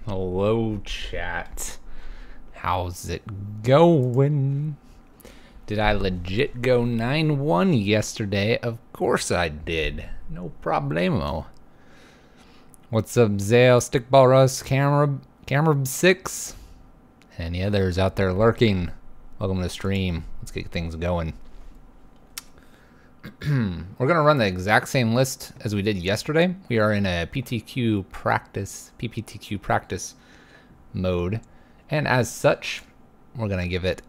Hello, chat. How's it going? Did I legit go 9-1 yesterday? Of course I did. No problemo. What's up, Zale, Stickball Russ, Camera 6? Any others out there lurking? Welcome to the stream. Let's get things going. We're gonna run the exact same list as we did yesterday. We are in a PPTQ practice mode, and as such, we're gonna give it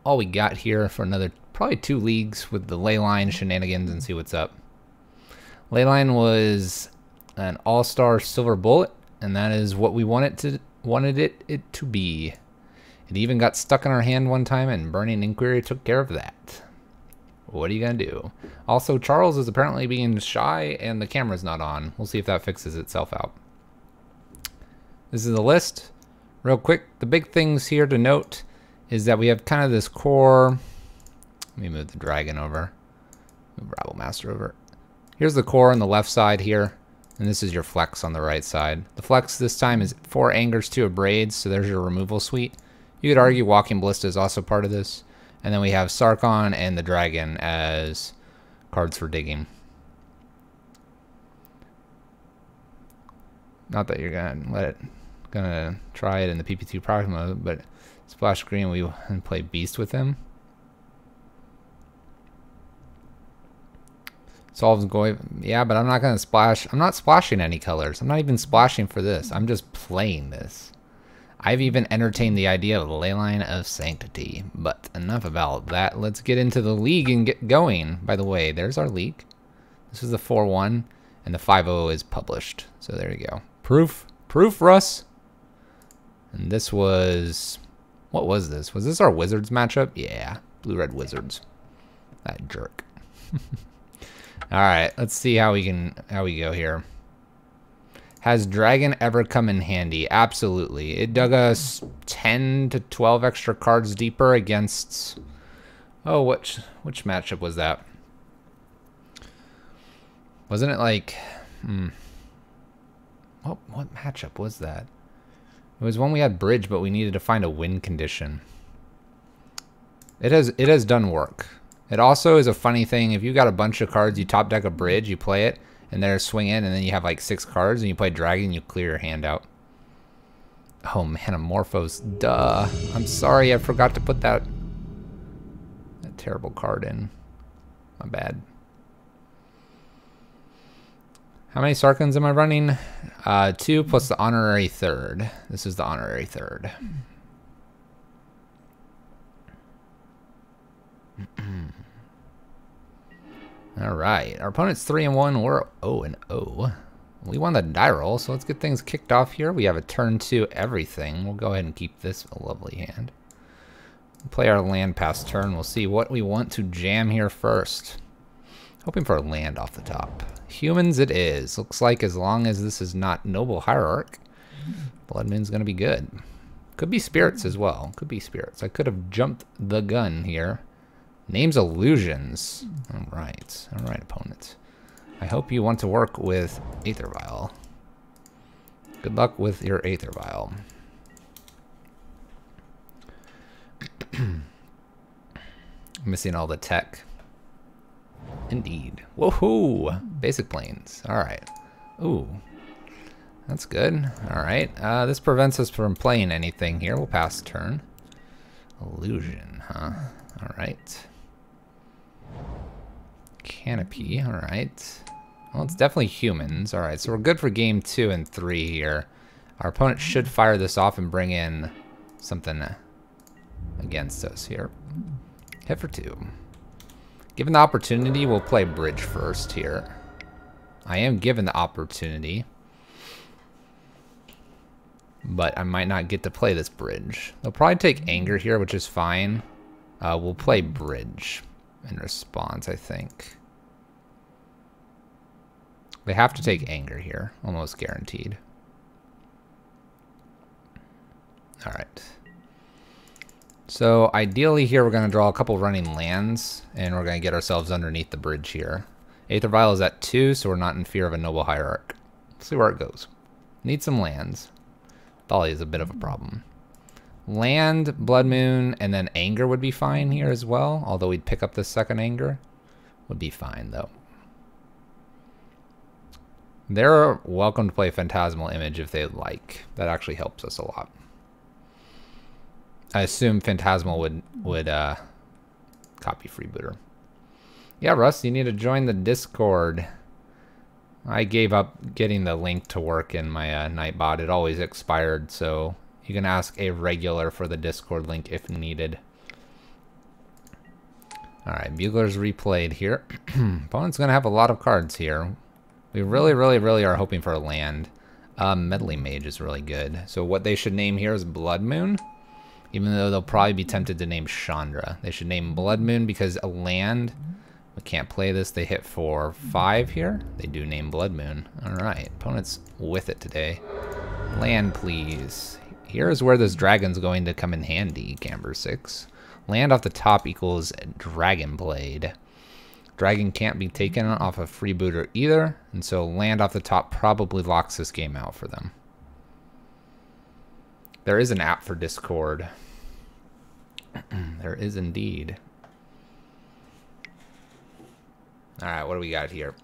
all we got here for another probably 2 leagues with the Leyline shenanigans and see what's up. Leyline was an all-star silver bullet, and that is what we wanted it to be. It even got stuck in our hand one time, and Burning Inquiry took care of that. What are you gonna do? Also, Charles is apparently being shy and the camera's not on. We'll see if that fixes itself out. This is the list. Real quick, the big things here to note is that we have kind of this core. Let me move the dragon over. Move Rabble Master over. Here's the core on the left side here, and this is your flex on the right side. The flex this time is 4 angers, 2 abrades, so there's your removal suite. You could argue Walking Ballista is also part of this. And then we have Sarkon and the Dragon as cards for digging. Not that you're gonna try it in the PPTQ product mode, but splash screen we play Beast with him. Solves going, yeah, but I'm not gonna splash. I'm not splashing any colors. I'm not even splashing for this. I'm just playing this. I've even entertained the idea of the Leyline of Sanctity, but enough about that. Let's get into the league and get going. By the way, there's our league. This is the 4-1, and the 5-0 is published. So there you go. Proof, Russ. And this was, what was this? Was this our Wizards matchup? Yeah, Blue-Red Wizards. That jerk. All right, let's see how we go here. Has Dragon ever come in handy? Absolutely. It dug us 10 to 12 extra cards deeper against... Oh, which matchup was that? Wasn't it like... What matchup was that? It was when we had Bridge, but we needed to find a win condition. It has done work. It also is a funny thing. If you got a bunch of cards, you top deck a Bridge, you play it, and there's swing in, and then you have like 6 cards, and you play Dragon, you clear your hand out. Oh man, Amorphos, duh. I'm sorry, I forgot to put that terrible card in. My bad. How many Sarkons am I running? 2 plus the honorary 3rd. This is the honorary 3rd. All right, our opponent's 3-1. We're 0-0. We won the die roll, so let's get things kicked off here. We have a turn 2 everything. We'll go ahead and keep this a lovely hand. We'll play our land pass turn. We'll see what we want to jam here first. Hoping for a land off the top. Humans it is. Looks like as long as this is not Noble Hierarch, Bloodmoon's going to be good. Could be Spirits as well. Could be Spirits. I could have jumped the gun here. Name's Illusions. All right, opponent. I hope you want to work with Aether Vial. Good luck with your Aether Vial. Missing all the tech. Indeed. Woohoo! Basic planes. All right. Ooh, that's good. All right. This prevents us from playing anything here. We'll pass turn. Illusion, huh? All right. Canopy, alright. Well, it's definitely humans. Alright, so we're good for game 2 and 3 here. Our opponent should fire this off and bring in something against us here. Hit for 2. Given the opportunity, we'll play bridge first here. I am given the opportunity, but I might not get to play this bridge. They'll probably take anger here, which is fine. We'll play bridge in response, I think. They have to take anger here, almost guaranteed. All right. So ideally here, we're going to draw a couple running lands, and we're going to get ourselves underneath the bridge here. Aether Vial is at 2, so we're not in fear of a Noble Hierarch. Let's see where it goes. Need some lands. Thali is a bit of a problem. Land, Blood Moon, and then Anger would be fine here as well, although we'd pick up the second Anger. Would be fine, though. They're welcome to play Phantasmal Image if they'd like. That actually helps us a lot. I assume Phantasmal would copy Freebooter. Yeah, Russ, you need to join the Discord. I gave up getting the link to work in my Nightbot. It always expired, so you can ask a regular for the Discord link if needed. Alright, Bugler's replayed here. Opponent's going to have a lot of cards here. We really, really, really are hoping for a land. Meddling Mage is really good. So what they should name here is Blood Moon. Even though they'll probably be tempted to name Chandra. They should name Blood Moon because a land... We can't play this. They hit for 5 here. They do name Blood Moon. Alright, opponent's with it today. Land, please. Here's where this dragon's going to come in handy, Camber 6. Land off the top equals Dragon Blade. Dragon can't be taken off a freebooter either, and so land off the top probably locks this game out for them. There is an app for Discord. There is indeed. Alright, what do we got here?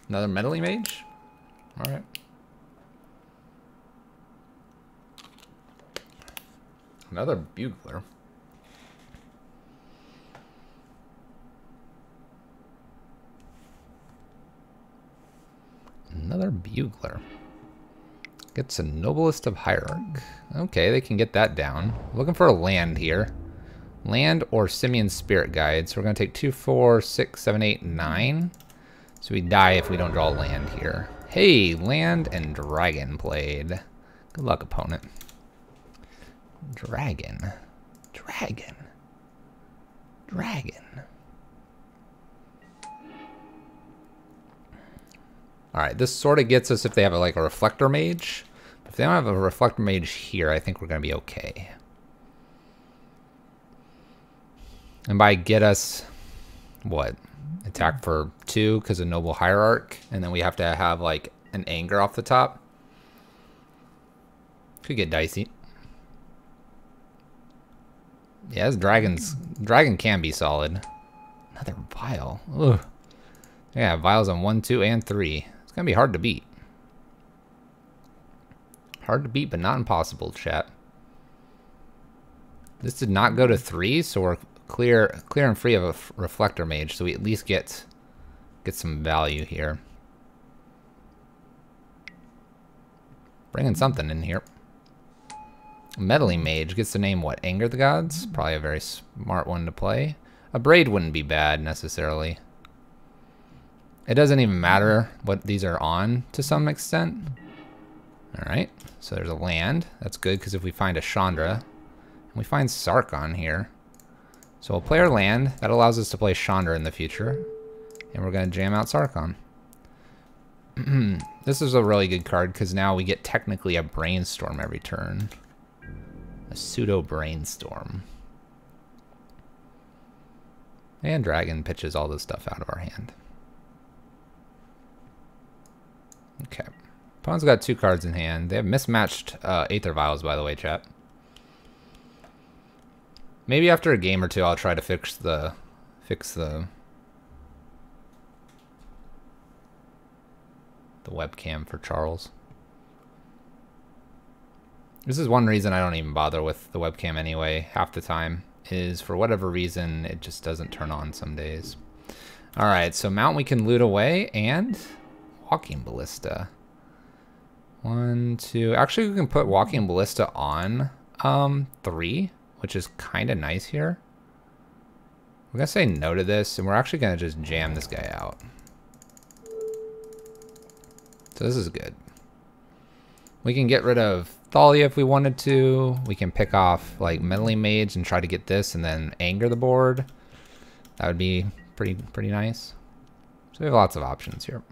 Another Meddling Mage? Alright. Another Bugler. Another Bugler. Gets a Noblest of Hierarch. Okay, they can get that down. Looking for a land here. Land or Simian Spirit Guide. So we're going to take 2, 4, 6, 7, 8, 9. So we die if we don't draw land here. Hey, land and dragon played. Good luck, opponent. Dragon. Dragon. Dragon. Alright, this sort of gets us if they have like a Reflector Mage. But if they don't have a Reflector Mage here, I think we're going to be okay. And by get us, what? Attack for 2 because of Noble Hierarch. And then we have to have like an Anger off the top. Could get dicey. Yeah, this dragon can be solid. Another Vial. Ugh. Yeah, Vials on 1, 2, and 3. It's going to be hard to beat. Hard to beat, but not impossible, chat. This did not go to 3, so we're clear and free of a Reflector Mage, so we at least get some value here. Bringing something in here. Meddling Mage gets to name what? Anger the Gods? Probably a very smart one to play. A Braid wouldn't be bad, necessarily. It doesn't even matter what these are on, to some extent. Alright, so there's a land. That's good, because if we find a Chandra, and we find Sarkon here. So we'll play our land. That allows us to play Chandra in the future. And we're going to jam out Sarkon. This is a really good card, because now we get technically a Brainstorm every turn. A pseudo Brainstorm. And Dragon pitches all this stuff out of our hand. Okay. Opponent's got 2 cards in hand. They have mismatched Aether Vials, by the way, chat. Maybe after a game or 2, I'll try to fix the webcam for Charles. This is one reason I don't even bother with the webcam anyway, half the time, is for whatever reason, it just doesn't turn on some days. Alright, so mount we can loot away, and walking ballista. 1, 2. Actually, we can put walking ballista on 3, which is kind of nice here. We're going to say no to this, and we're actually going to just jam this guy out. So this is good. We can get rid of Thalia if we wanted to. We can pick off like Meddling Mage and try to get this and then anger the board. That would be pretty nice. So we have lots of options here.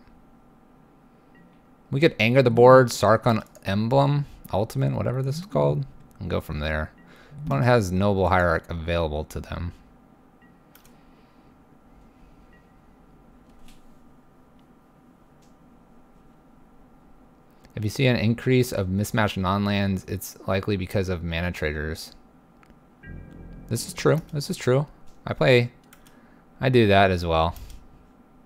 We could anger the board, Sarkon Emblem, Ultimate, whatever this is called, and go from there. Opponent has Noble Hierarch available to them. If you see an increase of mismatched non-lands, it's likely because of mana traders. This is true. This is true. I do that as well.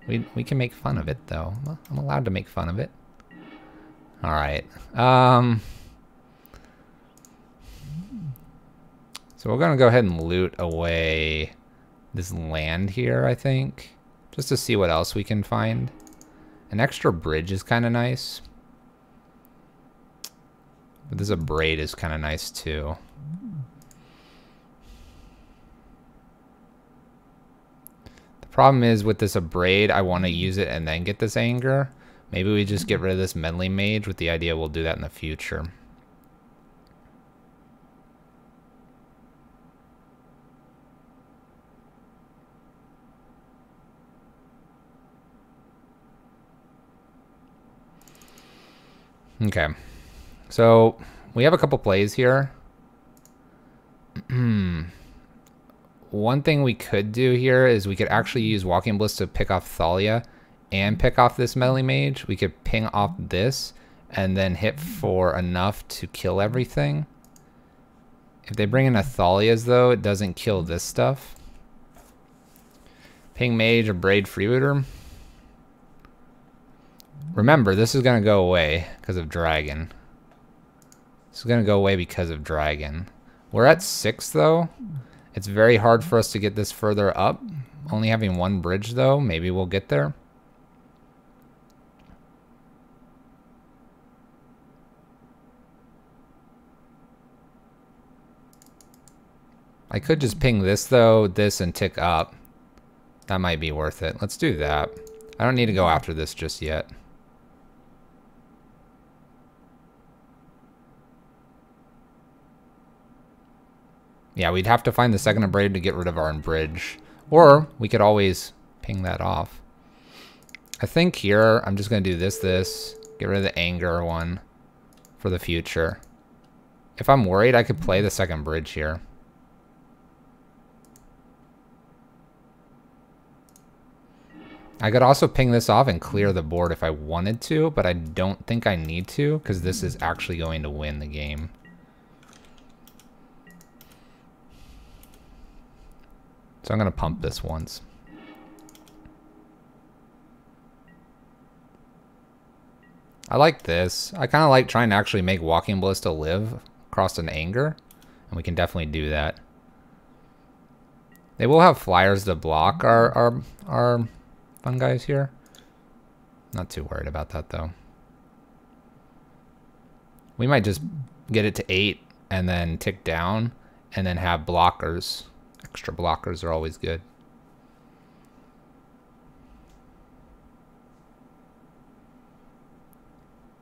We can make fun of it though. I'm allowed to make fun of it. All right. So we're gonna go ahead and loot away this land here, I think, just to see what else we can find. An extra bridge is kind of nice. But this braid is kind of nice too. The problem is with this braid, I want to use it and then get this anger. Maybe we just get rid of this Meddling Mage with the idea we'll do that in the future. Okay. So we have a couple plays here. One thing we could do here is we could actually use Walking Bliss to pick off Thalia and pick off this Meddling Mage. We could ping off this and then hit for enough to kill everything. If they bring in a Thalia's though, it doesn't kill this stuff. Ping Mage or Braid Freebooter. Remember, this is going to go away because of Dragon. This is going to go away because of Dragon. We're at 6 though. It's very hard for us to get this further up. Only having one bridge though, maybe we'll get there. I could just ping this though, this and tick up. That might be worth it. Let's do that. I don't need to go after this just yet. Yeah, we'd have to find the second braid to get rid of our bridge. Or we could always ping that off. I think here, I'm just going to do this, get rid of the anger one for the future. If I'm worried, I could play the second bridge here. I could also ping this off and clear the board if I wanted to, but I don't think I need to because this is actually going to win the game. So I'm going to pump this once. I like this. I kind of like trying to actually make Walking Ballista live across an anger, and we can definitely do that. They will have flyers to block our fun guys here. Not too worried about that though. We might just get it to 8 and then tick down and then have blockers. Extra blockers are always good.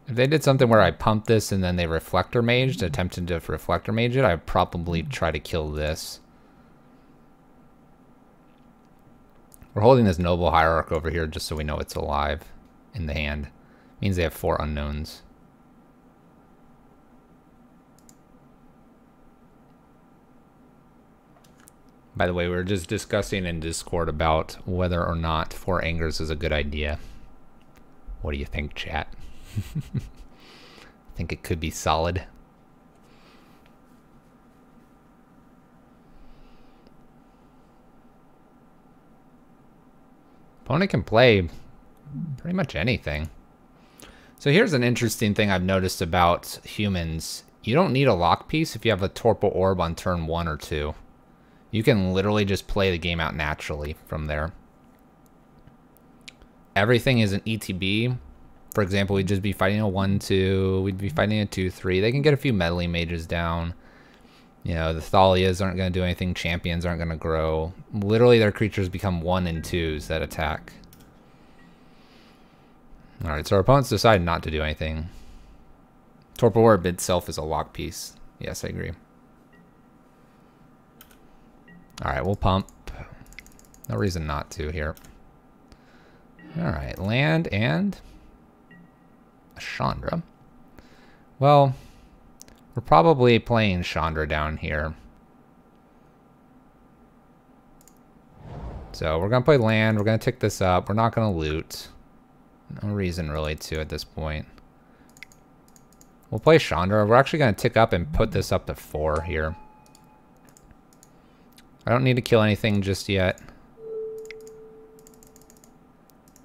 If they did something where I pumped this and then they reflector maged, attempted to reflector mage it, I'd probably try to kill this. We're holding this Noble Hierarch over here just so we know it's alive in the hand. Means they have 4 unknowns. By the way, we were just discussing in Discord about whether or not 4 angers is a good idea. What do you think, chat? I think it could be solid. Opponent can play pretty much anything. So here's an interesting thing I've noticed about humans. You don't need a lock piece if you have a Torpor Orb on turn 1 or 2. You can literally just play the game out naturally from there. everything is an ETB, for example, we'd just be fighting a 1-2, we'd be fighting a 2-3. They can get a few meddling mages down. You know, the Thalias aren't going to do anything. Champions aren't going to grow. Literally, their creatures become 1 and 2s that attack. Alright, so our opponents decide not to do anything. Torpor Orb itself is a lock piece. Yes, I agree. Alright, we'll pump. No reason not to here. Alright, land and a Chandra. Well, we're probably playing Chandra down here. So we're going to play land. We're going to tick this up. We're not going to loot. No reason really to at this point. We'll play Chandra. We're actually going to tick up and put this up to 4 here. I don't need to kill anything just yet.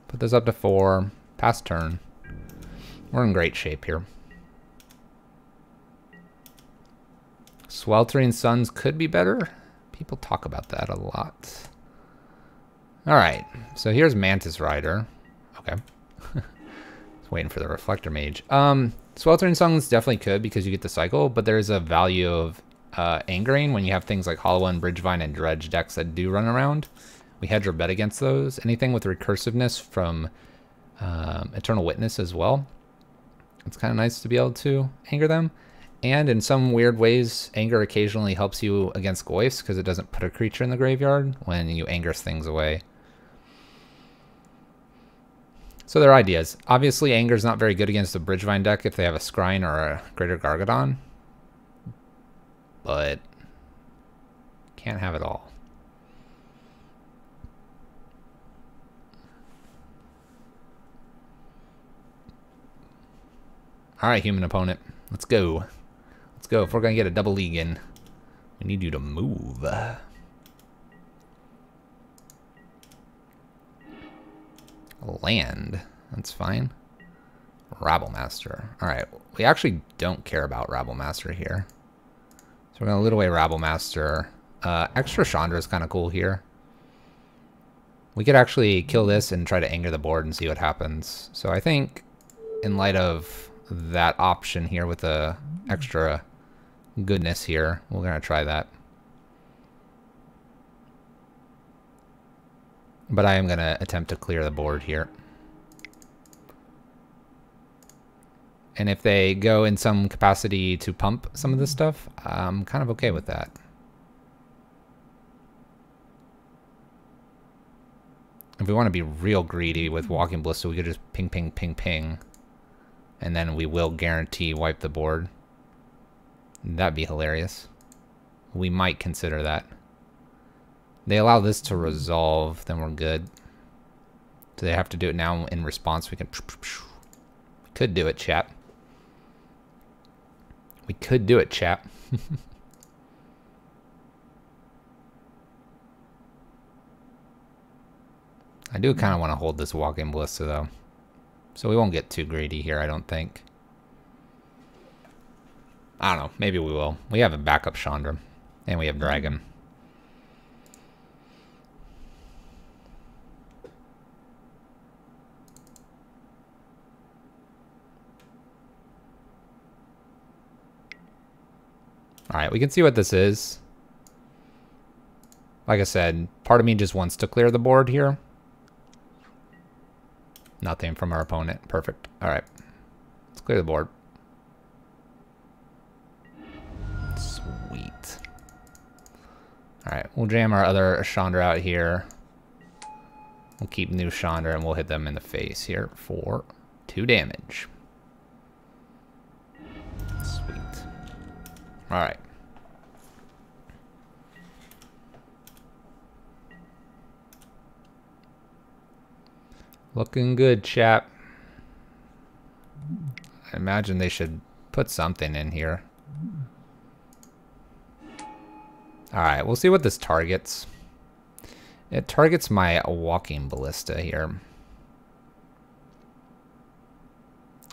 Put this up to 4. Pass turn. We're in great shape here. Sweltering Suns could be better. People talk about that a lot. Alright, so here's Mantis Rider. Okay. Just waiting for the Reflector Mage. Sweltering Suns definitely could because you get the cycle, but there's a value of angering when you have things like Hollow One, Bridgevine, and Dredge decks that do run around. We hedge our bet against those. Anything with recursiveness from Eternal Witness as well. It's kind of nice to be able to anger them. And in some weird ways, anger occasionally helps you against Goyfs because it doesn't put a creature in the graveyard when you anger things away. So there are ideas. Obviously, anger is not very good against a Bridgevine deck if they have a Scrying or a Greater Gargadon. But can't have it all. Alright, human opponent. Let's go. Let's go. If we're going to get a double league in, we need you to move. Land. That's fine. Rabblemaster. Alright, we actually don't care about Rabblemaster here. So we're going to loot away Rabblemaster. Extra Chandra is kind of cool here. We could actually kill this and try to anger the board and see what happens. So I think in light of that option here with the extra goodness here, we're going to try that. But I am going to attempt to clear the board here. And if they go in some capacity to pump some of this stuff, I'm kind of okay with that. If we want to be real greedy with Walking Ballista, we could just ping, ping, ping, ping. And then we will guarantee wipe the board. That'd be hilarious. We might consider that. They allow this to resolve, then we're good. Do they have to do it now in response? We can... We could do it, chap. We could do it, chap. I do kind of want to hold this Walking Ballista, though. So we won't get too greedy here, I don't think. I don't know. Maybe we will. We have a backup Chandra. And we have Dragon. Alright, we can see what this is. Like I said, part of me just wants to clear the board here. Nothing from our opponent. Perfect. Alright. Let's clear the board. Sweet. Alright, we'll jam our other Chandra out here. We'll keep new Chandra and we'll hit them in the face here for 2 damage. Sweet. Alright. Looking good, chap. I imagine they should put something in here. Alright, we'll see what this targets. It targets my Walking Ballista here.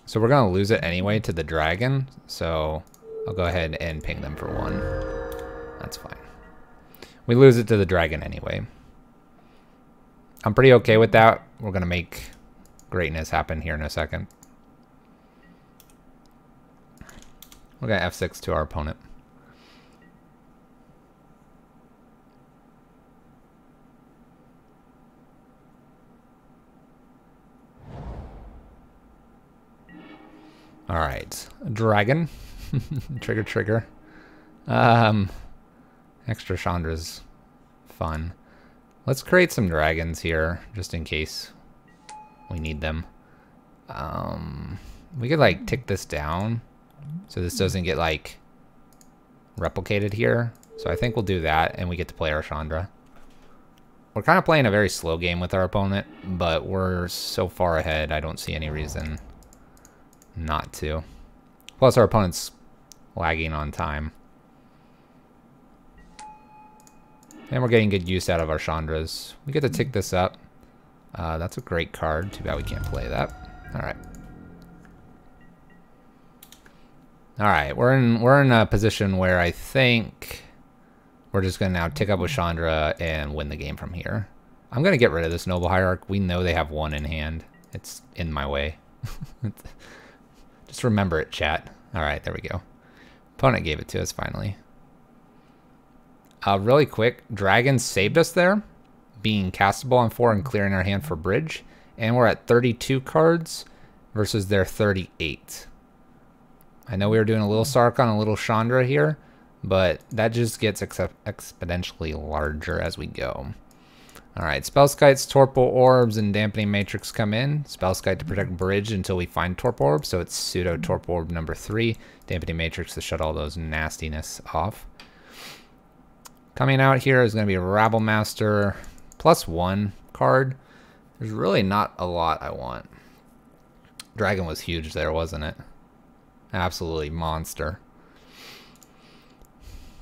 So we're going to lose it anyway to the Dragon. So I'll go ahead and ping them for 1. That's fine. We lose it to the Dragon anyway. I'm pretty okay with that. We're going to make greatness happen here in a second. We're going to F6 to our opponent. All right, dragon, trigger. Extra Chandra's fun. Let's create some dragons here, just in case we need them. We could like tick this down, so this doesn't get like replicated here. So I think we'll do that, and we get to play our Chandra. We're kind of playing a very slow game with our opponent, but we're so far ahead, I don't see any reason not to. Plus our opponent's lagging on time. And we're getting good use out of our Chandras. We get to tick this up. That's a great card. Too bad we can't play that. Alright. Alright, we're in a position where I think we're just gonna now tick up with Chandra and win the game from here. I'm gonna get rid of this Noble Hierarch. We know they have one in hand. It's in my way. Just remember it, chat. Alright, there we go. Opponent gave it to us finally. Really quick, Dragon saved us there, being castable on 4 and clearing our hand for bridge. And we're at 32 cards versus their 38. I know we were doing a little Sark on a little Chandra here, but that just gets exponentially larger as we go. Alright, Spellskites, Torpor Orbs, and Dampening Matrix come in. Spellskite to protect bridge until we find Torpor Orb, so it's pseudo Torpor Orb number 3. Dampening Matrix to shut all those nastiness off. Coming out here is going to be a Rabble Master +1 card. There's really not a lot I want. Dragon was huge there, wasn't it? Absolutely monster.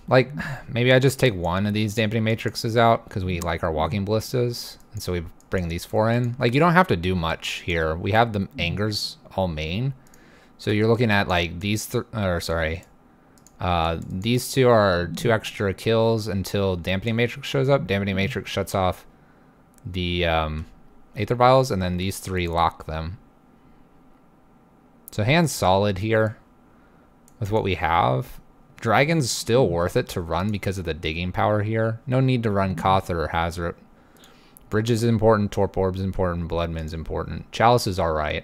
Like, maybe I just take one of these Dampening Matrixes out because we like our Walking Ballistas, and so we bring these 4 in. Like, you don't have to do much here. We have the Angers all main, so you're looking at like these these 2 are 2 extra kills until Dampening Matrix shows up. Dampening Matrix shuts off the Aether Vials, and then these 3 lock them. So hand's solid here with what we have. Dragon's still worth it to run because of the digging power here. No need to run Koth or Hazard. Bridge is important, Torpor Orb's important, Bloodman's important. Chalice is alright.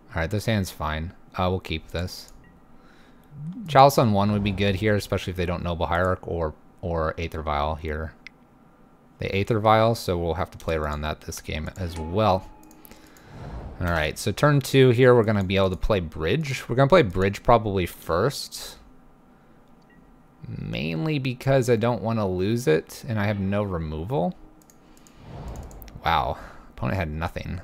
Alright, this hand's fine. We'll keep this. Chalice on 1 would be good here, especially if they don't Noble Hierarch or Aether Vial here. They Aether Vial, so we'll have to play around that this game as well. Alright, so turn 2 here, we're going to be able to play Bridge. We're going to play Bridge probably first. Mainly because I don't want to lose it, and I have no removal. Wow, opponent had nothing.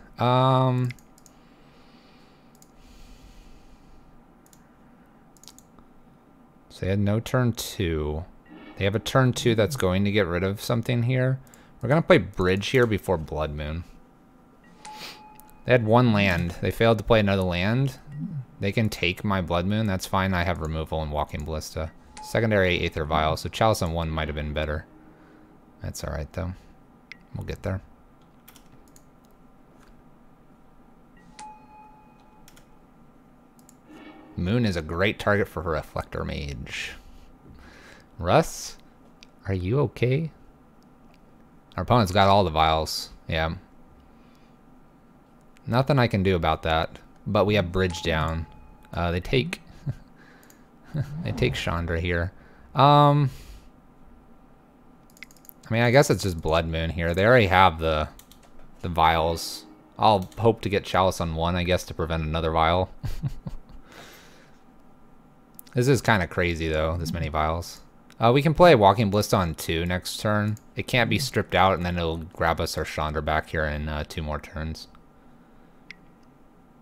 So they had no turn 2. They have a turn 2 that's going to get rid of something here. We're going to play Bridge here before Blood Moon. They had 1 land. They failed to play another land. They can take my Blood Moon. That's fine. I have removal and Walking Ballista. Secondary Aether Vial. So Chalice on 1 might have been better. That's alright though. We'll get there. Moon is a great target for her Reflector Mage. Russ, are you okay? Our opponent's got all the vials. Yeah. Nothing I can do about that. But we have Bridge down. They take they take Chandra here. I mean, I guess it's just Blood Moon here. They already have the vials. I'll hope to get Chalice on 1, I guess, to prevent another vial. This is kind of crazy, though, this many vials. We can play Walking Ballista on 2 next turn. It can't be stripped out, and then it'll grab us our Chandra back here in 2 more turns.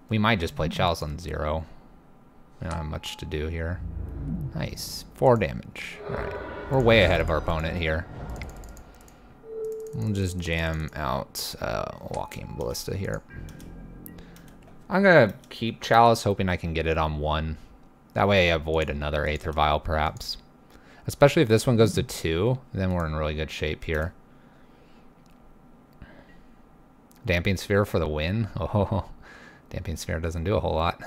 We might just play Chalice on 0. We don't have much to do here. Nice. 4 damage. Alright. We're way ahead of our opponent here. We'll just jam out Walking Ballista here. I'm going to keep Chalice, hoping I can get it on 1. That way I avoid another Aether Vial, perhaps. Especially if this one goes to 2, then we're in really good shape here. Damping Sphere for the win. Oh, Damping Sphere doesn't do a whole lot.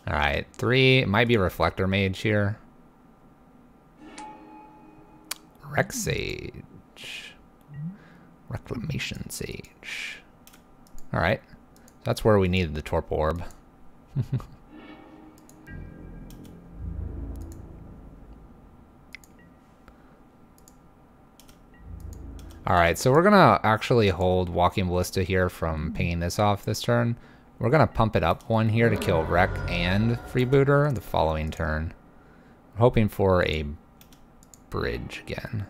Alright, 3. It might be Reflector Mage here. Rec Sage. Reclamation Sage. Alright. That's where we needed the Torp Orb. Alright, so we're gonna actually hold Walking Ballista here from pinging this off this turn. We're gonna pump it up 1 here to kill Wreck and Freebooter the following turn. We're hoping for a bridge again.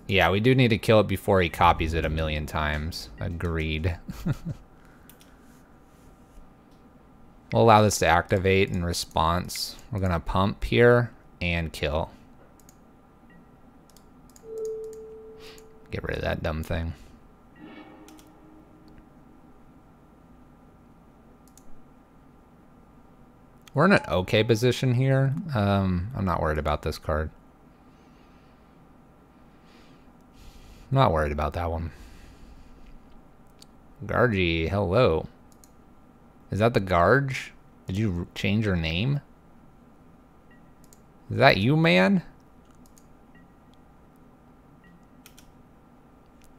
Yeah, we do need to kill it before he copies it 1,000,000 times. Agreed. We'll allow this to activate in response. We're gonna pump here and kill. Get rid of that dumb thing. We're in an okay position here. I'm not worried about this card. I'm not worried about that one. Gargi, hello. Is that the Garge? Did you change your name? Is that you, man?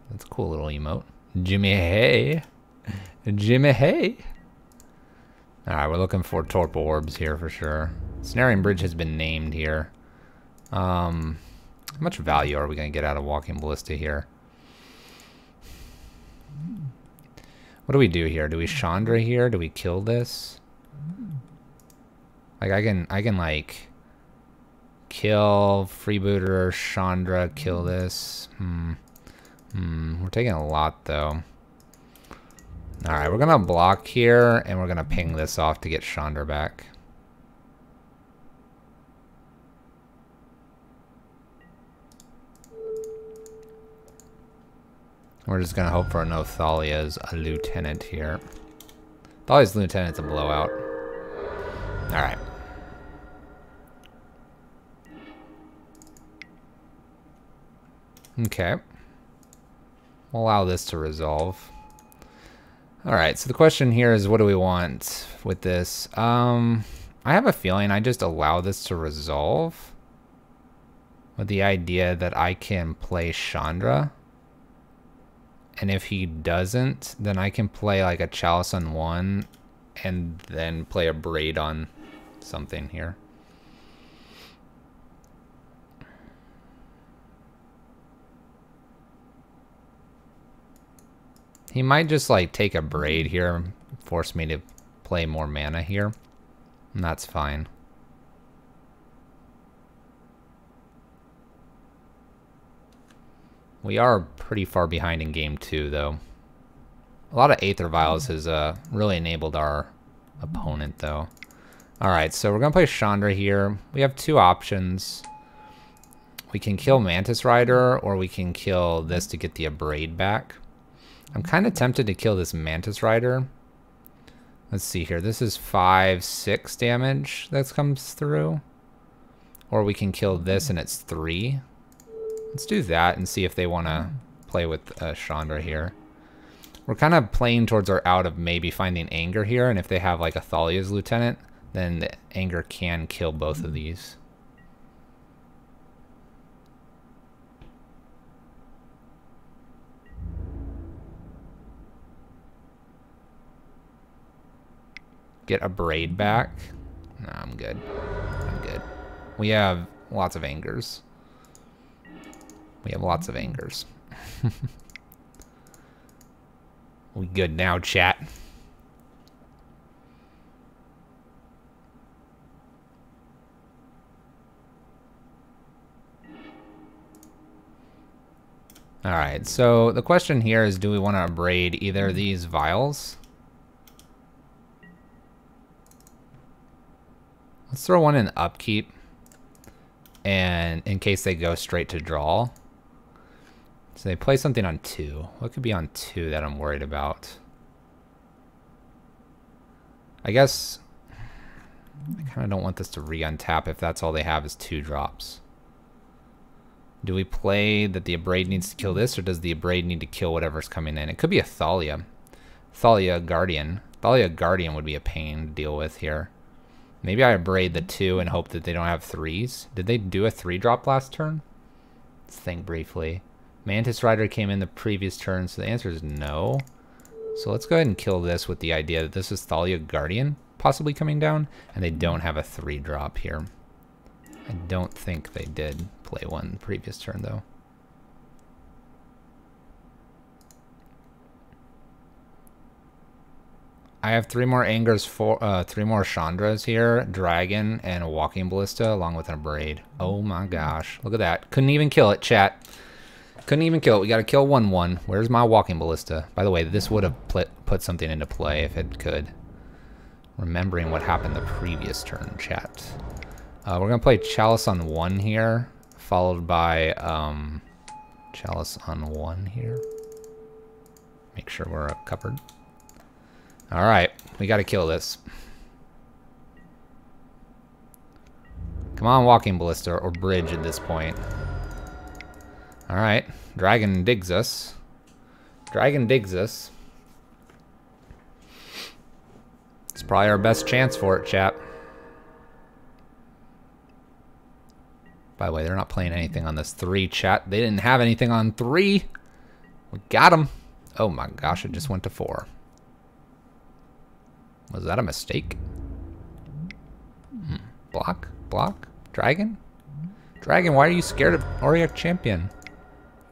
That's a cool little emote. Jimmy Hay. Jimmy Hay. Alright, we're looking for Torp Orbs here for sure. Snaring Bridge has been named here. How much value are we going to get out of Walking Ballista here? What do we do here? Do we Chandra here? Do we kill this? Like I can like kill Freebooter, Chandra, kill this. We're taking a lot though. Alright, we're gonna block here and we're gonna ping this off to get Chandra back. We're just gonna hope for no Thalia's a lieutenant here. Thalia's lieutenant's a blowout. Alright. Okay. We'll allow this to resolve. Alright, so the question here is what do we want with this? I have a feeling I just allow this to resolve with the idea that I can play Chandra. And if he doesn't, then I can play like a Chalice on 1 and then play a Braid on something here. He might just like take a Braid here, force me to play more mana here, and that's fine. We are pretty far behind in game 2, though. A lot of Aether Vials has really enabled our opponent, though. Alright, so we're going to play Chandra here. We have 2 options. We can kill Mantis Rider, or we can kill this to get the Abrade back. I'm kind of tempted to kill this Mantis Rider. Let's see here. This is 5-6 damage that comes through. Or we can kill this and it's 3. Let's do that and see if they want to play with Chandra here. We're kind of playing towards our out of maybe finding Anger here, and if they have like a Thalia's Lieutenant, then the Anger can kill both of these. Get a Braid back. No, I'm good. I'm good. We have lots of Angers. We have lots of Angers. We good now, chat? Alright, so the question here is, do we want to Abrade either of these Vials? Let's throw one in upkeep, and in case they go straight to draw. So they play something on 2. What could be on 2 that I'm worried about? I guess I kind of don't want this to re-untap if that's all they have is 2 drops. Do we play that the Abrade needs to kill this, or does the Abrade need to kill whatever's coming in? It could be a Thalia. Thalia Guardian. Thalia Guardian would be a pain to deal with here. Maybe I Abrade the 2 and hope that they don't have 3s. Did they do a 3-drop last turn? Let's think briefly. Mantis Rider came in the previous turn, so the answer is no. So let's go ahead and kill this with the idea that this is Thalia Guardian possibly coming down, and they don't have a 3-drop here. I don't think they did play one the previous turn, though. I have 3 more Angers, 3 more Chandras here, Dragon, and a Walking Ballista, along with an Abrade. Oh my gosh, look at that. Couldn't even kill it, chat. Couldn't even kill it. We got to kill 1/1. Where's my Walking Ballista? By the way, this would have put something into play if it could. Remembering what happened the previous turn, chat. We're going to play Chalice on 1 here, followed by Chalice on 1 here. Make sure we're covered. All right, we got to kill this. Come on, Walking Ballista, or Bridge at this point. All right, Dragon digs us. Dragon digs us. It's probably our best chance for it, chap. By the way, they're not playing anything on this 3, chat. They didn't have anything on 3. We got them. Oh my gosh, it just went to 4. Was that a mistake? Block? Block? Dragon? Dragon, why are you scared of Auric Champion?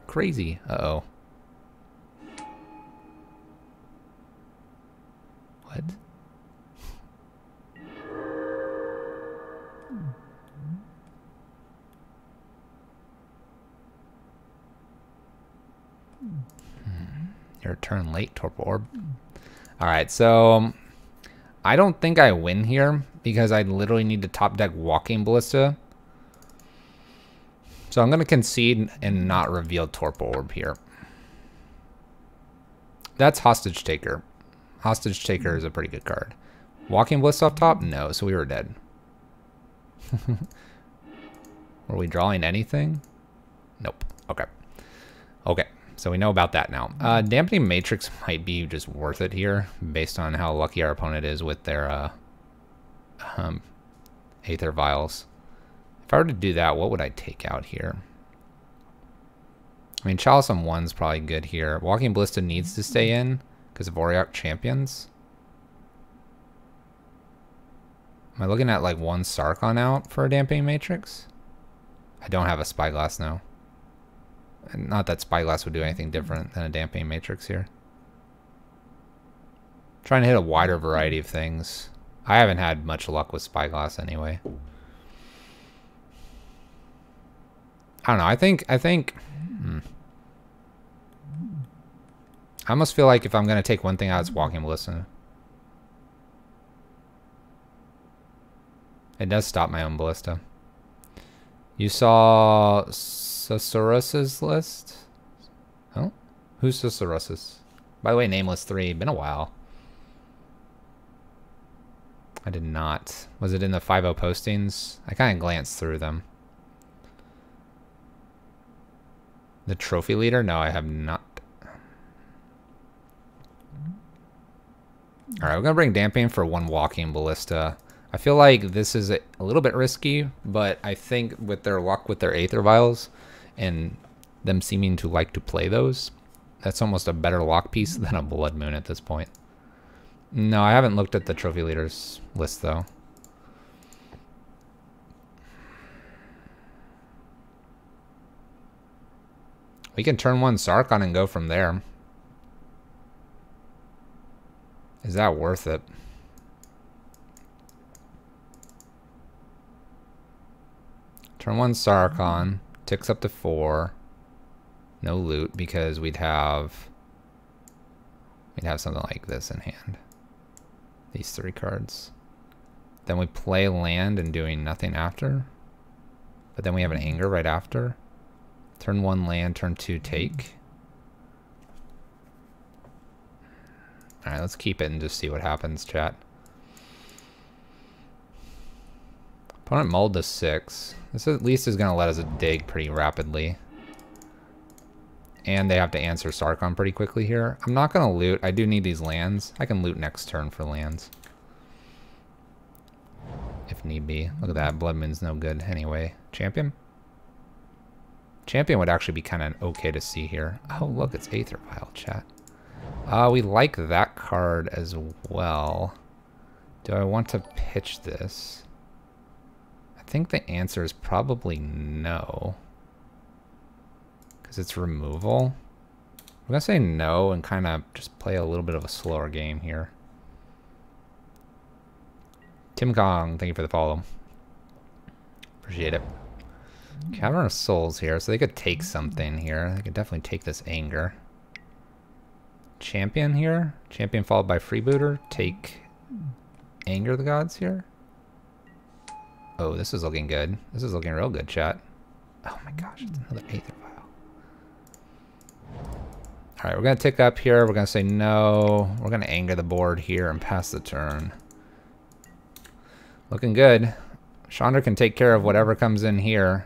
Crazy. Uh-oh. What? Your turn late, Torpor Orb. Alright, so I don't think I win here because I literally need to top deck Walking Ballista. So I'm going to concede and not reveal Torpor Orb here. That's Hostage Taker. Hostage Taker is a pretty good card. Walking Ballista off top? No, so we were dead. Were we drawing anything? Nope. Okay. Okay. So we know about that now. Dampening Matrix might be just worth it here, based on how lucky our opponent is with their Aether Vials. If I were to do that, what would I take out here? I mean, Chalice on 1's probably good here. Walking Ballista needs to stay in because of Auric Champions. Am I looking at like 1 Sarkon out for a Dampening Matrix? I don't have a Spyglass now. Not that Spyglass would do anything different than a Dampening Matrix here. Trying to hit a wider variety of things. I haven't had much luck with Spyglass anyway. I don't know. I think I almost feel like if I'm going to take one thing out, it's Walking Ballista. It does stop my own Ballista. You saw Susurrus's list? Oh? Who's Susurrus? By the way, Nameless 3. Been a while. I did not. Was it in the 5.0 postings? I kind of glanced through them. The Trophy Leader? No, I have not. Alright, we're going to bring Dampening for 1 Walking Ballista. I feel like this is a little bit risky, but I think with their luck with their Aether Vials and them seeming to like to play those, that's almost a better lock piece than a Blood Moon at this point. No, I haven't looked at the Trophy Leaders list, though. We can turn 1 Sarkon and go from there. Is that worth it? Turn 1 Sarkon, ticks up to 4. No loot because we'd have something like this in hand. These 3 cards. Then we play land and doing nothing after. But then we have an Anger right after. Turn 1 land, turn 2 take. Alright, let's keep it and just see what happens, chat. Opponent mulled to 6. This at least is going to let us dig pretty rapidly. And they have to answer Sarkon pretty quickly here. I'm not going to loot. I do need these lands. I can loot next turn for lands. If need be. Look at that. Blood Moon's no good anyway. Champion? Champion would actually be kind of okay to see here. Oh, look, it's Aether Vial, chat. We like that card as well. Do I want to pitch this? I think the answer is probably no. Because it's removal. We're going to say no and kind of just play a little bit of a slower game here. Tim Kong, thank you for the follow. Appreciate it. Cavern of Souls here, so they could take something here. They could definitely take this anger. Champion here. Champion followed by Freebooter. Take Anger the Gods here. Oh, this is looking good. This is looking real good, chat. Oh my gosh, it's another Aether Vial. Alright, we're going to tick up here. We're going to say no. We're going to anger the board here and pass the turn. Looking good. Chandra can take care of whatever comes in here.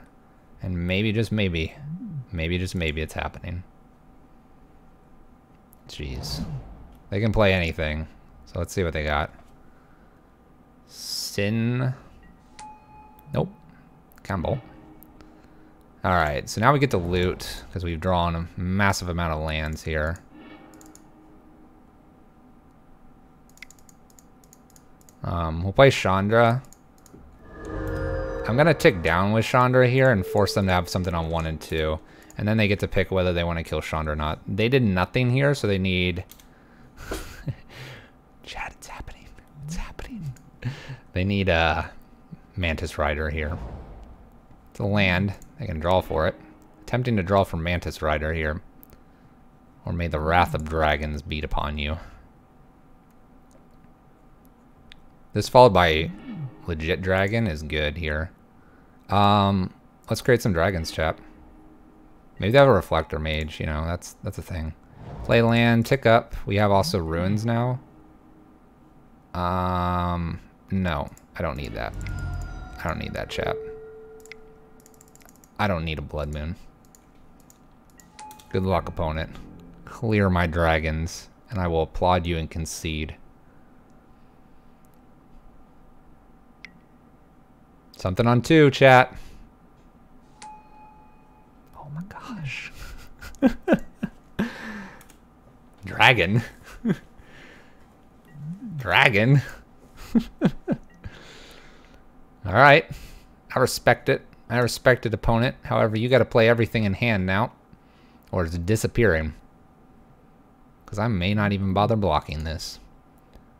And maybe, just maybe, just maybe it's happening. Jeez. They can play anything. So let's see what they got. Sin. Nope. Campbell. Alright, so now we get to loot, because we've drawn a massive amount of lands here. We'll play Chandra. I'm going to tick down with Chandra here and force them to have something on 1 and 2. And then they get to pick whether they want to kill Chandra or not. They did nothing here, so they need... Chat, it's happening. It's happening. They need a Mantis Rider here. It's a land. They can draw for it. Attempting to draw for Mantis Rider here. Or may the wrath of dragons beat upon you. This followed by legit dragon is good here. Let's create some dragons, chap. Maybe they have a reflector mage, you know, that's a thing. Play land, tick up. We have also ruins now. No, I don't need that. I don't need that, chap. I don't need a Blood Moon. Good luck, opponent. Clear my dragons, and I will applaud you and concede. Something on 2, chat. Oh my gosh. Dragon. Dragon. All right. I respect it. I respect it, opponent. However, you got to play everything in hand now, or it's disappearing. Because I may not even bother blocking this.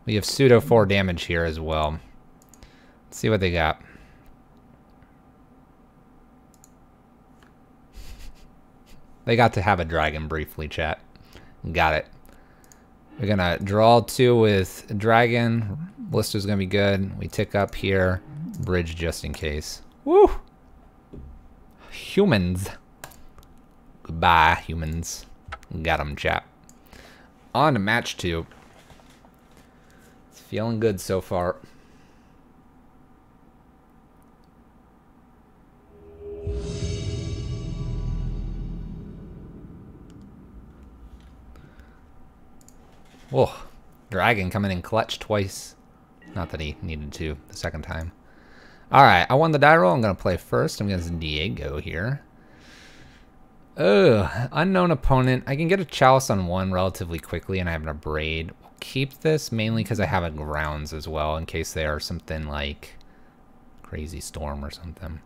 We have pseudo 4 damage here as well. Let's see what they got. They got to have a dragon briefly, chat. Got it. We're going to draw 2 with a dragon. Blister's going to be good. We tick up here. Bridge just in case. Woo! Humans. Goodbye, humans. Got them, chat. On to match 2. It's feeling good so far. Oh, dragon coming in clutch twice. Not that he needed to the second time. Alright, I won the die roll. I'm going to play first. I'm against Diego here. Ugh, unknown opponent. I can get a Chalice on 1 relatively quickly, and I have a Braid. We'll keep this mainly because I have a Grounds as well, in case they are something like Crazy Storm or something.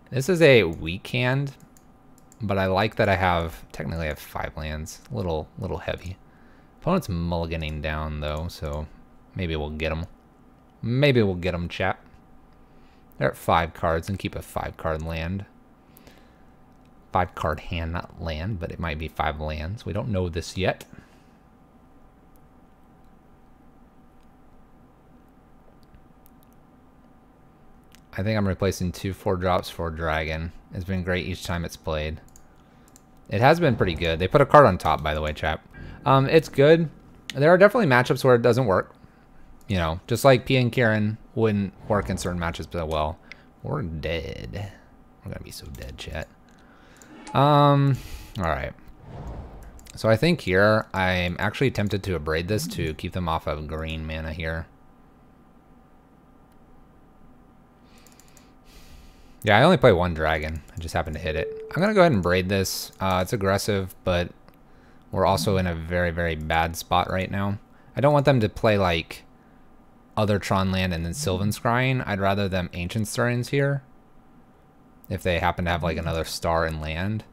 This is a weak hand, but I like that I have, technically I have 5 lands. A little heavy. Opponent's mulliganing down, though, so maybe we'll get them. Maybe we'll get them, chat. They're at 5 cards and keep a 5-card land. 5-card hand, not land, but it might be 5 lands. We don't know this yet. I think I'm replacing 2 4-drops for Dragon. It's been great each time it's played. It has been pretty good. They put a card on top, by the way, chat. It's good. There are definitely matchups where it doesn't work. You know, just like P and Kieran wouldn't work in certain matchups that well. We're dead. We're gonna be so dead, chat. Alright. So I think here, I'm actually tempted to abrade this to keep them off of green mana here. Yeah, I only play one dragon. I just happened to hit it. I'm gonna go ahead and braid this. It's aggressive, but we're also in a very, very bad spot right now. I don't want them to play like other Tron land and then Sylvan Scrying. I'd rather them Ancient Stirrings here. If they happen to have like another star in land.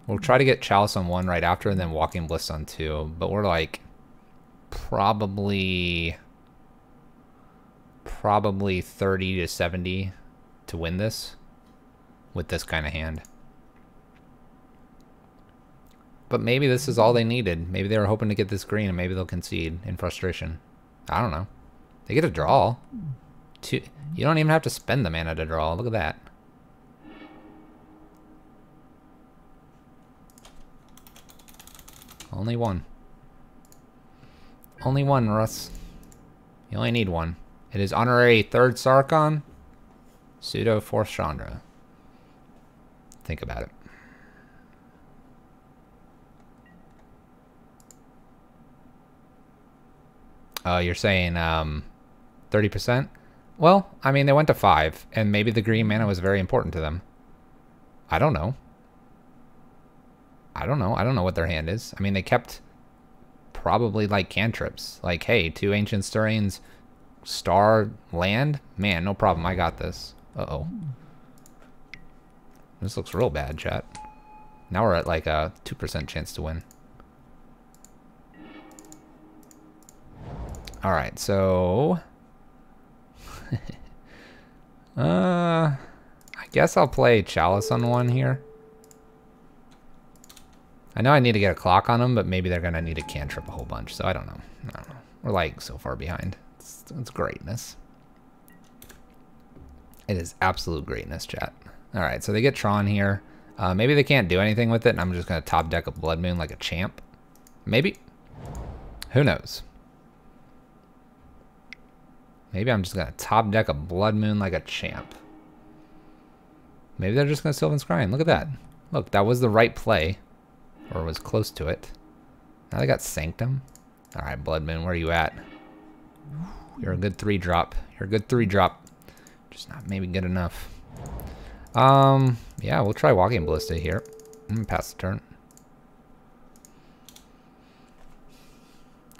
We'll try to get Chalice on 1 right after and then Walking Bliss on 2. But we're like probably 30 to 70 to win this with this kind of hand. But maybe this is all they needed. Maybe they were hoping to get this green and maybe they'll concede in frustration. I don't know. They get a draw. You don't even have to spend the mana to draw. Look at that. Only one. Only one, Russ. You only need one. It is honorary 3rd Sarkon, pseudo 4th Chandra. Think about it. You're saying 30%? Well, I mean, they went to 5, and maybe the green mana was very important to them. I don't know. I don't know what their hand is. I mean, they kept probably like cantrips. Like, hey, 2 Ancient Stirrings, star, land? Man, no problem. I got this. Uh-oh. This looks real bad, chat. Now we're at like a 2% chance to win. Alright, so... I guess I'll play Chalice on 1 here. I know I need to get a clock on them, but maybe they're going to need a cantrip a whole bunch, so I don't know. We're like so far behind. It's greatness. It is absolute greatness, chat. Alright, so they get Tron here. Maybe they can't do anything with it, and I'm just going to top deck a Blood Moon like a champ. Maybe. Who knows? Maybe I'm just going to top deck a Blood Moon like a champ. Maybe they're just going to Sylvan Scrying. Look at that. Look, that was the right play. Or was close to it. Now they got Sanctum. Alright, Blood Moon, where are you at? You're a good 3-drop. You're a good 3-drop. Just not maybe good enough. Yeah, we'll try Walking Ballista here. I'm gonna pass the turn.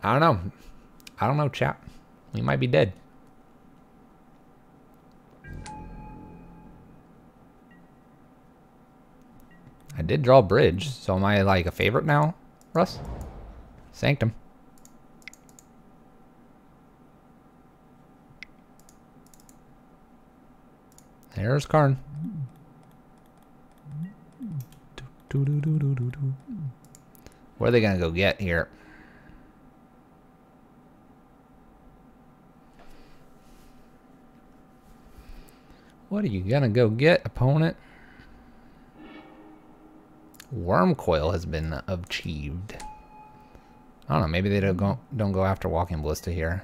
I don't know. I don't know, chat. We might be dead. I did draw Bridge, so am I like a favorite now, Russ? Sanctum. There's Karn. What are they gonna go get here? What are you gonna go get, opponent? Worm Coil has been achieved. I don't know, maybe they don't go after Walking Ballista here.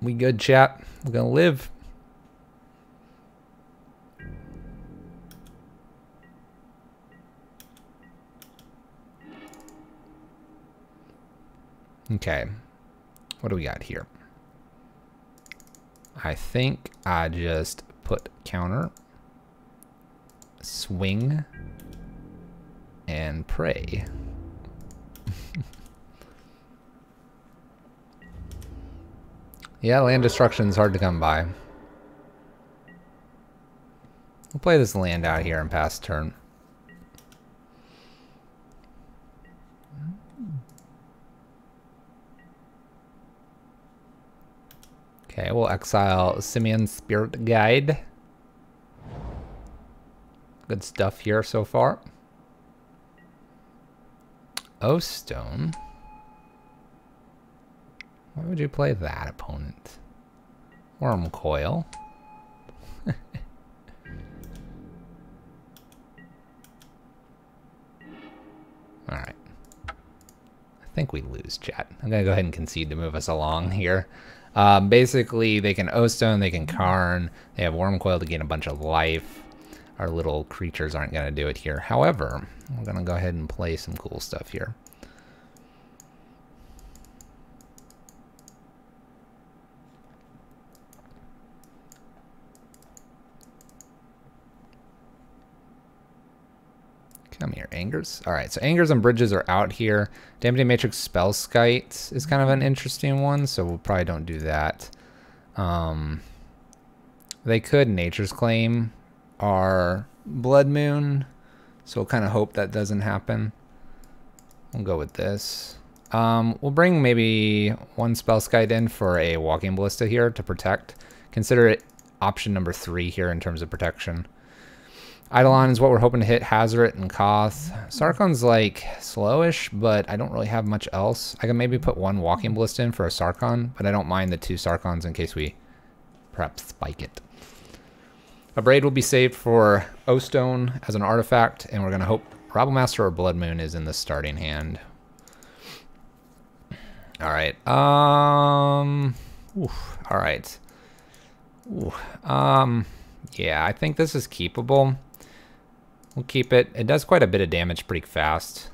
We good, chat. We're gonna live. Okay. What do we got here? I think I just put counter, swing, and pray. Yeah, land destruction is hard to come by. We'll play this land out here and pass turn. Okay, we'll exile Simeon's Spirit Guide. Good stuff here so far. O Stone. Why would you play that, opponent? Worm Coil. think we lose, chat. I'm going to go ahead and concede to move us along here. Basically, they can O-Stone, they can Karn, they have Wormcoil to gain a bunch of life. Our little creatures aren't going to do it here. However, we're going to go ahead and play some cool stuff here. Come here, Angers. All right, so Angers and Bridges are out here. Damaging Matrix Spellskite is kind of an interesting one, so we probably don't do that. They could Nature's Claim our Blood Moon, so we'll kind of hope that doesn't happen. We'll go with this. We'll bring maybe one Spellskite in for a Walking Ballista here to protect. Consider it option number 3 here in terms of protection. Eidolon is what we're hoping to hit. Hazoret and Koth. Sarkon's like slowish, but I don't really have much else. I can maybe put one Walking Ballista in for a Sarkon, but I don't mind the 2 Sarkons in case we perhaps spike it. A Braid will be saved for O-Stone as an artifact, and we're going to hope Rabblemaster or Blood Moon is in the starting hand. All right. All right. Yeah, I think this is keepable. We'll keep it. It does quite a bit of damage pretty fast.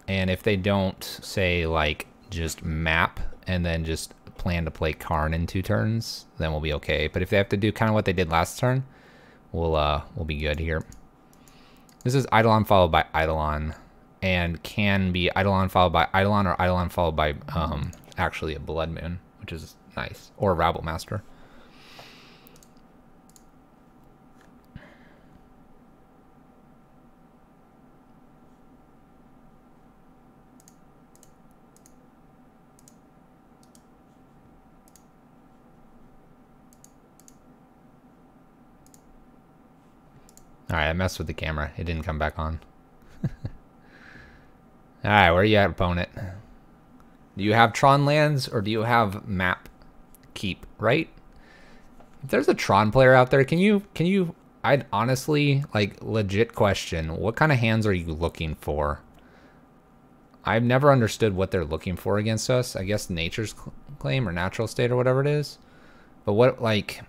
And if they don't, say, like, just map and then just plan to play Karn in 2 turns, then we'll be okay. But if they have to do kind of what they did last turn, we'll be good here. This is Eidolon followed by Eidolon, and can be Eidolon followed by Eidolon or Eidolon followed by actually a Blood Moon, which is nice, or Rabblemaster. Alright, I messed with the camera. It didn't come back on. Alright, where are you at, opponent? Do you have Tron lands or do you have map keep, right? If there's a Tron player out there, can you I'd honestly, like, legit question, what kind of hands are you looking for? I've never understood what they're looking for against us. I guess Nature's Claim or Natural State or whatever it is. But what, like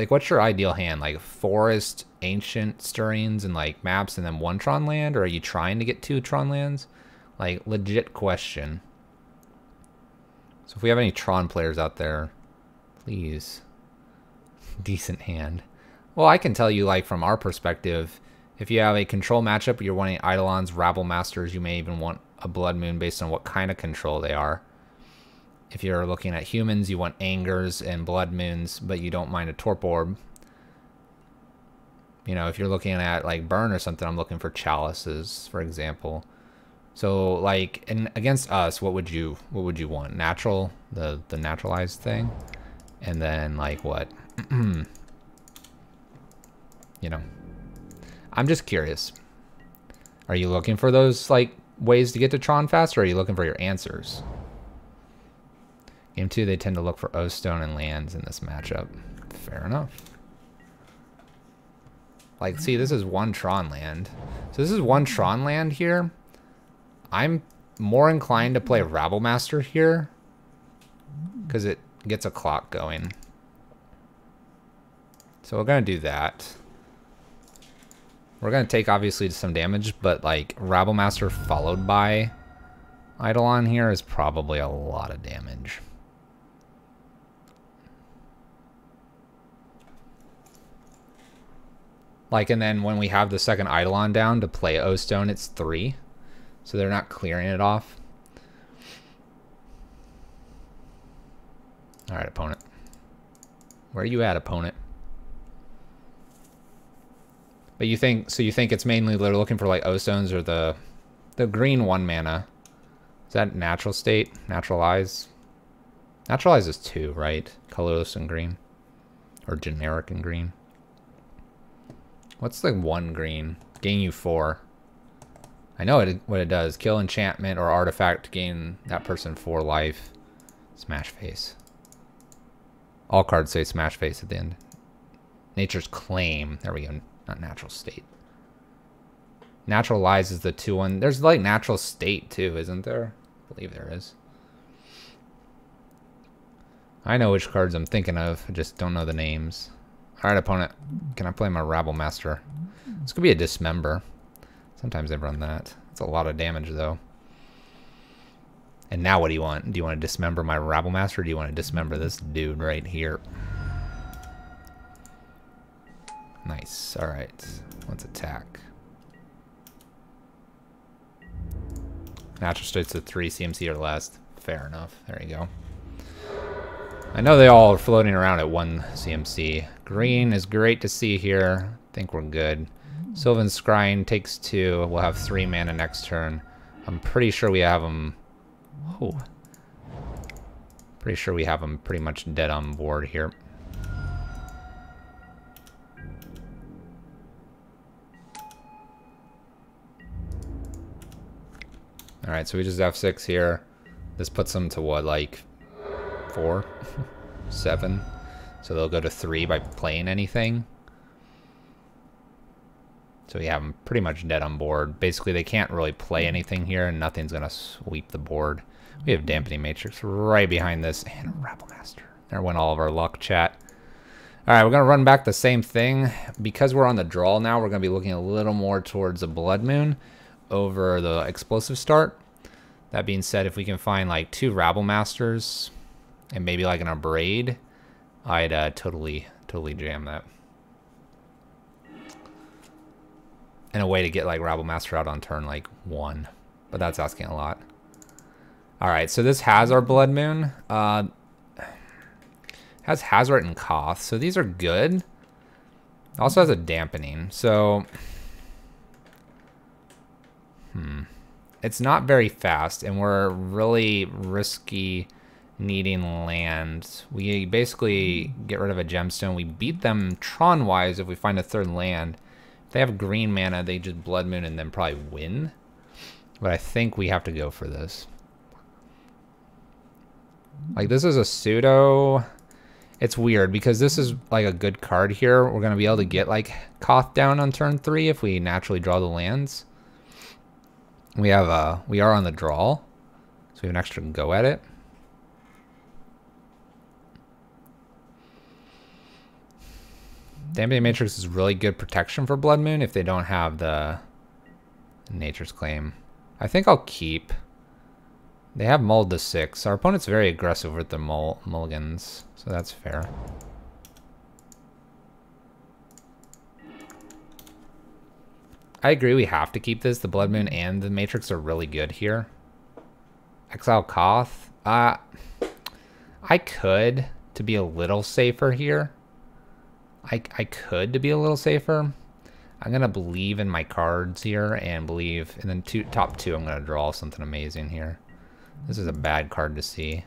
what's your ideal hand? Like Forest, Ancient Stirrings, and like maps, and then 1 Tron land? Or are you trying to get 2 Tron lands? Like, legit question. So if we have any Tron players out there, please. Decent hand. Well, I can tell you, like, from our perspective, if you have a control matchup, you're wanting Eidolons, Rabblmasters, you may even want a Blood Moon based on what kind of control they are. If you're looking at humans, you want Angers and Blood Moons, but you don't mind a Torp Orb. You know, if you're looking at, like, Burn or something, I'm looking for Chalices, for example. So, like, and against us, what would you want? Natural, the naturalized thing? And then, like, what? You know. I'm just curious. Are you looking for those, like, ways to get to Tron fast, or are you looking for your answers? Game 2, they tend to look for O-Stone and lands in this matchup. Fair enough. Like, see, this is 1 Tron land. So this is 1 Tron land here. I'm more inclined to play Rabblemaster here because it gets a clock going. So we're going to do that. We're going to take, obviously, some damage, but, like, Rabblemaster followed by Eidolon here is probably a lot of damage. Like, and then when we have the second Eidolon down to play O-Stone, it's 3. So they're not clearing it off. All right, opponent. Where are you at, opponent? But you think, so you think it's mainly they're looking for, like, O-Stones or the green 1 mana. Is that Natural State? Naturalize? Naturalize is 2, right? Colorless and green. Or generic and green. What's the 1 green? Gain you 4. I know what it does. Kill enchantment or artifact to gain that person 4 life. Smash face. All cards say smash face at the end. Nature's Claim. There we go. Not Natural State. Natural Lies is the 2-1. There's like Natural State too, isn't there? I believe there is. I know which cards I'm thinking of. I just don't know the names. Alright, opponent. Can I play my Rabble Master? This could be a Dismember. Sometimes they run that. It's a lot of damage though. And now what do you want? Do you want to dismember my Rabble Master, or do you want to dismember this dude right here? Nice. Alright. Let's attack. Natural State's a 3 CMC or less. Fair enough. There you go. I know they all are floating around at 1 CMC. Green is great to see here. I think we're good. Sylvan Scrying takes 2. We'll have 3 mana next turn. I'm pretty sure we have them... Oh. Pretty sure we have them pretty much dead on board here. Alright, so we just F6 here. This puts them to what, like 4? 7? So they'll go to 3 by playing anything. So we have them pretty much dead on board. Basically, they can't really play anything here, and nothing's going to sweep the board. We have Dampening Matrix right behind this, and a Rabble Master. There went all of our luck, chat. Alright, we're going to run back the same thing. Because we're on the draw now, we're going to be looking a little more towards a Blood Moon over the Explosive Start. That being said, if we can find like 2 Rabble Masters and maybe like an Abrade, I'd totally jam that. And a way to get like Rabble Master out on turn like 1. But that's asking a lot. Alright, so this has our Blood Moon. Has Hazoret and Koth, so these are good. Also has a Dampening, so... It's not very fast, and we're really risky needing land. We basically get rid of a gemstone. We beat them Tron-wise if we find a 3rd land. If they have green mana, they just Blood Moon and then probably win. But I think we have to go for this. Like, this is a pseudo... It's weird, because this is like a good card here. We're going to be able to get, like, Koth down on turn 3 if we naturally draw the lands. We have we are on the draw, so we have an extra go at it. Dampening Matrix is really good protection for Blood Moon if they don't have the Nature's Claim. I think I'll keep. They have mulled to 6. Our opponent's very aggressive with their mulligans, so that's fair. I agree we have to keep this. The Blood Moon and the Matrix are really good here. Exile Koth. I could to be a little safer here. I could to be a little safer. I'm going to believe in my cards here and believe. And then top 2, I'm going to draw something amazing here. This is a bad card to see.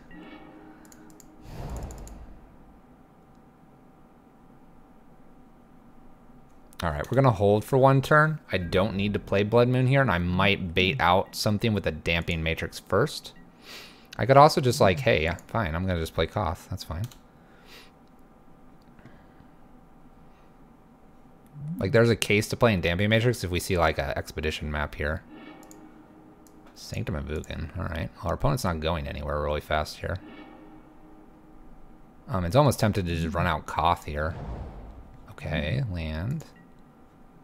Alright, we're going to hold for 1 turn. I don't need to play Blood Moon here, and I might bait out something with a Dampening Matrix first. I could also just like, hey, yeah, fine, I'm going to just play Koth. That's fine. Like, there's a case to playing Dampening Matrix if we see, like, an Expedition map here. Sanctum of Vugan. Alright. Well, our opponent's not going anywhere really fast here. It's almost tempted to just run out Koth here. Okay, land.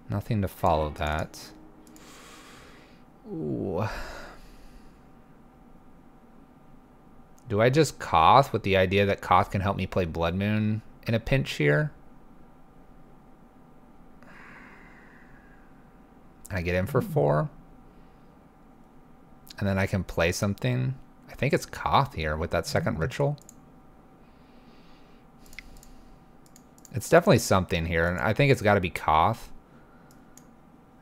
Nothing to follow that. Ooh. Do I just Koth with the idea that Koth can help me play Blood Moon in a pinch here? I get in for 4. And then I can play something. I think it's Koth here with that 2nd ritual. It's definitely something here, and I think it's got to be Koth.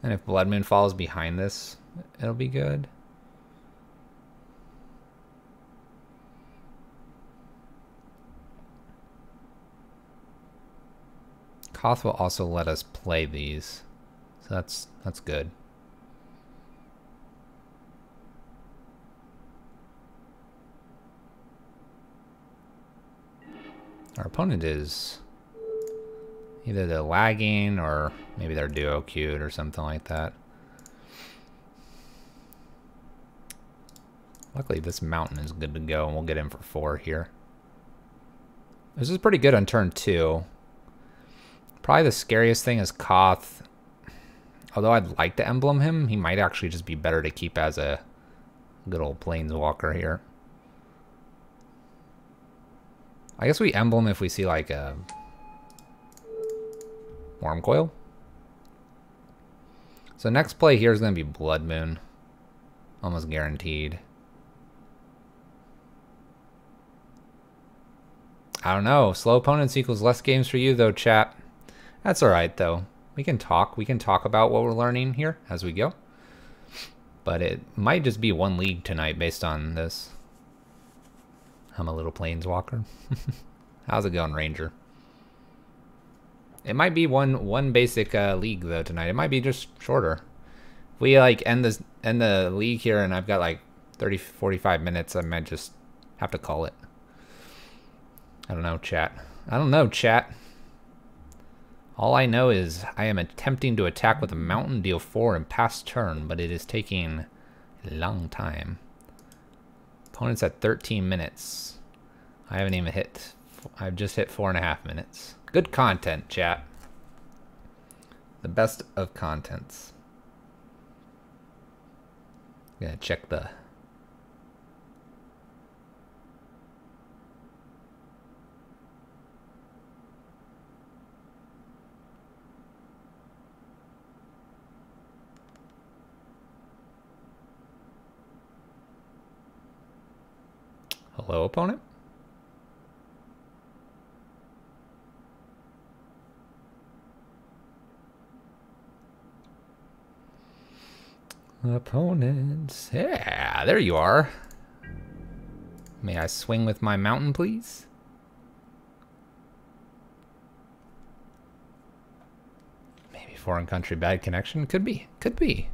And if Blood Moon falls behind this, it'll be good. Koth will also let us play these, so that's good. Our opponent is either they're lagging or maybe they're duo queued or something like that. Luckily, this mountain is good to go, and we'll get in for 4 here. This is pretty good on turn 2. Probably the scariest thing is Koth. Although I'd like to emblem him, he might actually just be better to keep as a good old planeswalker here. I guess we emblem if we see like a Worm Coil. So next play here is going to be Blood Moon. Almost guaranteed. I don't know. Slow opponents equals less games for you though, chat. That's alright though. We can talk. We can talk about what we're learning here as we go. But it might just be 1 league tonight based on this. I'm a little planeswalker. How's it going, Ranger? It might be one basic league though tonight. It might be just shorter. If we like end the league here and I've got like 30-45 minutes, I might just have to call it. I don't know, chat. I don't know, chat. All I know is I am attempting to attack with a mountain, deal 4 and pass turn, but it is taking a long time. Opponent's at 13 minutes. I haven't even hit. I've just hit 4.5 minutes. Good content, chat. The best of contents. Gonna check the. Hello, opponent. Opponents. Yeah, there you are. May I swing with my mountain, please? Maybe foreign country, bad connection. Could be. Could be.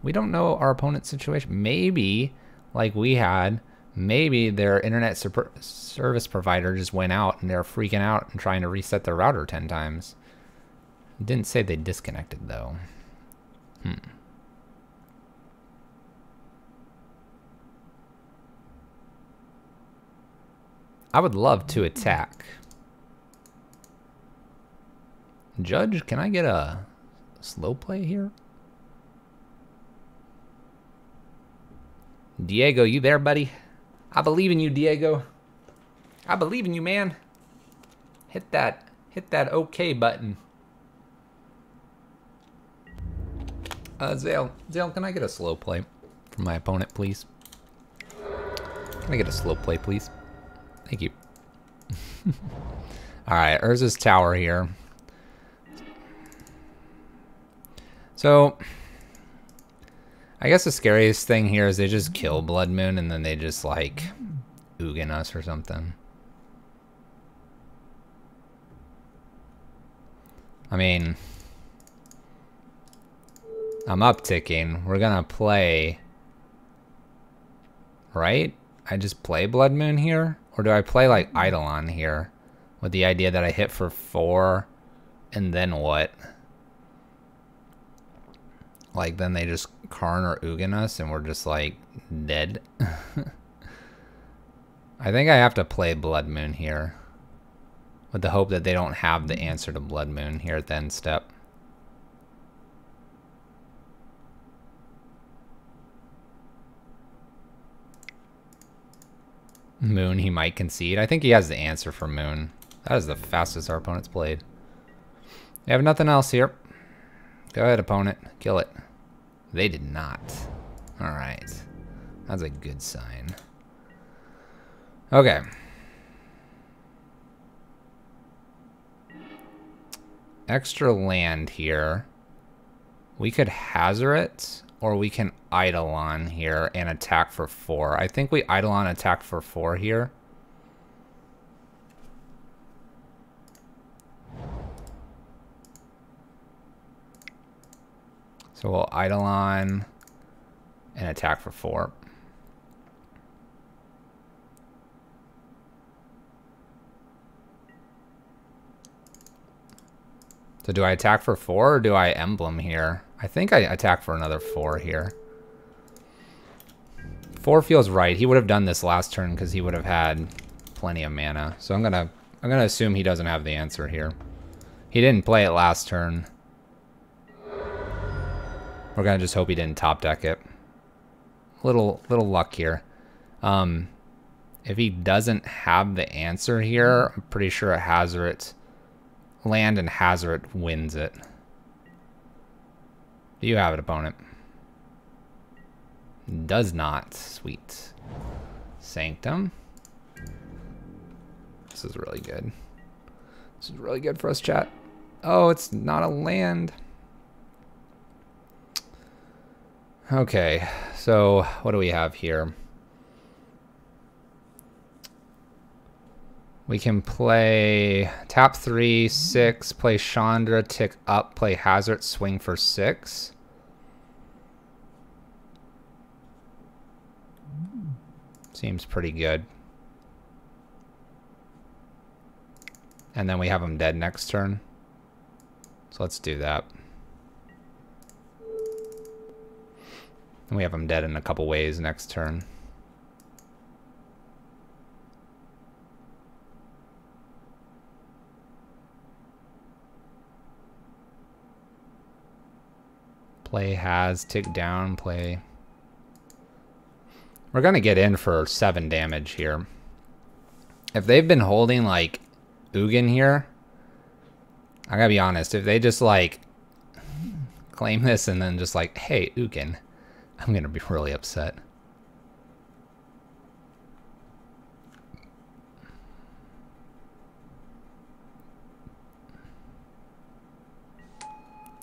We don't know our opponent's situation. Maybe, like we had, maybe their internet service provider just went out and they're freaking out and trying to reset their router 10 times. It didn't say they disconnected, though. I would love to attack. Judge, can I get a slow play here? Diego, you there, buddy? I believe in you, Diego. I believe in you, man. Hit that OK button. Zale, can I get a slow play from my opponent, please? Can I get a slow play, please? Thank you. Alright, Urza's Tower here. So, I guess the scariest thing here is they just kill Blood Moon and then they just, like, Ugin us or something. I mean, I'm upticking. We're gonna play, right? I just play Blood Moon here? Or do I play like Eidolon here? With the idea that I hit for 4 and then what? Like then they just Karn or Ugin us and we're just like dead? I think I have to play Blood Moon here. With the hope that they don't have the answer to Blood Moon here at the end step. Moon, he might concede. I think he has the answer for Moon. That is the fastest our opponent's played. They have nothing else here. Go ahead, opponent. Kill it. They did not. Alright. That's a good sign. Okay. Extra land here. We could Hazoret, or we can Eidolon here and attack for 4. I think we Eidolon attack for 4 here. So we'll Eidolon and attack for 4. So do I attack for 4 or do I emblem here? I think I attack for another 4 here. 4 feels right. He would have done this last turn because he would have had plenty of mana. So I'm gonna assume he doesn't have the answer here. He didn't play it last turn. We're gonna just hope he didn't top deck it. Little luck here. If he doesn't have the answer here, I'm pretty sure a Hazoret land and Hazoret wins it. Do you have it, opponent? Does not. Sweet. Sanctum. This is really good. This is really good for us, chat. Oh, it's not a land. Okay, so what do we have here? We can play tap 3, 6, play Chandra, tick up, play Hazard, swing for 6. Seems pretty good. And then we have him dead next turn. So let's do that. And we have him dead in a couple ways next turn. Play has, tick down, play. We're gonna get in for 7 damage here. If they've been holding like Ugin here, I gotta be honest, if they just like claim this and then just like, hey, Ugin, I'm gonna be really upset.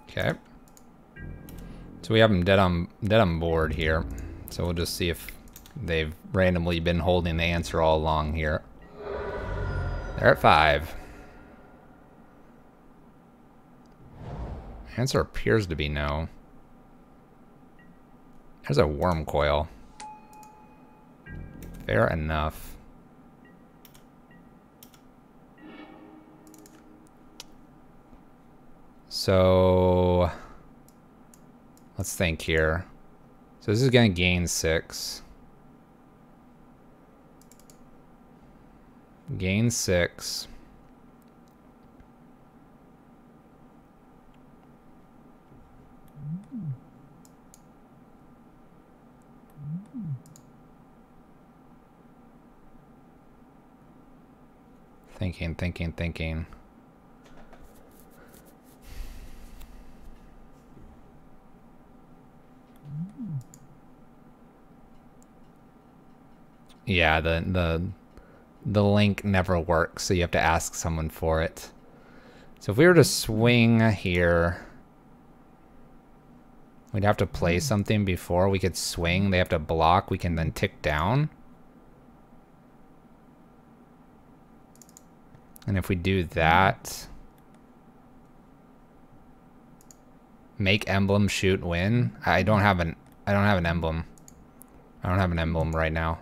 Okay. So we have them dead on board here. So we'll just see if they've randomly been holding the answer all along here. They're at 5. Answer appears to be no. There's a worm coil. Fair enough. So let's think here. So this is going to gain 6. Gain 6. Thinking. Yeah, the link never works, so you have to ask someone for it. So if we were to swing here, we'd have to play something before we could swing. They have to block. We can then tick down. And if we do that, make emblem, shoot, win. I don't have an emblem. I don't have an emblem right now.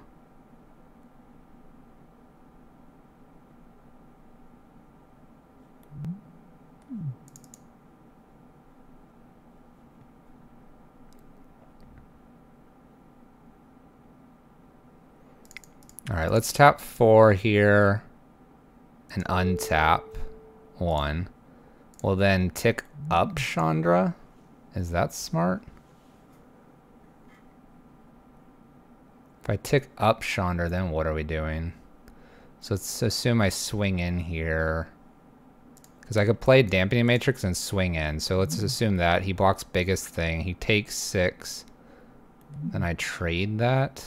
All right, let's tap 4 here and untap 1. We'll then tick up Chandra. Is that smart? If I tick up Chandra, then what are we doing? So let's assume I swing in here. Because I could play Dampening Matrix and swing in. So let's assume that. He blocks biggest thing. He takes 6. Then I trade that.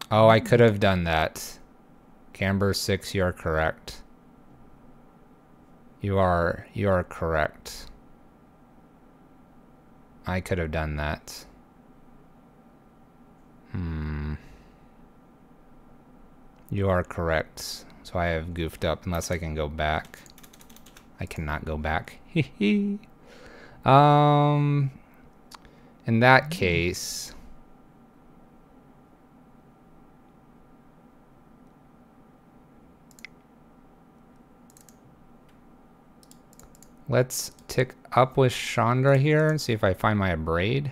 Oh, I could have done that. Camber 6, you are correct. You are correct. I could have done that. You are correct. So I have goofed up unless I can go back. I cannot go back. In that case, Let's tick up with Chandra here and see if I find my Abrade.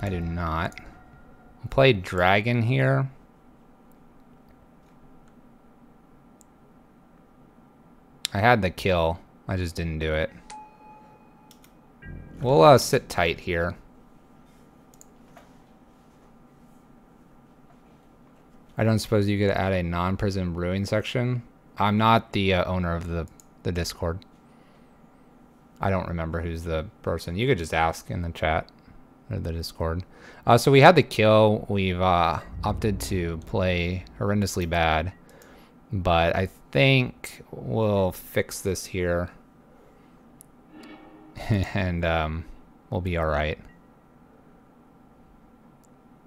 I do not. We'll play Dragon here. I had the kill. I just didn't do it. We'll sit tight here. I don't suppose you could add a non-prison brewing section? I'm not the owner of the Discord. I don't remember who's the person. You could just ask in the chat or the Discord. So we had the kill. We've opted to play horrendously bad. But I think we'll fix this here. And we'll be alright.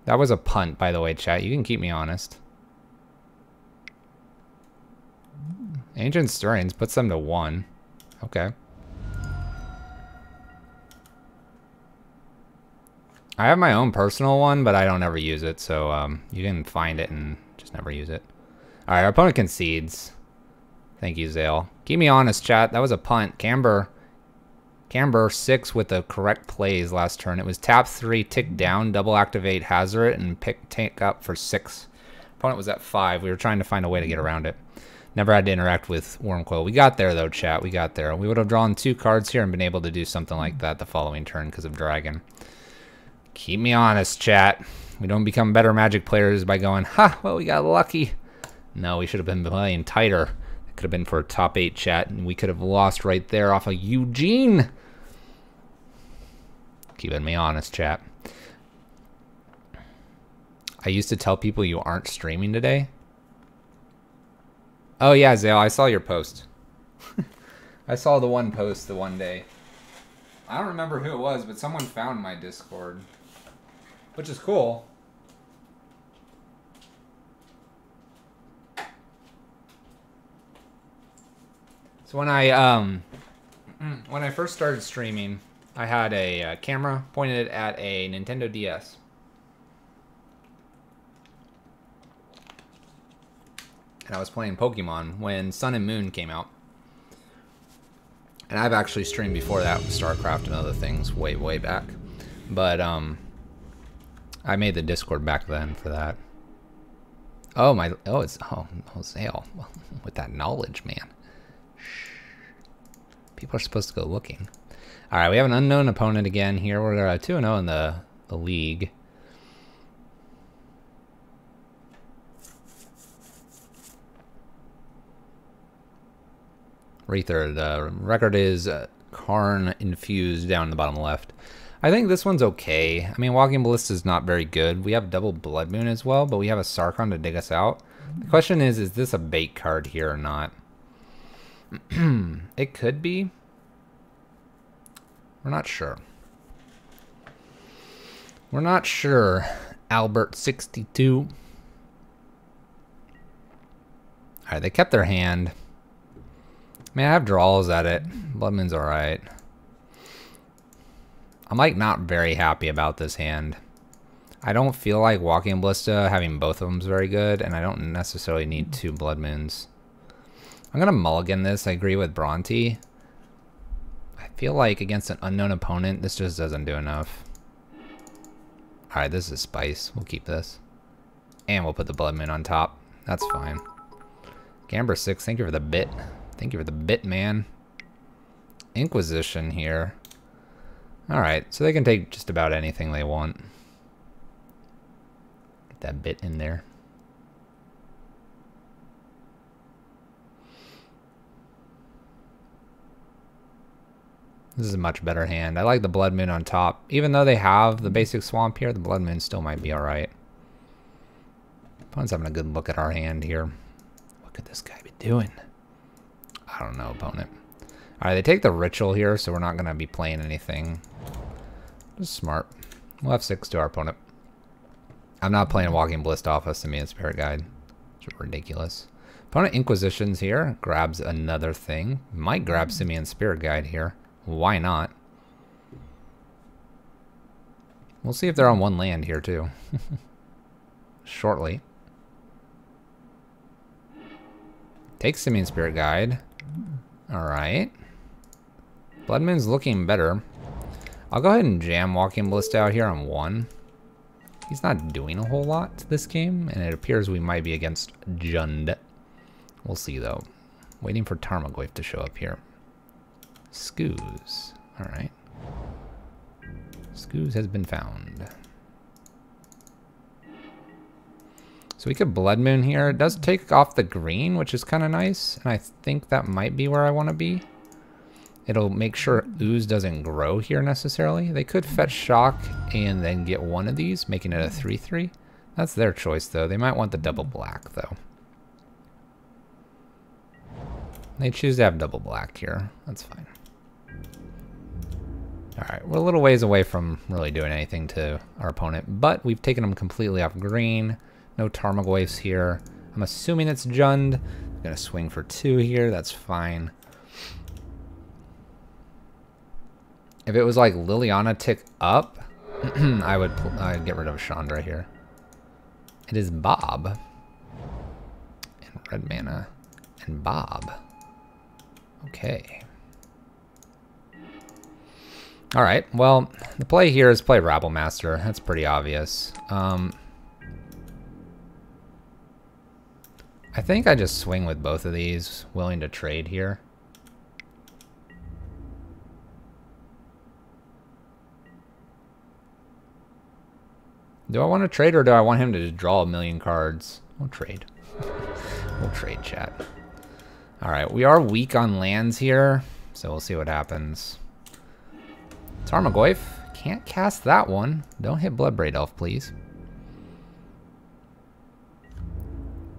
That was a punt, by the way, chat. You can keep me honest. Ancient Stirrings puts them to 1. Okay. I have my own personal one, but I don't ever use it, so you can find it and just never use it. Alright, our opponent concedes. Thank you, Zale. Keep me honest, chat. That was a punt. Camber 6 with the correct plays last turn. It was tap 3, tick down, double activate Hazard, and take up for 6. Opponent was at 5. We were trying to find a way to get around it. Never had to interact with Wormcoil. We got there, though, chat. We got there. We would have drawn 2 cards here and been able to do something like that the following turn because of Dragon. Keep me honest, chat. We don't become better Magic players by going, ha, well, we got lucky. No, we should have been playing tighter. It could have been for a top 8, chat, and we could have lost right there off of Eugene. Keeping me honest, chat. I used to tell people you aren't streaming today. Oh yeah, Zale, I saw your post. I saw the one post the one day. I don't remember who it was, but someone found my Discord. Which is cool. So when I first started streaming, I had a camera pointed at a Nintendo DS. And I was playing Pokemon when Sun and Moon came out. And I've actually streamed before that with StarCraft and other things way, way back. But I made the Discord back then for that. Oh my! Oh, Zale with that knowledge, man. Shh. People are supposed to go looking. All right, we have an unknown opponent again here. We're 2-0 in the league. Rether, the record is Karn infused down in the bottom left. I think this one's okay. I mean, Walking Ballista is not very good. We have double Blood Moon as well, but we have a Sarkhan to dig us out. The question is this a bait card here or not? It could be. We're not sure. We're not sure. Albert62. Alright, they kept their hand. I mean, I have draws at it. Blood Moon's alright. I'm like not very happy about this hand. I don't feel like Walking Ballista having both of them is very good, and I don't necessarily need 2 Blood Moons. I'm gonna mulligan this. I agree with Bronte. I feel like against an unknown opponent, this just doesn't do enough. Alright, this is spice. We'll keep this. And we'll put the Blood Moon on top. That's fine. Gamber 6, thank you for the bit. Thank you for the bit, man. Inquisition here. Alright, so they can take just about anything they want. Get that bit in there. This is a much better hand. I like the Blood Moon on top. Even though they have the basic swamp here, the Blood Moon still might be alright. Opponent's having a good look at our hand here. What could this guy be doing? I don't know, opponent. Alright, they take the Ritual here, so we're not going to be playing anything. Just smart. We'll have 6 to our opponent. I'm not playing Walking Ballista off a Simian Spirit Guide. It's ridiculous. Opponent Inquisitions here. Grabs another thing. Might grab Simian Spirit Guide here. Why not? We'll see if they're on 1 land here, too. Shortly. Take Simian Spirit Guide. Alright. Blood Moon's looking better. I'll go ahead and jam Walking Ballista out here on 1. He's not doing a whole lot to this game, and it appears we might be against Jund. We'll see, though. Waiting for Tarmogoyf to show up here. Skoos. Alright. Skoos has been found. So we could Blood Moon here. It does take off the green, which is kind of nice. And I think that might be where I want to be. It'll make sure Ooze doesn't grow here necessarily. They could fetch Shock and then get one of these, making it a 3-3. That's their choice, though. They might want the double black, though. They choose to have double black here. That's fine. Alright, we're a little ways away from really doing anything to our opponent, but we've taken them completely off green. No Tarmogoyfs here. I'm assuming it's Jund. I'm going to swing for 2 here. That's fine. If it was like Liliana tick up, I'd get rid of Chandra here. It is Bob. And red mana. And Bob. Okay. Alright, well, the play here is play Rabble Master. That's pretty obvious. I think I just swing with both of these, willing to trade here. Do I want to trade or do I want him to just draw a million cards? We'll trade. We'll trade, chat. Alright, we are weak on lands here, so we'll see what happens. Tarmogoyf, can't cast that one. Don't hit Bloodbraid Elf, please.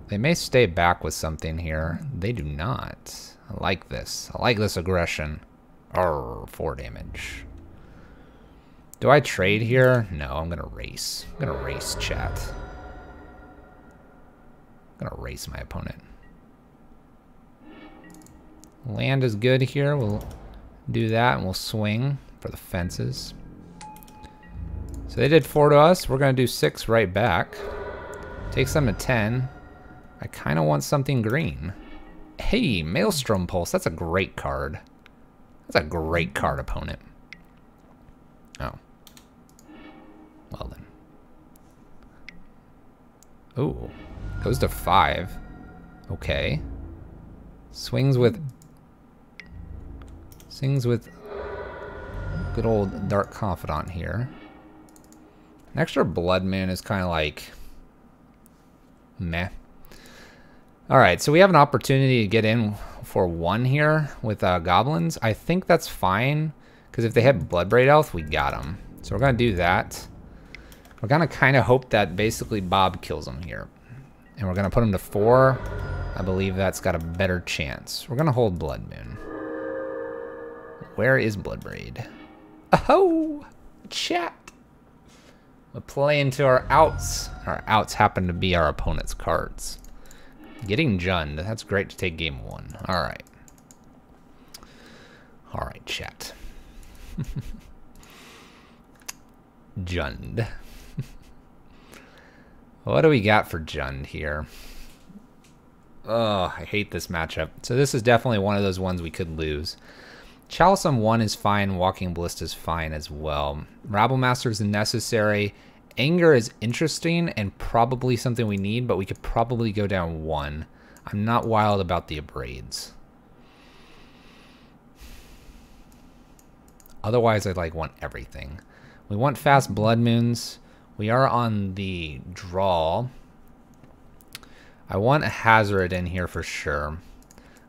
They may stay back with something here. They do not. I like this. I like this aggression. Arrgh, 4 damage. Do I trade here? No, I'm gonna race. I'm gonna race, chat. I'm gonna race my opponent. Land is good here. We'll do that and we'll swing for the fences. So they did 4 to us. We're gonna do 6 right back. Takes them to 10. I kind of want something green. Hey, Maelstrom Pulse. That's a great card. That's a great card, opponent. Oh. Well then. Ooh. Goes to 5. Okay. Swings with good old Dark Confidant here. An extra Blood Moon is kind of like meh. Alright, so we have an opportunity to get in for 1 here with goblins. I think that's fine, because if they hit Bloodbraid Elf, we got them. So we're going to do that. We're going to kind of hope that basically Bob kills him here. And we're going to put him to 4. I believe that's got a better chance. We're going to hold Blood Moon. Where is Bloodbraid? Oh, chat. We're playing to our outs. Our outs happen to be our opponent's cards. Getting Jund. That's great to take game 1. Alright. Alright, chat. Jund. What do we got for Jund here? Oh, I hate this matchup. So this is definitely one of those ones we could lose. Chalice on 1 is fine. Walking Ballista is fine as well. Rabble Master is necessary. Anger is interesting and probably something we need, but we could probably go down 1. I'm not wild about the Abrades. Otherwise, I'd like want everything. We want fast Blood Moons. We are on the draw. I want a Hazard in here for sure.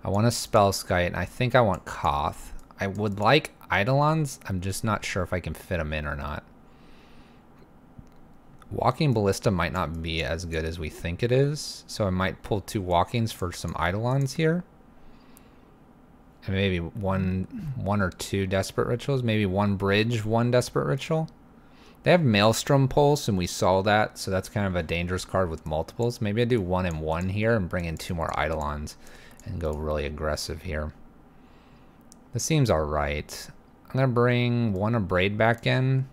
I want a Spellskite, and I think I want Koth. I would like Eidolons. I'm just not sure if I can fit them in or not. Walking Ballista might not be as good as we think it is, so I might pull 2 Walkings for some Eidolons here. And maybe one or 2 Desperate Rituals. Maybe 1 Bridge, 1 Desperate Ritual. They have Maelstrom Pulse, and we saw that, so that's kind of a dangerous card with multiples. Maybe I do 1 and 1 here and bring in 2 more Eidolons and go really aggressive here. This seems alright. I'm going to bring 1 Abrade back in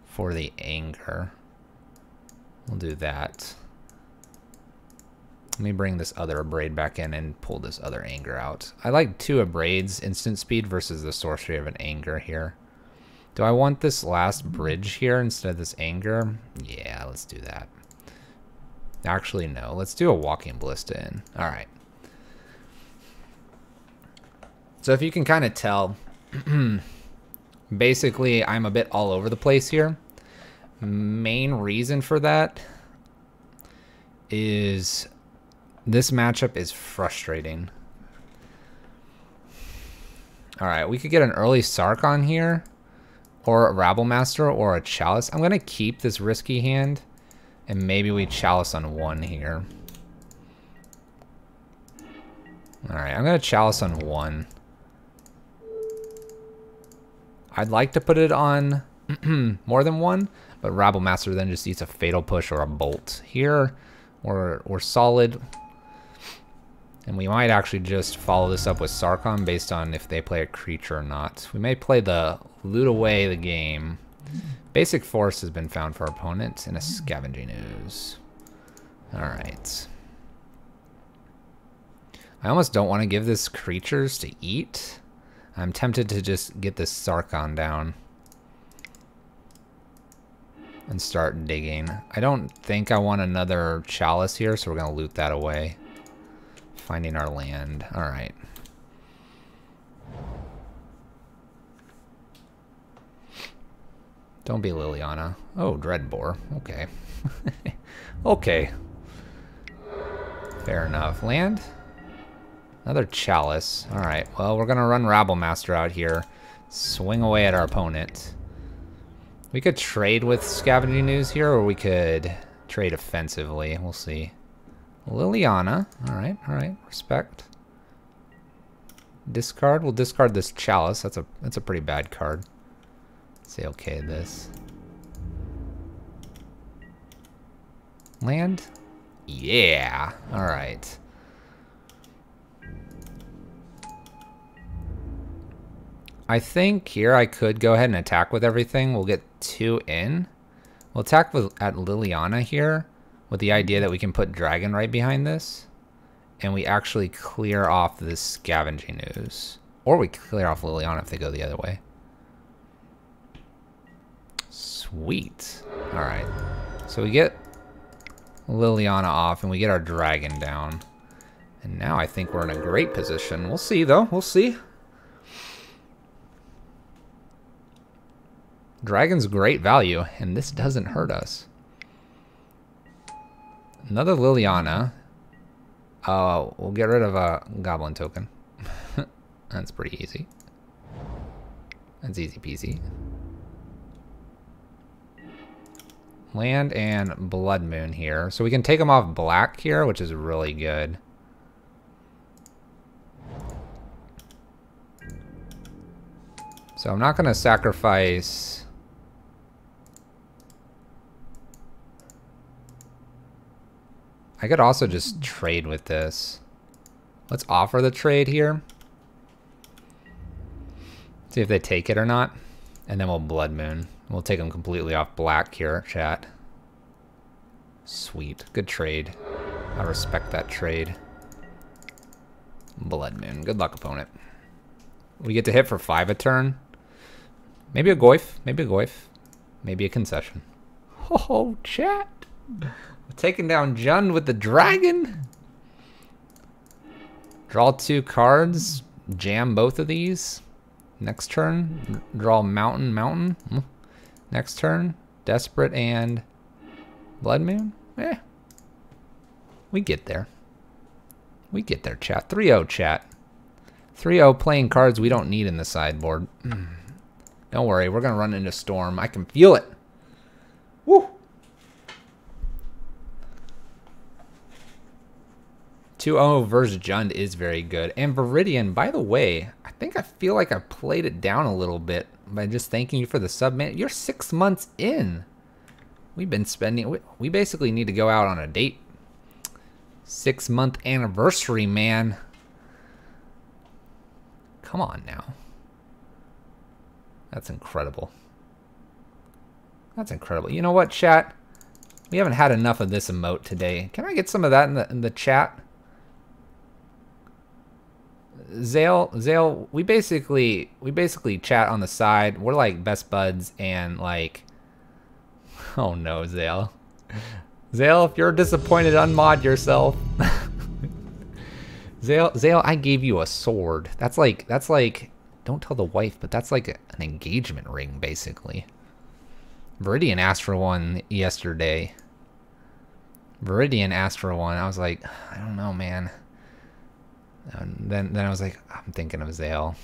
for the Anger. We'll do that. Let me bring this other abrade back in and pull this other anger out. I like 2 abrades instant speed versus the sorcery of an anger here. Do I want this last bridge here instead of this anger? Yeah, let's do that. Actually, no. Let's do a walking ballista in. All right. So if you can kind of tell, basically I'm a bit all over the place here. Main reason for that is this matchup is frustrating. All right, we could get an early Sarkon here, or a Rabble Master, or a Chalice. I'm gonna keep this risky hand, and maybe we Chalice on 1 here. All right, I'm gonna Chalice on 1. I'd like to put it on more than 1, but Rabble Master then just eats a Fatal Push or a Bolt. Here, we're solid. And we might actually just follow this up with Sarkon based on if they play a creature or not. We may play the loot away the game. Basic Force has been found for our opponent and a Scavenging Ooze. Alright. I almost don't want to give this creatures to eat. I'm tempted to just get this Sarkon down and start digging. I don't think I want another Chalice here, so we're going to loot that away. Finding our land. All right. Don't be Liliana. Oh, Dreadbore. Okay. Okay. Fair enough. Land? Another Chalice. All right. Well, we're going to run Rabble Master out here. Swing away at our opponent. We could trade with Scavenging Ooze here, or we could trade offensively. We'll see. Liliana. All right. Respect. Discard. We'll discard this Chalice. That's a pretty bad card. Say okay this. Land? Yeah. All right. I think here I could go ahead and attack with everything. We'll get 2 in. We'll attack at Liliana here with the idea that we can put Dragon right behind this. And we actually clear off this Scavenging Ooze. Or we clear off Liliana if they go the other way. Sweet. Alright. So we get Liliana off and we get our Dragon down. And now I think we're in a great position. We'll see though. We'll see. Dragon's great value, and this doesn't hurt us. Another Liliana. We'll get rid of a Goblin token. That's pretty easy. That's easy peasy. Land and Blood Moon here. So we can take them off black here, which is really good. So I'm not going to sacrifice... I could also just trade with this. Let's offer the trade here. See if they take it or not. And then we'll Blood Moon. We'll take them completely off black here, chat. Sweet. Good trade. I respect that trade. Blood Moon. Good luck, opponent. We get to hit for 5 a turn. Maybe a Goyf. Maybe a Goyf. Maybe a concession. Oh, chat. We're taking down Jund with the Dragon. Draw 2 cards. Jam both of these. Next turn, draw Mountain. Next turn, Desperate and Blood Moon. We get there. We get there, chat. 3-0, chat. 3-0 playing cards we don't need in the sideboard. Don't worry, we're going to run into Storm. I can feel it. Woo! 2-0 versus Jund is very good. And Viridian, by the way, I think I feel like I played it down a little bit by just thanking you for the sub, man. You're 6 months in. We've been spending... We basically need to go out on a date. 6-month anniversary, man. Come on now. That's incredible. That's incredible. You know what, chat? We haven't had enough of this emote today. Can I get some of that in the chat? Zale, we basically chat on the side. We're like best buds and like, oh no, Zale. Zale, if you're disappointed, unmod yourself. Zale, I gave you a sword. That's like, don't tell the wife, but that's like an engagement ring, basically. Viridian asked for one yesterday. Viridian asked for one. I was like, I don't know, man. And then I was like, I'm thinking of Zale.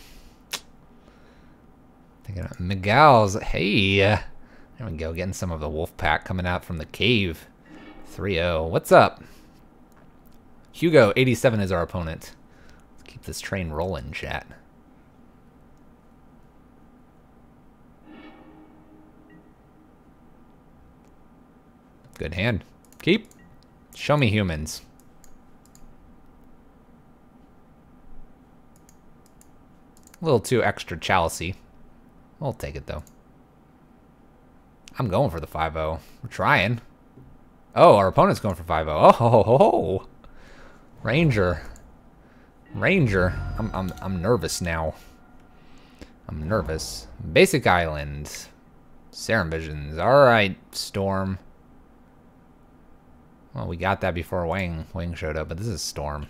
Thinking of Miguel's. Hey, there we go. Getting some of the wolf pack coming out from the cave. 3-0. What's up? Hugo 87 is our opponent. Let's keep this train rolling, chat. Good hand. Keep. Show me humans. A little too extra chalicey. We'll take it, though. I'm going for the 5-0. We're trying. Oh, our opponent's going for 5-0. Oh, ho, ho, ho. Ranger. I'm nervous now. I'm nervous. Basic Island. Serum Visions. Alright, Storm. Well, we got that before Wang showed up, but this is Storm.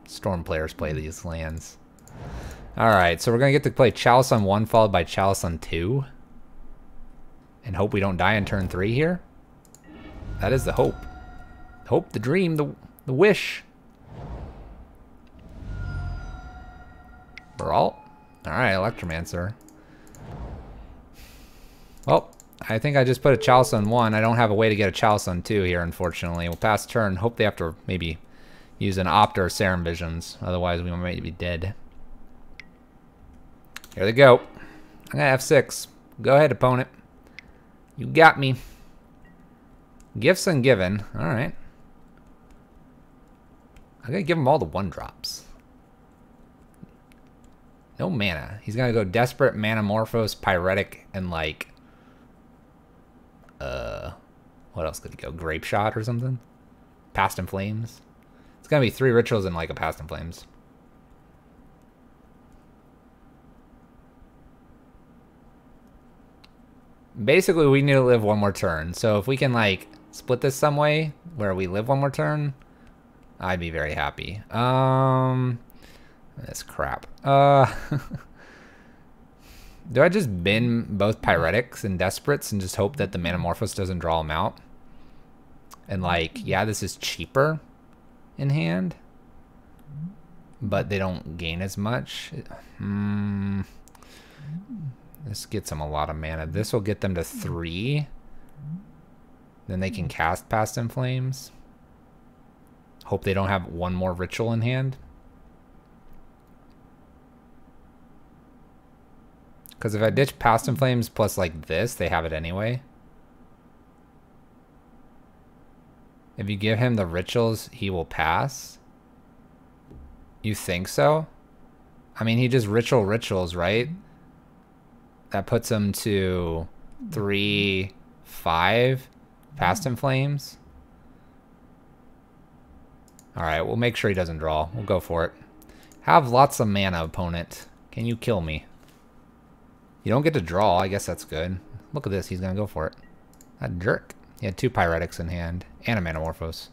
Storm players play these lands. Alright, so we're going to get to play Chalice on 1 followed by Chalice on 2. And hope we don't die in turn 3 here. That is the hope. Hope, the dream, the wish. Brawl. Alright, Electromancer. Well, I think I just put a Chalice on 1. I don't have a way to get a Chalice on 2 here, unfortunately. We'll pass turn. Hope they have to maybe use an Opt or Serum Visions. Otherwise, we might be dead. Here they go. I'm going to F6. Go ahead, opponent. You got me. Gifts ungiven. Alright. I'm going to give him all the 1-drops. No mana. He's going to go Desperate, Manamorphose, Pyretic, and like... what else could he go? Grape Shot or something? Past in Flames? It's going to be 3 rituals and like a Past in Flames. Basically, we need to live 1 more turn. So if we can like split this some way where we live 1 more turn, I'd be very happy. This crap. Do I just bin both Pyretics and Desperates and just hope that the Manamorphose doesn't draw them out? And like, yeah, this is cheaper in hand, but they don't gain as much. This gets them a lot of mana. This will get them to 3. Then they can cast Past in Flames. Hope they don't have 1 more ritual in hand. Because if I ditch Past in Flames plus like this, they have it anyway. If you give him the rituals, he will pass. You think so? I mean, he just rituals, right? That puts him to 3, 5 Past in Flames. Alright, we'll make sure he doesn't draw. We'll go for it. Have lots of mana, opponent. Can you kill me? You don't get to draw. I guess that's good. Look at this. He's going to go for it. That jerk. He had 2 Pyretics in hand and a Manamorphose.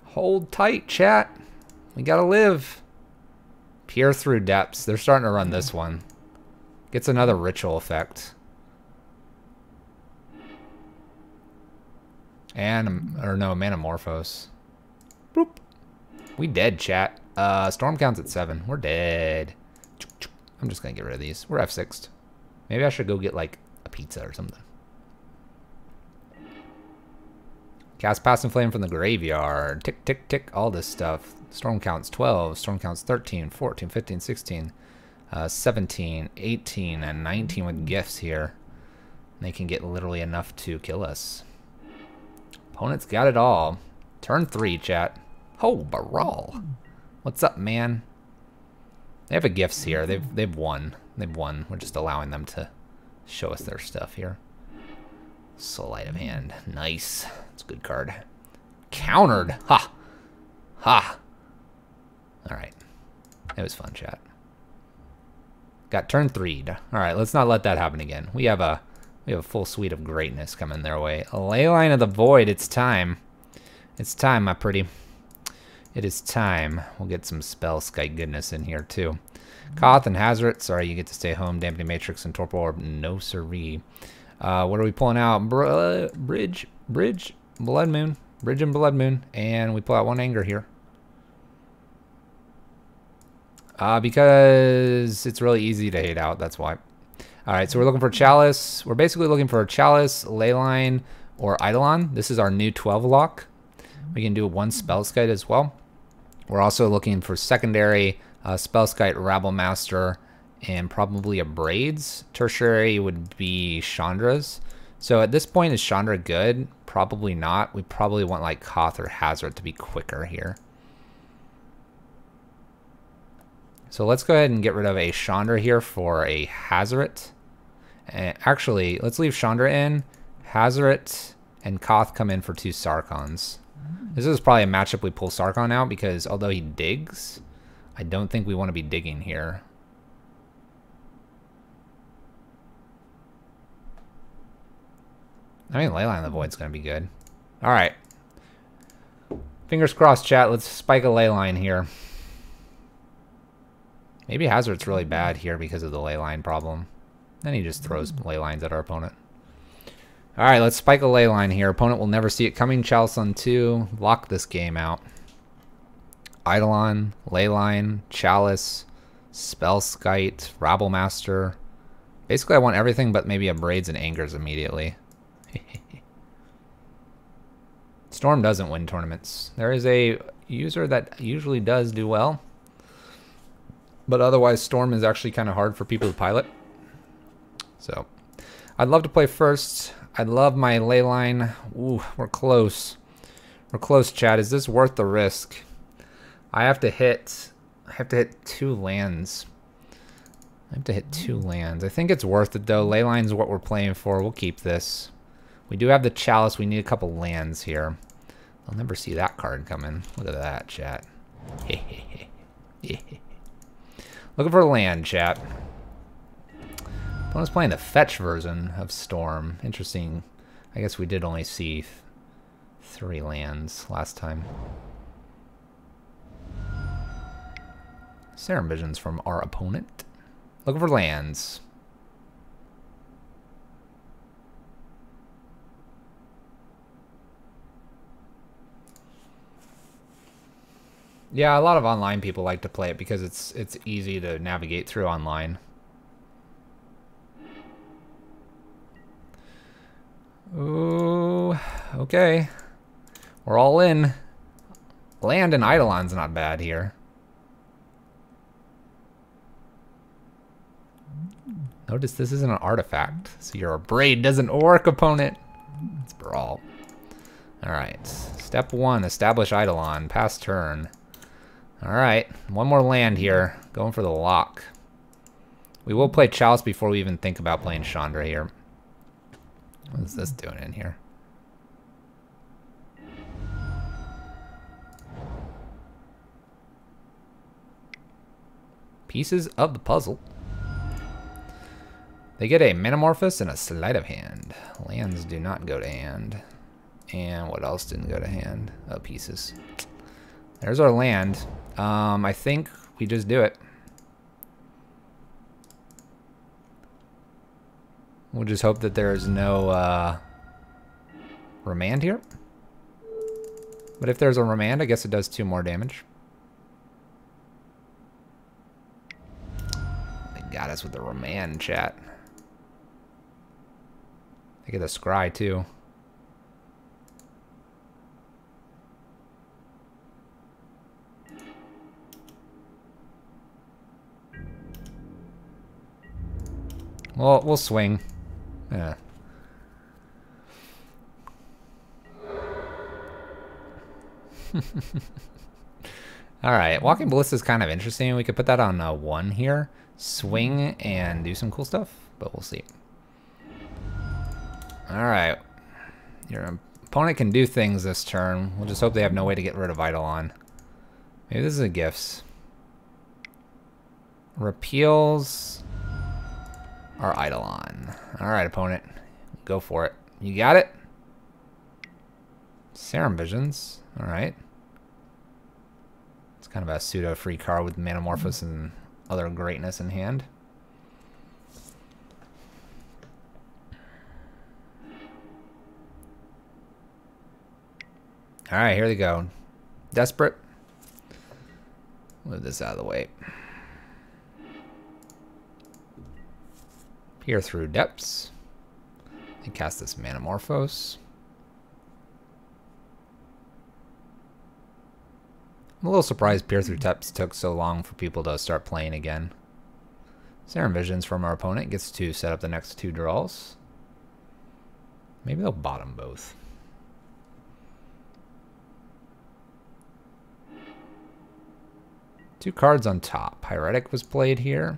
Hold tight, chat. We got to live. Peer through depths. They're starting to run this one. Gets another ritual effect. And, or no, Manamorphose. Boop. We dead, chat. Storm counts at 7. We're dead. I'm just going to get rid of these. We're F6'd. Maybe I should go get, like, a pizza or something. Cast Past in Flame from the graveyard. Tick, tick, tick. All this stuff. Storm counts 12. Storm counts 13, 14, 15, 16, 17, 18, and 19 with gifts here. They can get literally enough to kill us. Opponent's got it all. Turn 3, chat. Oh, Baral. What's up, man? They have a gifts here. They've won. They've won. We're just allowing them to show us their stuff here. Sleight of hand. Nice. That's a good card. Countered. Ha. Ha. All right. It was fun, chat. Got turn 3'd. All right, let's not let that happen again. We have a full suite of greatness coming their way. A Leyline of the Void. It's time. It's time, my pretty. It is time. We'll get some Spellskite goodness in here, too. Koth and Hazoret. Sorry, you get to stay home. Dampening Matrix and Torpor Orb. No siree. What are we pulling out? Bridge, Blood Moon. Bridge and Blood Moon. And we pull out one Anger here. Because it's really easy to hate out. That's why. Alright, so we're looking for Chalice. We're basically looking for Chalice, Leyline, or Eidolon. This is our new 12 lock. We can do one Spellskite as well. We're also looking for secondary Spellskite, Rabblemaster, and probably a Braids. Tertiary would be Chandra's. So at this point, is Chandra good? Probably not. We probably want like Koth or Hazoret to be quicker here. So let's go ahead and get rid of a Chandra here for a Hazoret. Actually, let's leave Chandra in. Hazoret and Koth come in for 2 Sarkons. This is probably a matchup we pull Sarkon out because although he digs, I don't think we want to be digging here. I mean, Leyline of the Void's going to be good. All right. Fingers crossed, chat. Let's spike a Leyline here. Maybe Hazoret's really bad here because of the Leyline problem. Then he just throws Leylines at our opponent. Alright, let's spike a Leyline here. Opponent will never see it coming. Chalice on 2. Lock this game out. Eidolon, Leyline, Chalice, Spellskite, Rabblemaster. Basically, I want everything but maybe a Braids and Angers immediately. Storm doesn't win tournaments. There is a user that usually does do well. But otherwise, Storm is actually kind of hard for people to pilot. So, I'd love to play first. I'd love my Leyline. Ooh, we're close. We're close, chat. Is this worth the risk? I have to hit 2 lands. I have to hit 2 lands. I think it's worth it, though. Leyline's what we're playing for. We'll keep this. We do have the Chalice. We need a couple lands here. I'll never see that card coming. Look at that, chat. Looking for a land, chat. Opponent's playing the fetch version of Storm. Interesting. I guess we did only see 3 lands last time. Serum Visions from our opponent. Looking for lands. Yeah, a lot of online people like to play it because it's easy to navigate through online. Ooh, okay. We're all in. Land and Eidolon's not bad here. Notice this isn't an artifact, so you're a Braid doesn't work, opponent. It's Brawl. Alright, step 1, establish Eidolon, pass turn. Alright, one more land here. Going for the lock. We will play Chalice before we even think about playing Chandra here. What is this doing in here? Pieces of the puzzle. They get a Metamorphosis and a Sleight of Hand. Lands do not go to hand. And what else didn't go to hand? Oh, pieces. There's our land. I think we just do it. We'll just hope that there's no remand here. But if there's a remand, I guess it does 2 more damage. They got us with the remand, chat. They get a scry too. Well, we'll swing. Yeah. Alright, Walking Ballista is kind of interesting. We could put that on 1 here. Swing and do some cool stuff, but we'll see. Alright. Your opponent can do things this turn. We'll just hope they have no way to get rid of Eidolon. Maybe this is a gifts. Repeals our Eidolon. Alright, opponent. Go for it. You got it? Serum Visions. Alright. It's kind of a pseudo-free card with Manamorphose and other greatness in hand. Alright, here they go. Desperate. Move this out of the way. Peer through depths. And cast this Manamorphose. I'm a little surprised Peer through depths took so long for people to start playing again. Serum Visions from our opponent gets to set up the next 2 draws. Maybe they'll bottom both. Two cards on top. Pyretic was played here.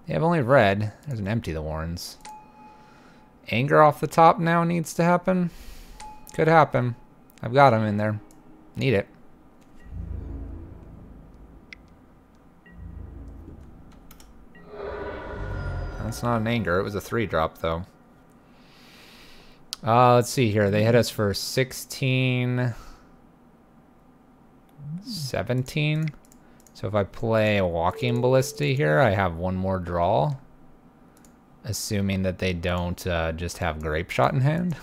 They have only red. There's an empty the Warrens. Anger off the top now needs to happen. Could happen. I've got him in there. Need it. That's not an anger. It was a 3-drop though. Let's see here. They hit us for 16, 17. So if I play a Walking Ballista here, I have 1 more draw. Assuming that they don't just have Grape Shot in hand.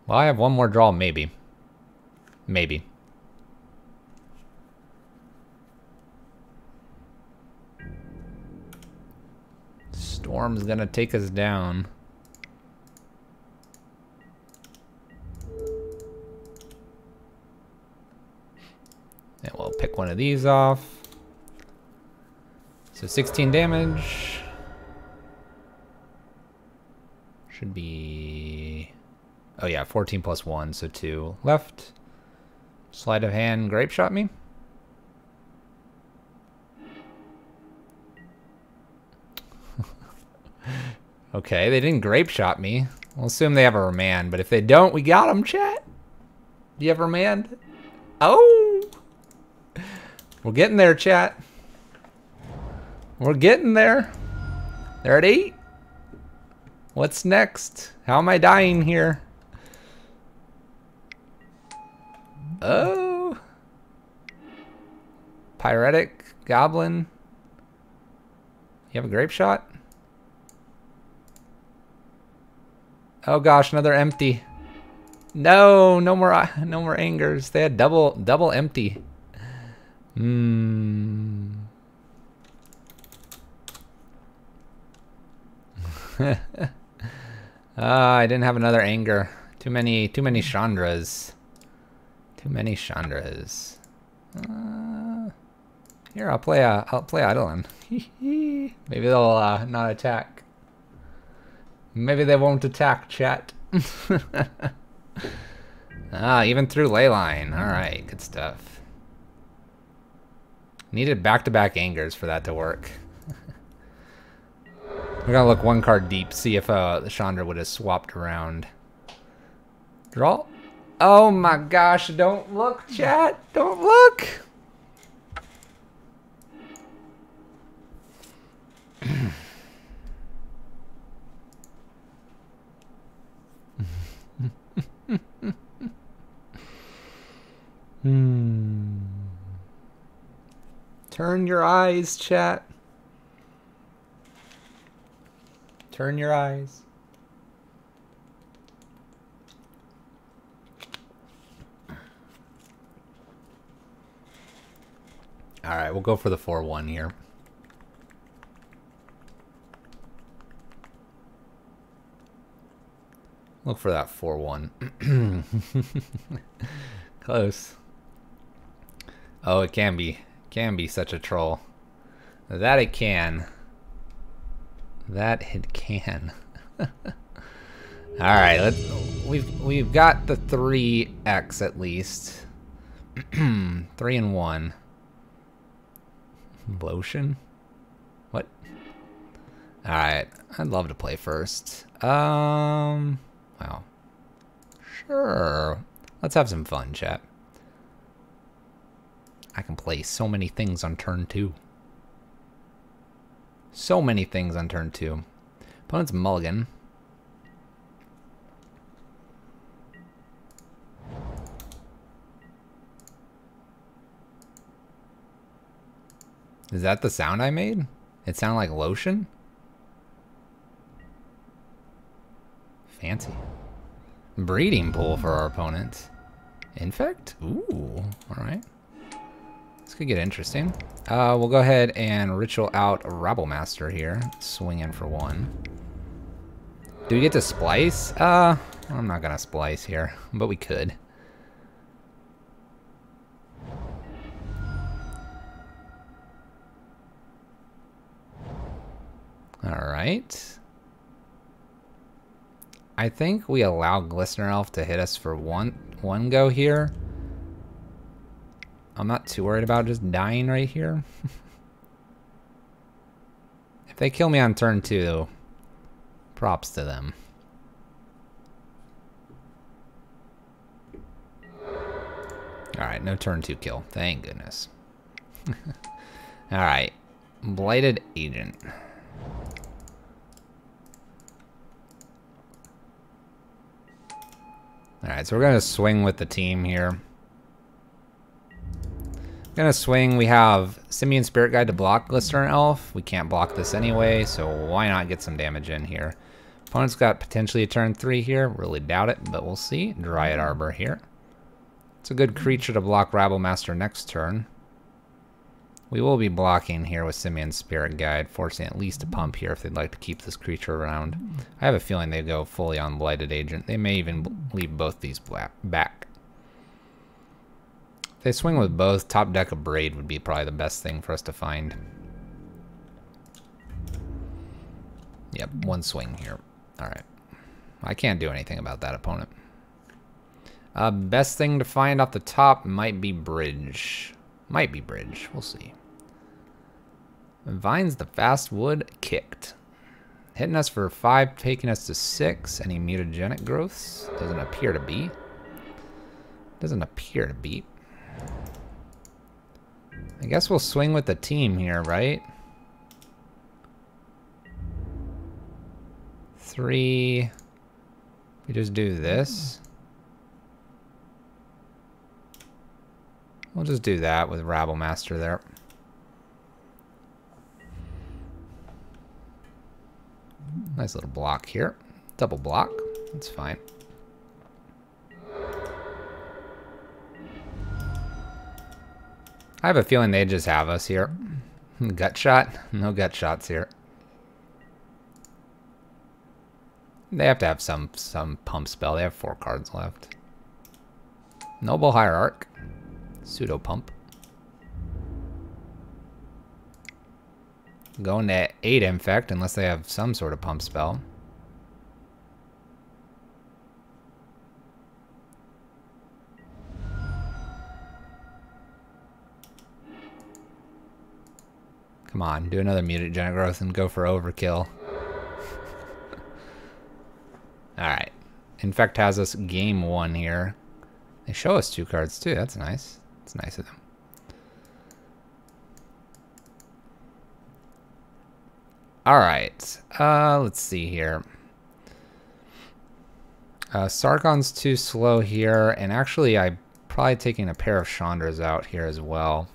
Well, I have 1 more draw, maybe. Maybe. Storm's gonna take us down. And we'll pick one of these off. So 16 damage. Should be... Oh yeah, 14 plus 1, so 2 left. Sleight of hand, Grape Shot me. Okay, they didn't Grape Shot me. We'll assume they have a Remand, but if they don't, we got them, chat. Do you have Remand? Oh! We're getting there, chat. We're getting there. They're at 8. What's next? How am I dying here? Oh. Pyretic, Goblin. You have a Grape Shot? Oh gosh, another empty. No, no more angers. They had double empty. I didn't have another anger. Too many Chandras. Too many Chandras. Here, I'll play Eidolon. Maybe they'll not attack. Maybe they won't attack, chat. Even through Leyline. Alright, good stuff. Needed back-to-back angers for that to work. We're gonna look 1 card deep, see if the Chandra would have swapped around. Draw. Oh my gosh, don't look, chat. Don't look. Turn your eyes, chat. Turn your eyes. All right, we'll go for the 4-1 here. Look for that 4-1. Close. Oh, it can be such a troll. That it can. That it can. All right, we've got the 3x at least. 3 and 1. Lotion? What? Alright, I'd love to play first. Well, sure. Let's have some fun, chat. I can play so many things on turn 2. So many things on turn 2. Opponent's mulligan. Is that the sound I made? It sounded like lotion? Fancy. Breeding pool for our opponent. Infect? Ooh, alright. This could get interesting. We'll go ahead and ritual out Rabble Master here. Swing in for 1. Do we get to splice? I'm not gonna splice here, but we could. Alright. I think we allow Glistener Elf to hit us for one go here. I'm not too worried about just dying right here. If they kill me on turn 2, props to them. Alright, no turn 2 kill. Thank goodness. Alright. Blighted Agent. Alright, so we're going to swing with the team here. We're going to swing. We have Simian Spirit Guide to block Glistener Elf. We can't block this anyway, so why not get some damage in here? Opponent's got potentially a turn 3 here. Really doubt it, but we'll see. Dryad Arbor here. It's a good creature to block Rabble Master next turn. We will be blocking here with Simian Spirit Guide, forcing at least a pump here if they'd like to keep this creature around. I have a feeling they go fully on Blighted Agent. They may even leave both these back. If they swing with both, top deck of Braid would be probably the best thing for us to find. Yep, one swing here. Alright. I can't do anything about that opponent. Best thing to find off the top might be Bridge. Might be Bridge. We'll see. Vines the Fast Wood kicked. Hitting us for 5, taking us to 6. Any mutagenic growths? Doesn't appear to be. Doesn't appear to be. I guess we'll swing with the team here, right? 3. We just do this. We'll just do that with Rabble Master there. Nice little block here. Double block. That's fine. I have a feeling they just have us here. Gut shot? No gut shots here. They have to have some pump spell. They have 4 cards left. Noble Hierarch. Pseudo pump. Going to 8 infect unless they have some sort of pump spell. Come on, do another mutagenic growth and go for overkill. Alright. Infect has us game 1 here. They show us 2 cards too, that's nice. That's nice of them. Alright, let's see here. Sargon's too slow here, and actually I'm probably taking a pair of Chandras out here as well.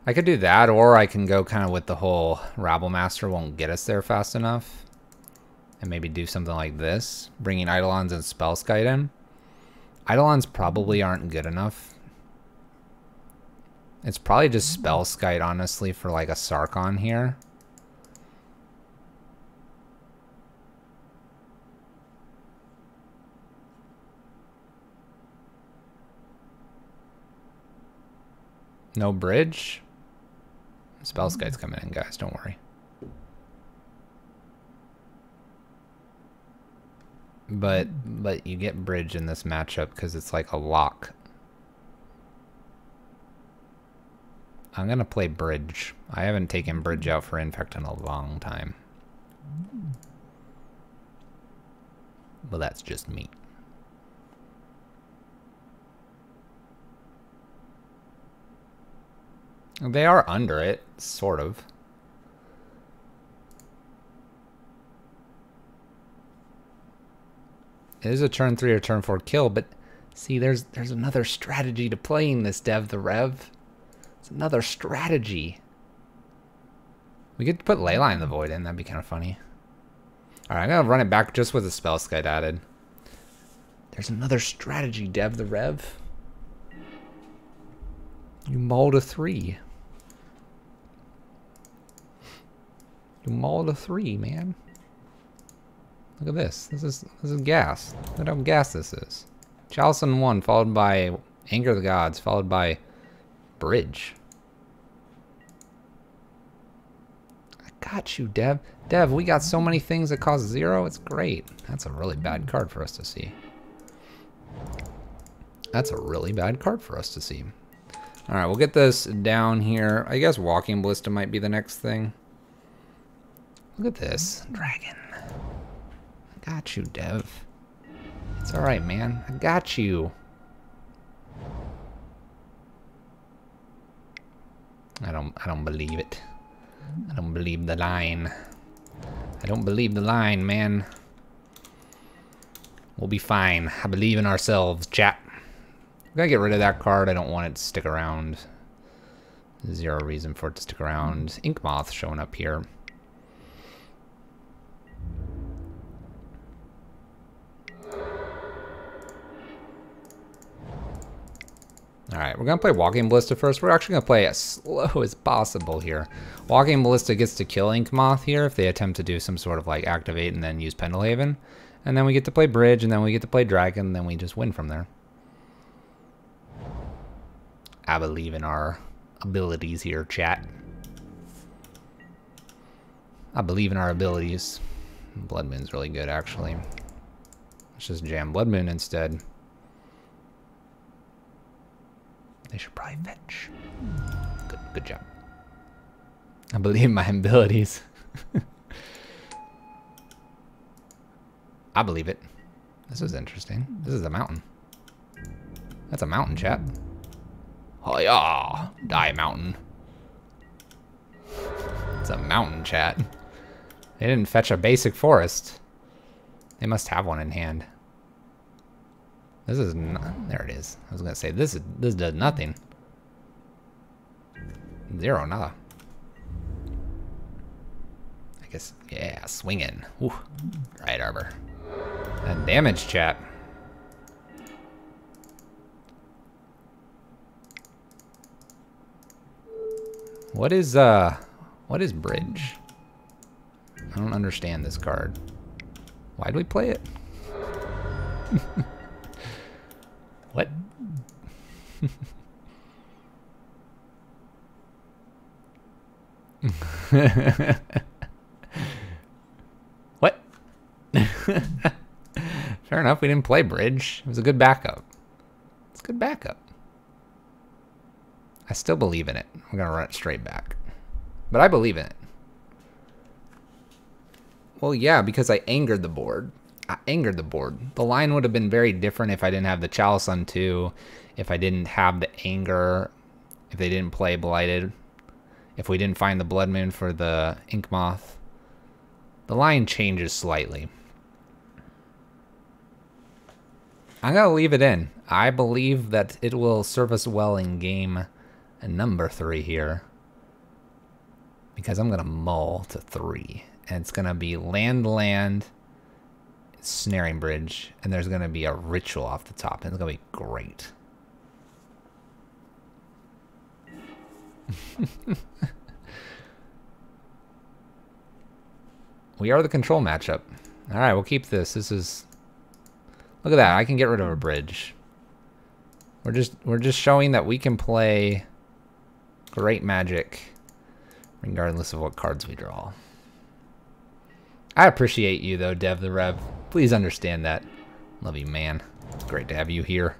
I could do that, or I can go kind of with the whole Rabble Master won't get us there fast enough. And maybe do something like this, bringing Eidolons and Spellskite in. Eidolons probably aren't good enough. It's probably just Spellskite, honestly, for like a Sarkon here. No bridge? Spellskite's coming in, guys, don't worry. But you get bridge in this matchup because it's like a lock. I'm gonna play bridge. I haven't taken bridge out for infect in a long time. But that's just me. They are under it, sort of. It is a turn 3 or turn 4 kill, but see, there's another strategy to playing this, Dev the Rev. It's another strategy. We could put Leyline the Void in, that'd be kind of funny. Alright, I'm gonna run it back just with the spell skite added. There's another strategy, Dev the Rev. You mauled a 3. You mauled a 3, man. Look at this. This is gas. Look at how gas this is. Chalice on 1, followed by Anger of the Gods, followed by Bridge. I got you, Dev. Dev, we got so many things that cost 0. It's great. That's a really bad card for us to see. That's a really bad card for us to see. Alright, we'll get this down here. I guess Walking Ballista might be the next thing. Look at this. Dragon. I got you, Dev. It's alright, man. I got you. I don't believe it. I don't believe the line. I don't believe the line, man. We'll be fine. I believe in ourselves, chat. I'm gonna get rid of that card. I don't want it to stick around. 0 reason for it to stick around. Ink Moth showing up here. Alright, we're going to play Walking Ballista first. We're actually going to play as slow as possible here. Walking Ballista gets to kill Ink Moth here if they attempt to do some sort of like activate and then use Pendelhaven. And then we get to play Bridge, and then we get to play Dragon, and then we just win from there. I believe in our abilities here, chat. I believe in our abilities. Blood Moon's really good, actually. Let's just jam Blood Moon instead. They should probably fetch. Good job. I believe in my abilities. I believe it. This is interesting. This is a mountain. That's a mountain, chat. Oh yeah, die mountain. It's a mountain, chat. They didn't fetch a basic forest. They must have one in hand. This is not, there it is. I was gonna say this does nothing. 0, nada. I guess, yeah, swinging. Ooh, right arbor. And damage, chat. What is bridge? I don't understand this card. Why do we play it? What? What? Fair enough, we didn't play bridge. It was a good backup. It's a good backup. I still believe in it. I'm gonna run it straight back. But I believe in it. Well, yeah, because I angered the board. I angered the board. The line would have been very different if I didn't have the Chalice on 2, if I didn't have the anger, if they didn't play Blighted, if we didn't find the Blood Moon for the Ink Moth. The line changes slightly. I'm going to leave it in. I believe that it will serve us well in game number 3 here. Because I'm going to mull to 3. And it's going to be land, Snaring Bridge, and there's going to be a ritual off the top, and it's going to be great. We are the control matchup. All right, we'll keep this. This is, look at that. I can get rid of a bridge. We're just showing that we can play great Magic regardless of what cards we draw. I appreciate you though, Dev the Rev. Please understand that. Love you, man. It's great to have you here.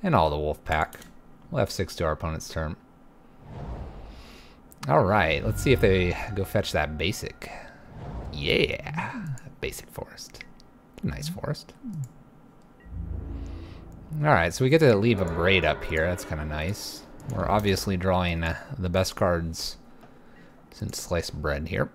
And all the wolf pack. We'll have 6 to our opponent's turn. Alright, let's see if they go fetch that basic. Yeah, basic forest. Nice forest. Alright, so we get to leave a braid up here. That's kind of nice. We're obviously drawing the best cards since sliced bread here.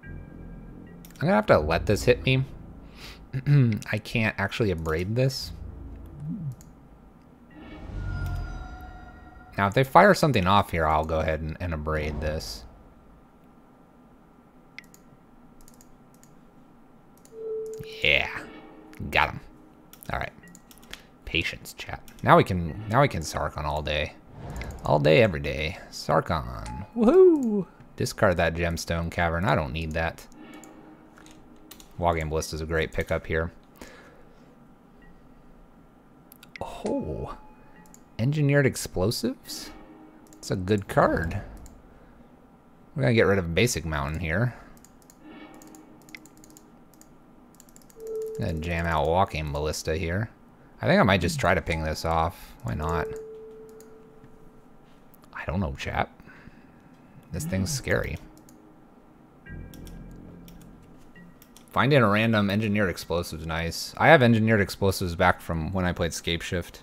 I'm gonna have to let this hit me. I can't actually abrade this. Now, if they fire something off here, I'll go ahead and abrade this. Yeah, got him. All right, patience, chat. Now we can Sarkon all day, every day. Sarkon, woohoo! Discard that gemstone cavern. I don't need that. Walking Ballista is a great pickup here. Oh, engineered explosives. It's a good card. We're gonna get rid of basic mountain here. Gonna jam out walking ballista here. I think I might just try to ping this off. Why not? I don't know, chat. This thing's scary. Finding a random engineered explosive is nice. I have engineered explosives back from when I played Scape Shift,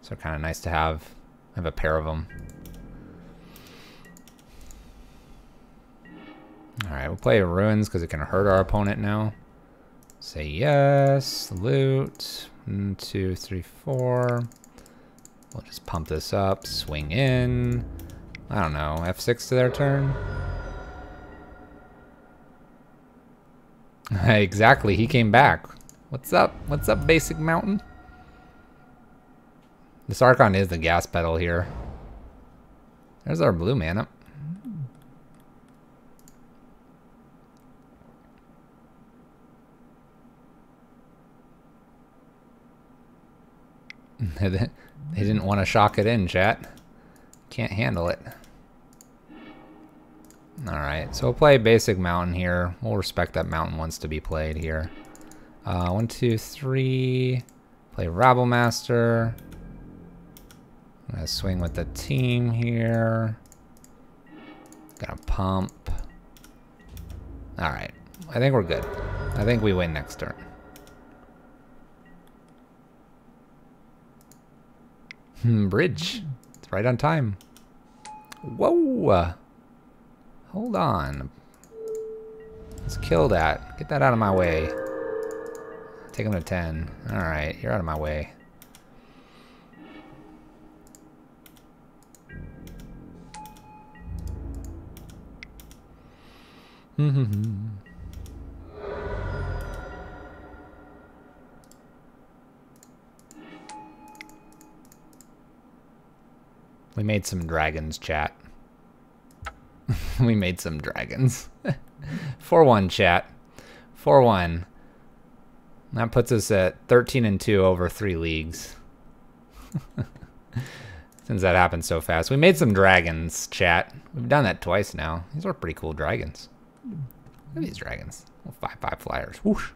so kind of nice to have. I have a pair of them. All right, we'll play ruins because it can hurt our opponent now. Say yes, loot. 1, 2, 3, 4. We'll just pump this up, swing in. I don't know, F6 to their turn. Exactly, he came back. What's up? What's up, basic mountain? The Sarkon is the gas pedal here. There's our blue mana. They didn't want to shock it in, chat. Can't handle it. Alright, so we'll play basic mountain here. We'll respect that mountain wants to be played here. 1, 2, 3. Play Rabble Master. I'm gonna swing with the team here. Gonna pump. Alright, I think we're good. I think we win next turn. Bridge. It's right on time. Whoa! Hold on. Let's kill that. Get that out of my way. Take him to 10. Alright, you're out of my way. We made some dragons, chat. We made some dragons. 4-1, chat. 4-1. That puts us at 13-2 over 3 leagues. Since that happened so fast. We made some dragons, chat. We've done that twice now. These are pretty cool dragons. Look at these dragons. 5/5 flyers. Whoosh.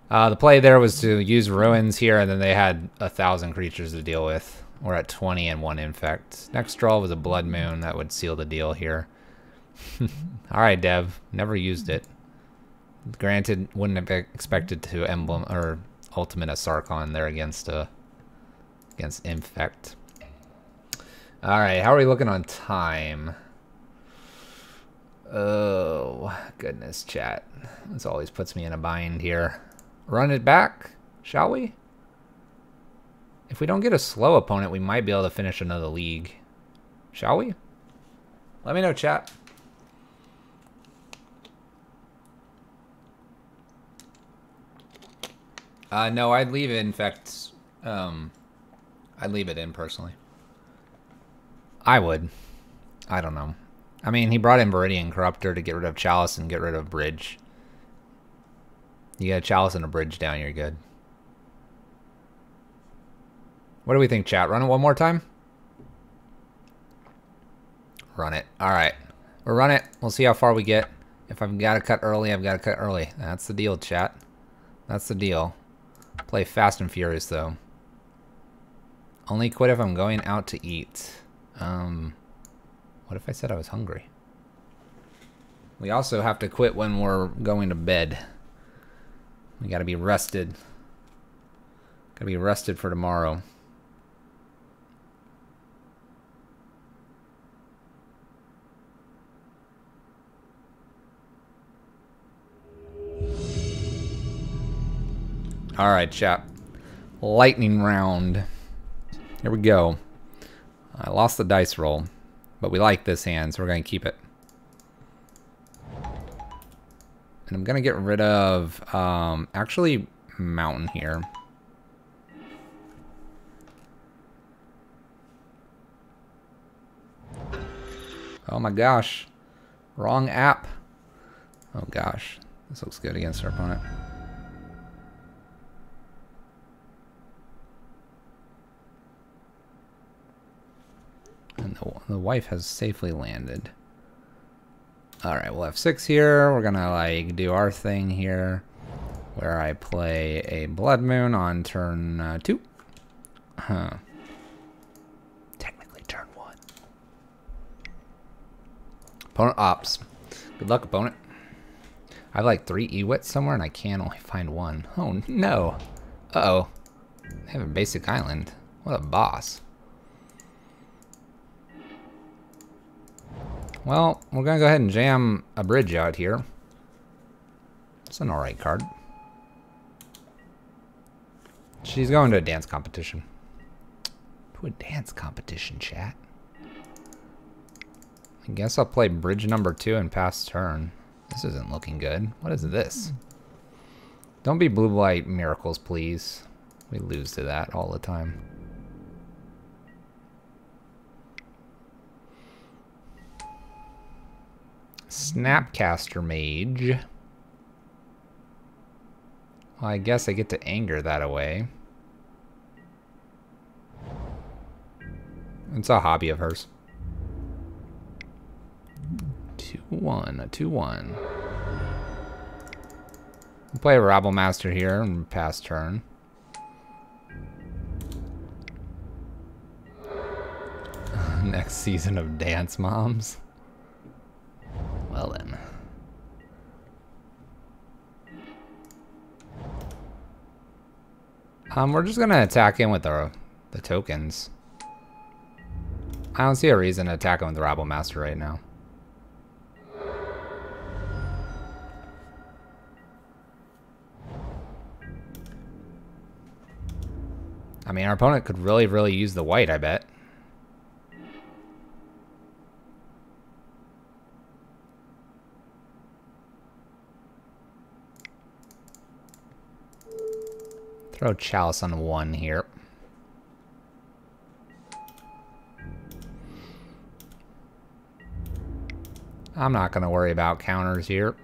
The play there was to use ruins here, and then they had 1,000 creatures to deal with. We're at 20 and 1 infect. Next draw was a blood moon. That would seal the deal here. Alright, Dev. Never used it. Granted, wouldn't have expected to emblem or ultimate a Sarkon there against infect. Alright, how are we looking on time? Oh, goodness, chat. This always puts me in a bind here. Run it back, shall we? If we don't get a slow opponent, we might be able to finish another league. Shall we? Let me know, chat. No, I'd leave infect. I'd leave it in personally. I would. I don't know. I mean, he brought in Viridian Corruptor to get rid of Chalice and get rid of Bridge. You get a Chalice and a Bridge down, you're good. What do we think, chat? Run it one more time? Run it. Alright. We'll run it. We'll see how far we get. If I've got to cut early, I've got to cut early. That's the deal, chat. That's the deal. Play fast and furious, though. Only quit if I'm going out to eat. What if I said I was hungry? We also have to quit when we're going to bed. We gotta be rested. Gotta be rested for tomorrow. Alright, chat. Lightning round. Here we go. I lost the dice roll, but we like this hand, so we're going to keep it. And I'm going to get rid of, actually, mountain here. Oh my gosh. Wrong app. Oh gosh. This looks good against our opponent. And the wife has safely landed. Alright, we'll have 6 here. We're gonna like do our thing here, where I play a Blood Moon on turn 2. Technically turn 1. Opponent ops. Good luck, opponent. I have like 3 Ewits somewhere and I can only find 1. Oh no. Uh-oh. They have a basic island. What a boss. Well, we're going to go ahead and jam a bridge out here. It's an alright card. She's going to a dance competition. To a dance competition, chat. I guess I'll play bridge number 2 and pass turn. This isn't looking good. What is this? Don't be blue light miracles, please. We lose to that all the time. Snapcaster Mage. Well, I guess I get to anger that away. It's a hobby of hers. 2-1, a 2-1. We'll play a Rabble Master here and pass turn. Next season of Dance Moms. Well then. We're just gonna attack him with the tokens. I don't see a reason to attack him with the Rabble Master right now. I mean, our opponent could really use the white, I bet. Throw Chalice on 1 here. I'm not going to worry about counters here.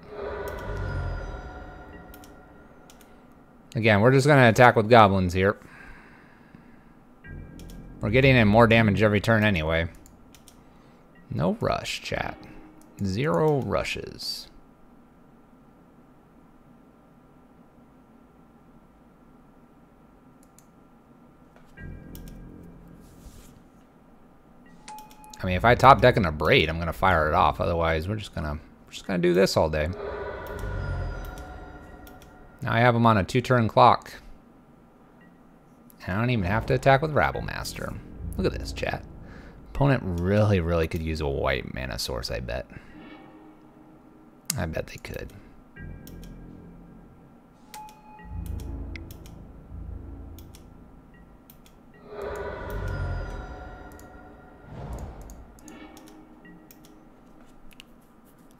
Again, we're just going to attack with goblins here. We're getting in more damage every turn anyway. No rush, chat. 0 rushes. I mean, if I top deck in a braid, I'm gonna fire it off. Otherwise, we're just gonna do this all day. Now I have him on a 2-turn clock. And I don't even have to attack with Rabble Master. Look at this, chat. Opponent really could use a white mana source, I bet. I bet they could.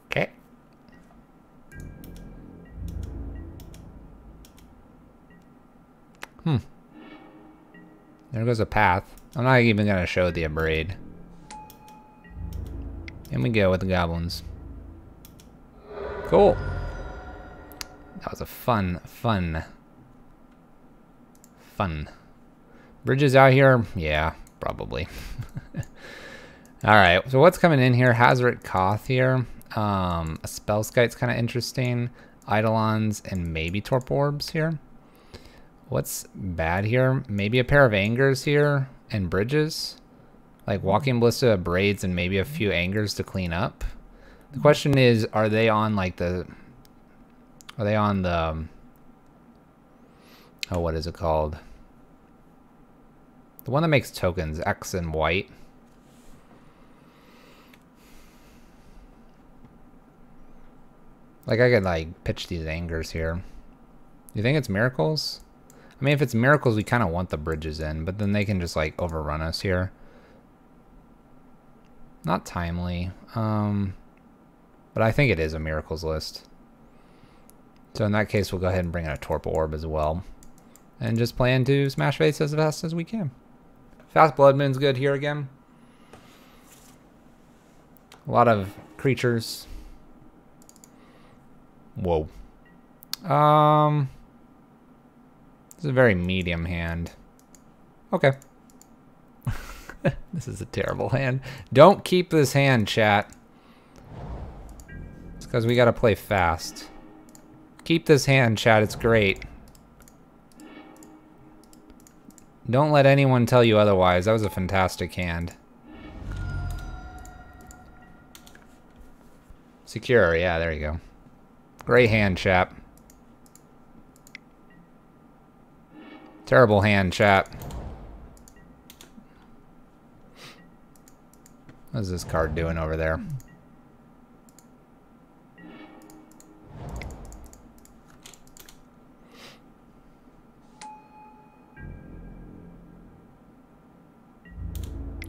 Okay. There goes a path. I'm not even going to show the abrade. And we go with the goblins. Cool. That was a fun. Bridges out here? Yeah, probably. Alright, so what's coming in here? Hazard Koth here. A Spellskite's kind of interesting. Eidolons and maybe Torp Orbs here. What's bad here? Maybe a pair of Angers here and Bridges. Like Walking Ballista, Braids, and maybe a few Angers to clean up. The question is, are they on like the... Are they on the... Oh, what is it called? The one that makes tokens, X and white. Like I could like pitch these Angers here. You think it's Miracles? I mean, if it's Miracles, we kind of want the Bridges in, but then they can just like overrun us here. Not timely. But I think it is a Miracles list. So in that case, we'll go ahead and bring in a Torp Orb as well. And just plan to smash face as fast as we can. Fast Blood Moon's good here again. A lot of creatures. Whoa. This is a very medium hand. Okay. This is a terrible hand. Don't keep this hand, chat. It's because we gotta play fast. Keep this hand, chat. It's great. Don't let anyone tell you otherwise. That was a fantastic hand. Secure. Yeah, there you go. Great hand, chap. Terrible hand, chat. What's this card doing over there?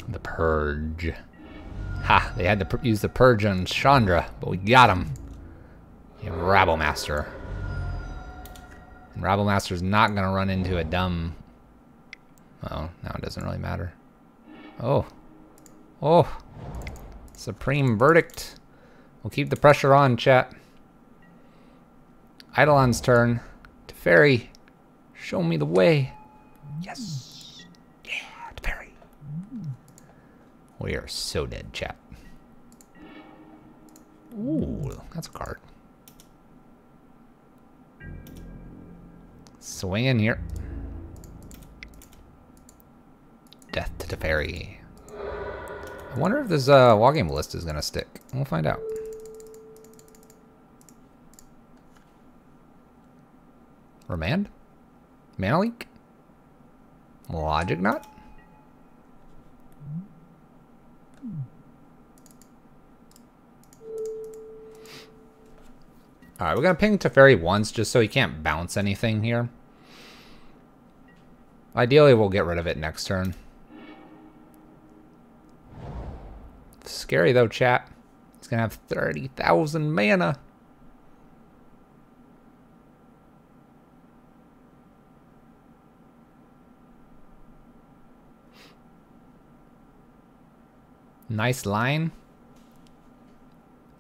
The Purge. Ha! They had to use the Purge on Chandra, but we got him. We have Rabblemaster. And Rabblemaster's not gonna run into a dumb... Oh, now it doesn't really matter. Oh. Oh. Supreme Verdict. We'll keep the pressure on, chat. Eidolon's turn. Teferi, show me the way. Yes. Yeah, Teferi. We are so dead, chat. Ooh, that's a card. Swing in here. Death to Teferi. I wonder if this Walking Ballista is gonna stick. We'll find out. Remand? Mana Leak? Logic Knot? Alright, we're gonna ping Teferi once just so he can't bounce anything here. Ideally, we'll get rid of it next turn. Scary though, chat. He's gonna have 30,000 mana. Nice line.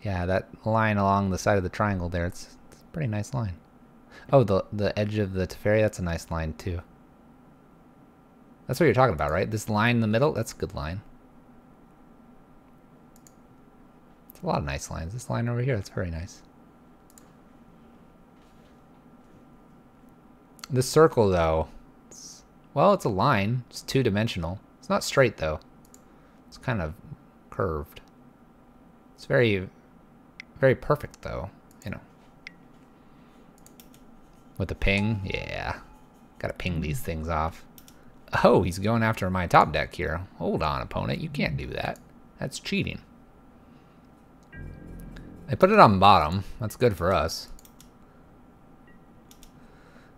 Yeah, that line along the side of the triangle there, it's a pretty nice line. Oh, the edge of the Teferi, that's a nice line too. That's what you're talking about, right? This line in the middle, that's a good line. It's a lot of nice lines. This line over here, that's very nice. This circle though, well, it's a line. It's two-dimensional. It's not straight though. It's kind of curved. It's very, very perfect though, you know. With the ping, yeah. Gotta ping these things off. Oh, he's going after my top deck here. Hold on, opponent. You can't do that. That's cheating. They put it on bottom. That's good for us.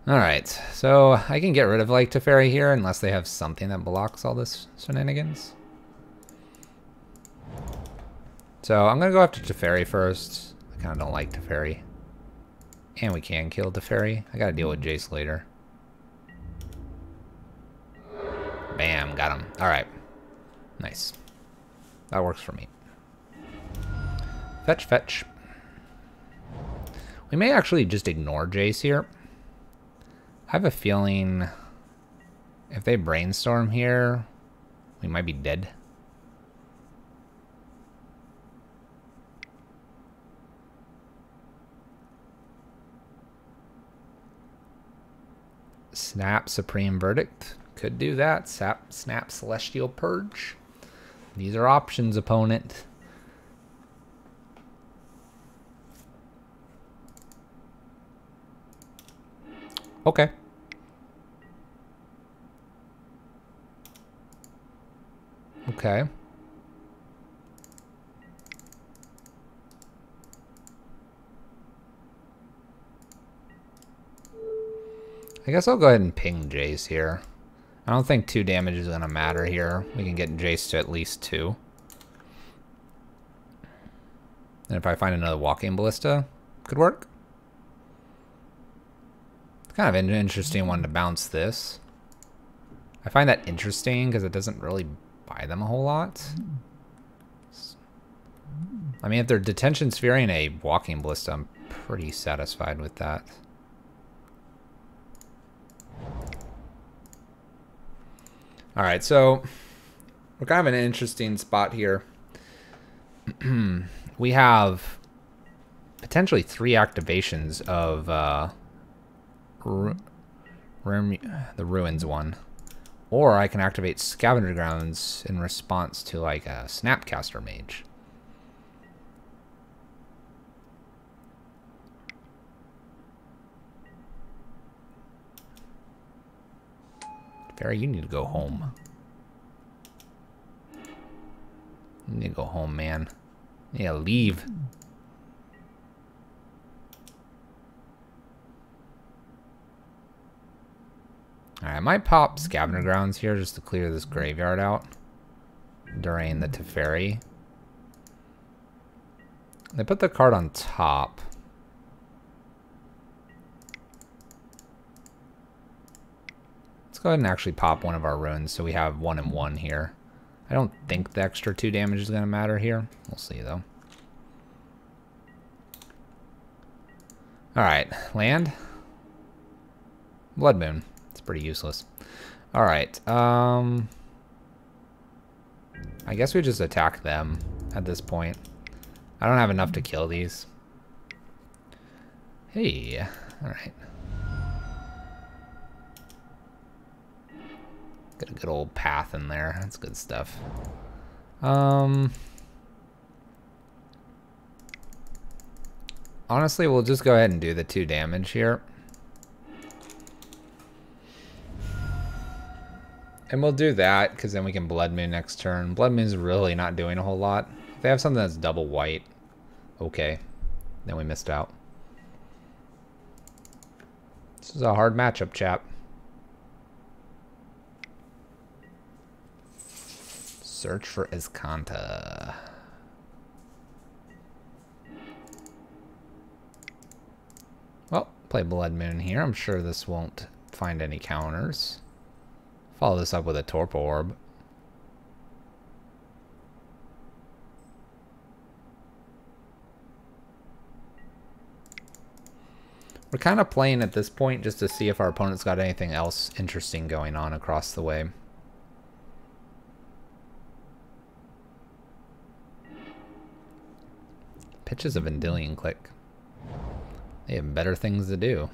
Alright, so I can get rid of like Teferi here unless they have something that blocks all this shenanigans. So I'm gonna go after Teferi first. I kinda don't like Teferi. And we can kill Teferi. I gotta deal with Jace later. Bam, got him. Alright. Nice. That works for me. Fetch, fetch. We may actually just ignore Jace here. I have a feeling if they brainstorm here, we might be dead. Snap Supreme Verdict. Could do that. Snap Celestial Purge. These are options, opponent. Okay. Okay. I guess I'll go ahead and ping Jace here. I don't think 2 damage is going to matter here. We can get Jace to at least 2. And if I find another Walking Ballista, could work. It's kind of an interesting one to bounce this. I find that interesting because it doesn't really buy them a whole lot. I mean, if they're Detention Sphere and a Walking Ballista, I'm pretty satisfied with that. Alright, so we're kind of in an interesting spot here. We have potentially 3 activations of the Ruins one. Or I can activate Scavenger Grounds in response to like a Snapcaster Mage. Fairy, you need to go home. You need to go home, man. Yeah, leave. Alright, I might pop Scavenger Grounds here just to clear this graveyard out during the Teferi. They put the card on top. Let's go ahead and actually pop one of our runes so we have 1 and 1 here. I don't think the extra 2 damage is going to matter here. We'll see, though. Alright, land. Blood Moon. It's pretty useless. Alright, I guess we just attack them at this point. I don't have enough to kill these. Hey, alright. Got a good old path in there. That's good stuff. Honestly, we'll just go ahead and do the 2 damage here. And we'll do that, because then we can Blood Moon next turn. Blood Moon's really not doing a whole lot. If they have something that's double white, okay. Then we missed out. This is a hard matchup, chap. Search for Azcanta. Well, play Blood Moon here. I'm sure this won't find any counters. Follow this up with a Torpor Orb. We're kind of playing at this point just to see if our opponent's got anything else interesting going on across the way. Pitches of Vendilion Click. They have better things to do.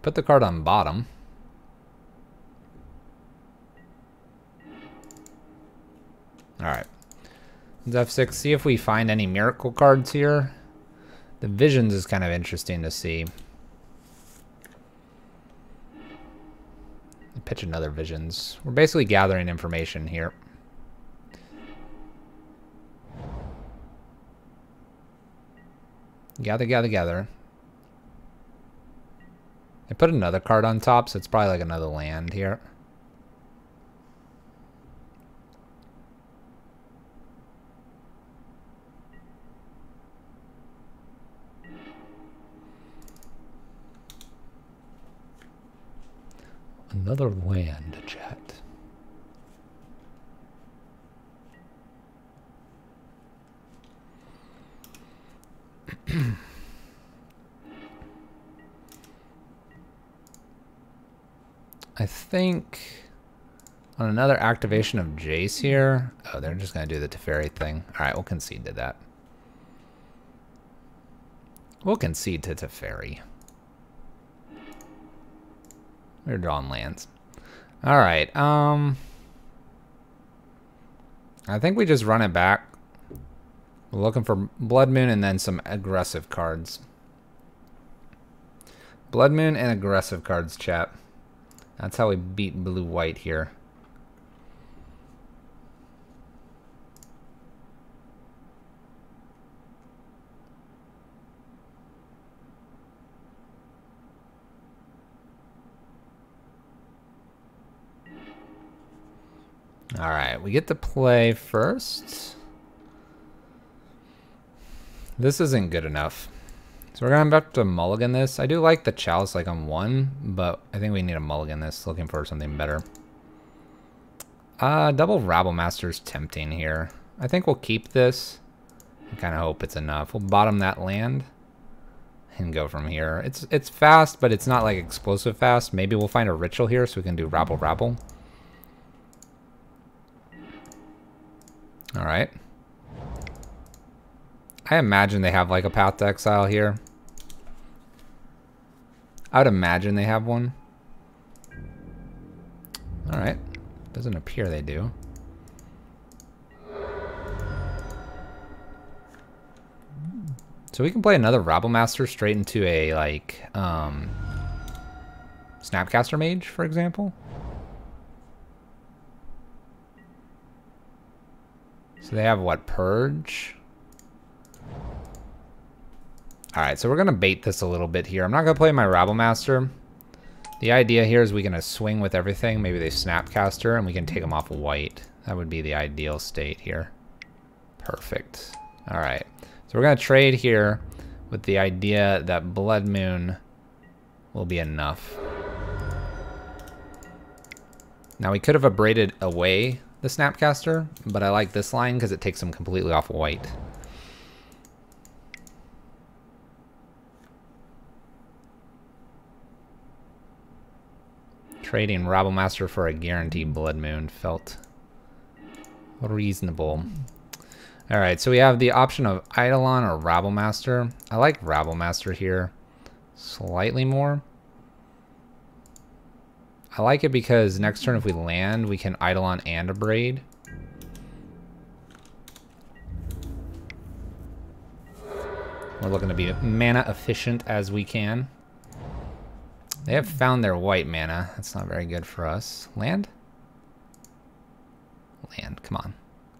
Put the card on bottom. Alright. F6, see if we find any miracle cards here. The Visions is kind of interesting to see. Pitch another Visions. We're basically gathering information here. Gather, gather, gather. I put another card on top, so it's probably like another land here. Another land, chat. I think On another activation of Jace here. Oh, they're just going to do the Teferi thing. All right, we'll concede to that. We'll concede to Teferi. We're drawing lands. All right. I think we just run it back. We're looking for Blood Moon and then some aggressive cards. Blood Moon and aggressive cards, chat. That's how we beat blue-white here. All right, we get to play first. This isn't good enough. So we're gonna have to mulligan this. I do like the Chalice like on 1, but I think we need to mulligan this, looking for something better. Double Rabblemaster's tempting here. I think we'll keep this. I kind of hope it's enough. We'll bottom that land and go from here. It's fast, but it's not like explosive fast. Maybe we'll find a ritual here so we can do Rabble Rabble. All right. I imagine they have like a Path to Exile here. I would imagine they have one. All right. Doesn't appear they do. So we can play another Rabblemaster straight into a like Snapcaster Mage, for example. So they have what, Purge? Alright, so we're going to bait this a little bit here. I'm not going to play my Rabblemaster. The idea here is we're going to swing with everything. Maybe they Snapcaster and we can take them off white. That would be the ideal state here. Perfect. Alright, so we're going to trade here with the idea that Blood Moon will be enough. Now we could have abraded away the Snapcaster, but I like this line because it takes them completely off white. Trading Rabblemaster for a guaranteed Blood Moon felt reasonable. Alright, so we have the option of Eidolon or Rabblemaster. I like Rabblemaster here slightly more. I like it because next turn if we land, we can Eidolon and Abrade. We're looking to be mana efficient as we can. They have found their white mana. That's not very good for us. Land? Land, come on.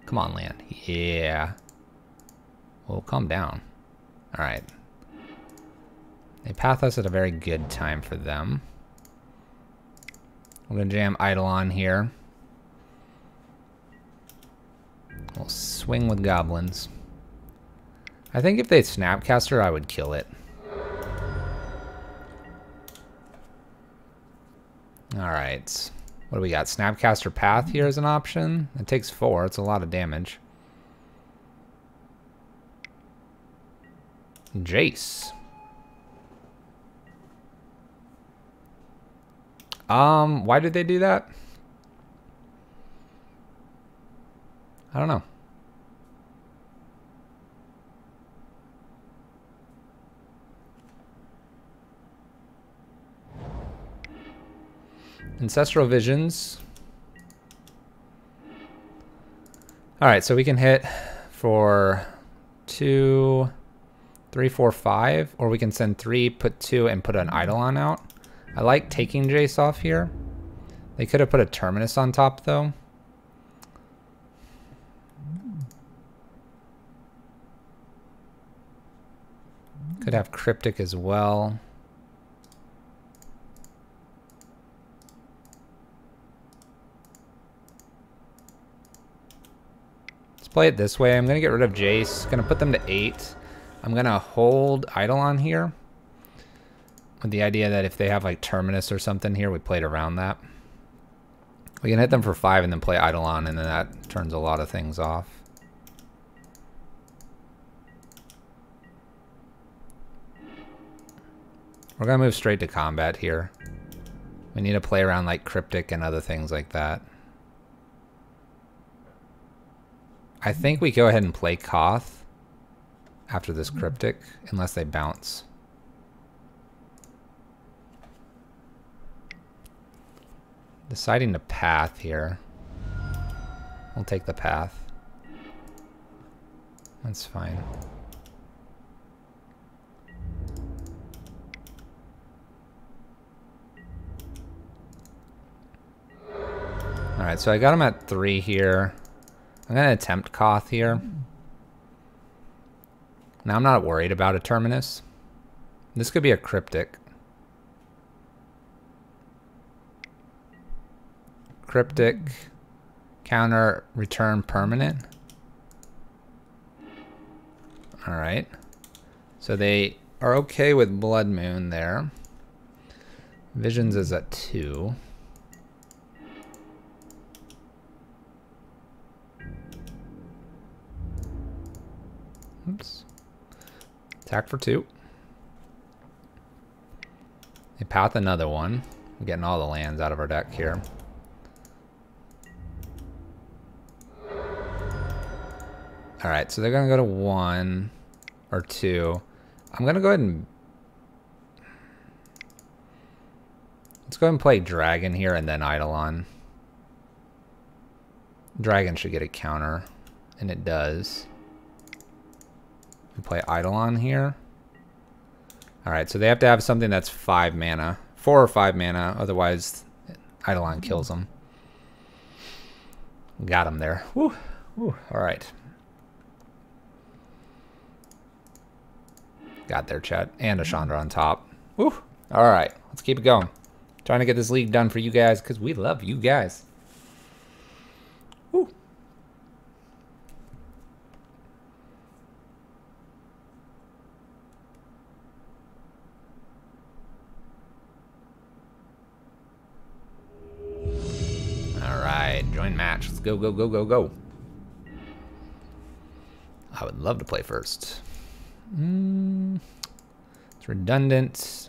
Come on, land. Yeah. Well, calm down. Alright. They path us at a very good time for them. We're going to jam Eidolon here. We'll swing with goblins. I think if they Snapcaster, I would kill it. Alright. What do we got? Snapcaster Path here is an option. It takes 4. It's a lot of damage. Jace. Why did they do that? I don't know. Ancestral Visions. Alright, so we can hit for 2, 3, 4, 5, or we can send 3, put 2, and put an Eidolon out. I like taking Jace off here. They could have put a Terminus on top, though. Could have Cryptic as well. Let's play it this way. I'm going to get rid of Jace. Going to put them to 8. I'm going to hold Eidolon here. With the idea that if they have like Terminus or something here, we played around that. We can hit them for 5 and then play Eidolon, and then that turns a lot of things off. We're going to move straight to combat here. We need to play around like Cryptic and other things like that. I think we go ahead and play Koth after this Cryptic, unless they bounce. Deciding to path here. We'll take the path. That's fine. Alright, so I got him at 3 here. I'm going to attempt Koth here. Now I'm not worried about a Terminus. This could be a Cryptic. Cryptic, counter, return permanent. Alright. So they are okay with Blood Moon there. Visions is at 2. Oops. Attack for 2. They path another one. We're getting all the lands out of our deck here. Alright, so they're going to go to 1 or 2. I'm going to go ahead and... Let's go ahead and play Dragon here and then Eidolon. Dragon should get a counter, and it does. We play Eidolon here. Alright, so they have to have something that's 5 mana. 4 or 5 mana, otherwise Eidolon kills them. Got him there. Woo. Woo. Alright. Got their chat. And a Chandra on top. Woo. Alright, let's keep it going. Trying to get this league done for you guys, because we love you guys. Woo. Alright, join match. Let's go, go, go, go, go. I would love to play first. It's redundant.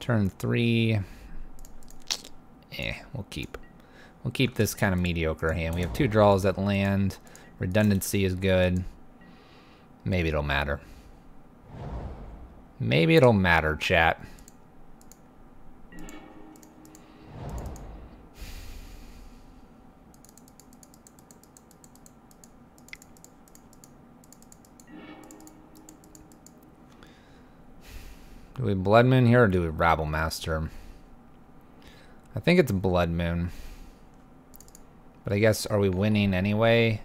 Turn 3. We'll keep this kind of mediocre hand. We have 2 draws that land. Redundancy is good. Maybe it'll matter. Maybe it'll matter, chat. Do we Blood Moon here or do we Rabble Master? I think it's Blood Moon. But I guess, are we winning anyway?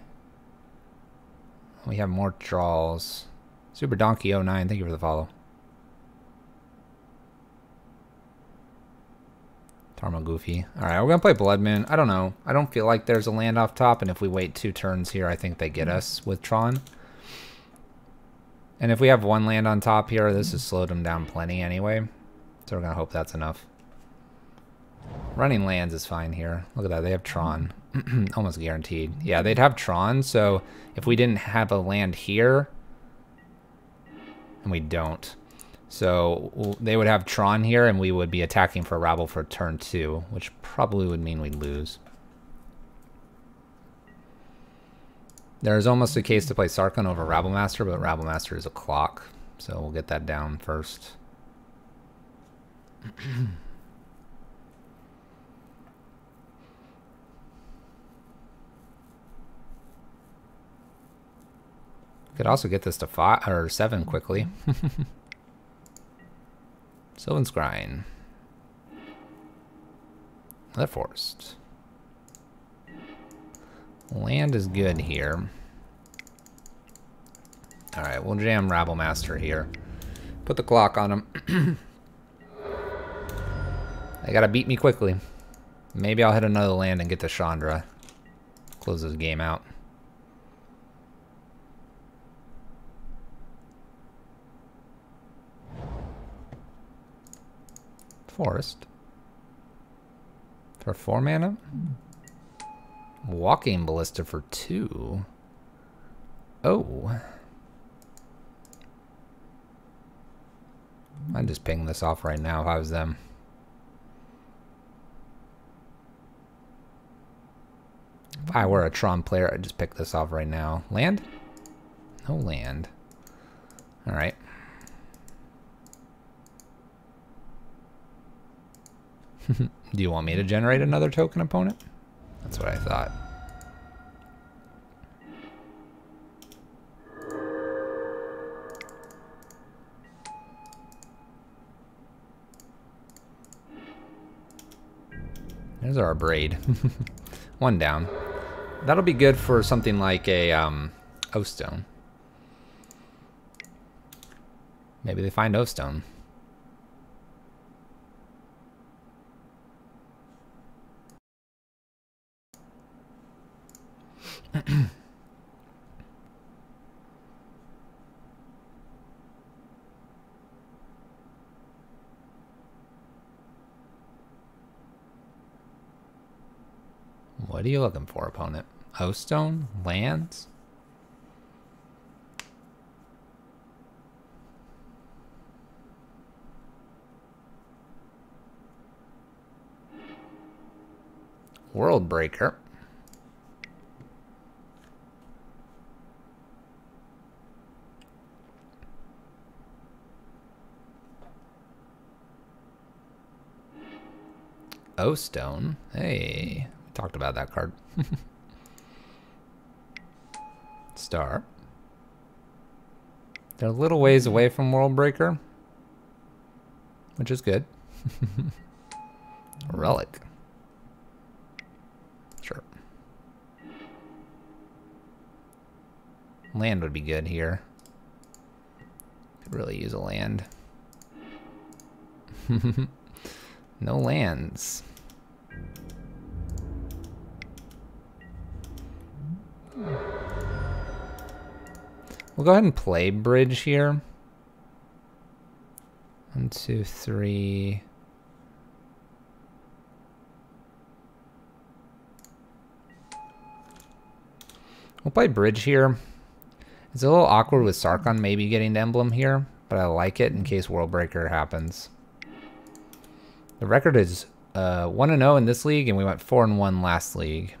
We have more draws. Super Donkey 09, thank you for the follow. Tarmo Goofy. Alright, we're going to play Blood Moon. I don't know. I don't feel like there's a land off top, and if we wait 2 turns here, I think they get us with Tron. And if we have 1 land on top here, this has slowed them down plenty anyway. So we're going to hope that's enough. Running lands is fine here. Look at that, they have Tron. Almost guaranteed. Yeah, they'd have Tron, so if we didn't have a land here, and we don't, so they would have Tron here, and we would be attacking for Rabble for turn 2, which probably would mean we'd lose. There's almost a case to play Sarkhan over Rabble Master, but Rabble Master is a clock, so we'll get that down first. Could also get this to 5 or 7 quickly. Sylvan Scrying. Leather Forest. Land is good here. Alright, we'll jam Rabble Master here. Put the clock on him. They gotta beat me quickly. Maybe I'll hit another land and get the Chandra. Close this game out. Forest. For 4 mana? Walking Ballista for 2. Oh. I'd just ping this off right now if I was them. If I were a Tron player, I'd just pick this off right now. Land? No land. Alright. Do you want me to generate another token opponent? That's what I thought. There's our braid. One down. That'll be good for something like a O-Stone. Maybe they find O-Stone. What are you looking for, opponent? O-Stone? Lands? World Breaker. O-Stone. Hey, we talked about that card. Star. They're a little ways away from World Breaker, which is good. Relic. Sure. Land would be good here. Could really use a land. No lands. We'll go ahead and play bridge here. 1, 2, 3. We'll play bridge here. It's a little awkward with Sarkon maybe getting the emblem here, but I like it in case World Breaker happens. The record is 1-0 in this league, and we went 4-1 last league.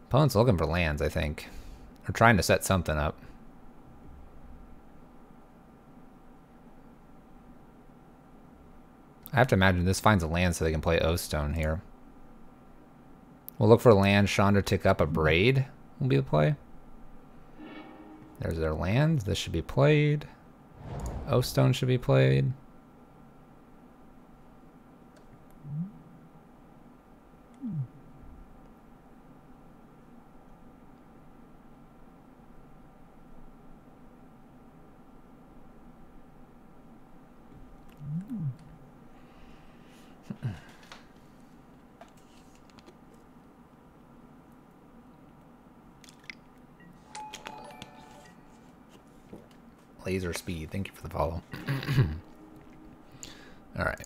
Opponent's looking for lands, I think. Or trying to set something up. I have to imagine this finds a land so they can play O-Stone here. We'll look for a land. Chandra tick up a braid will be the play. There's their land. This should be played. O-Stone should be played. Laser speed. Thank you for the follow. All right.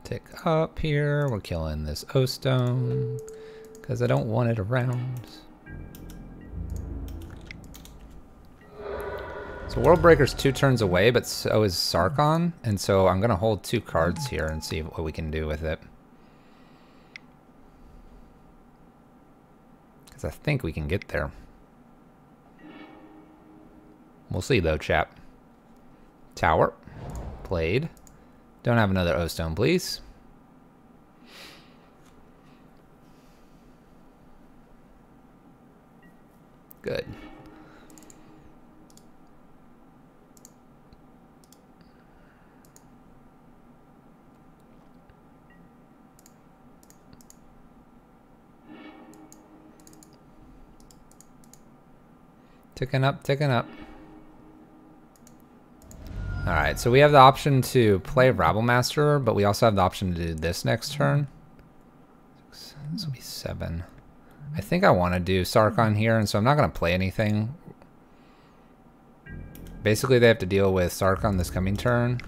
Tick up here. We're killing this O-Stone because I don't want it around. So World Breaker's 2 turns away, but so is Sarkon, and so I'm gonna hold 2 cards here and see what we can do with it. Because I think we can get there. We'll see though, chap. Tower. Played. Don't have another O-Stone, please. Good. Ticking up, ticking up. Alright, so we have the option to play Rabblemaster, but we also have the option to do this next turn. This will be 7. I think I want to do Sarkon here, and so I'm not going to play anything. Basically, they have to deal with Sarkon this coming turn.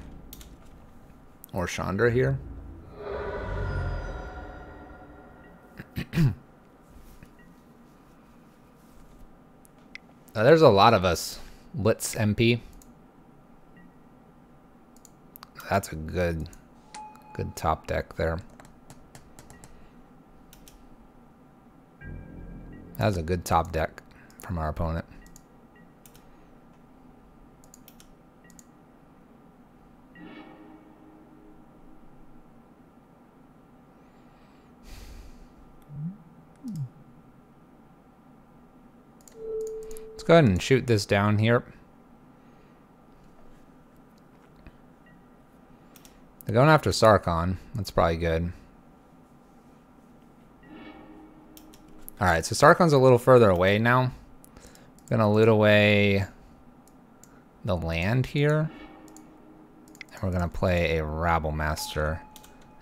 Or Chandra here. There's a lot of us. Blitz MP. That's a good top deck there. That was a good top deck from our opponent. Let's go ahead and shoot this down here. They're going after Sarkon. That's probably good. Alright, so Sarkon's a little further away now. Gonna loot away the land here. And we're gonna play a Rabble Master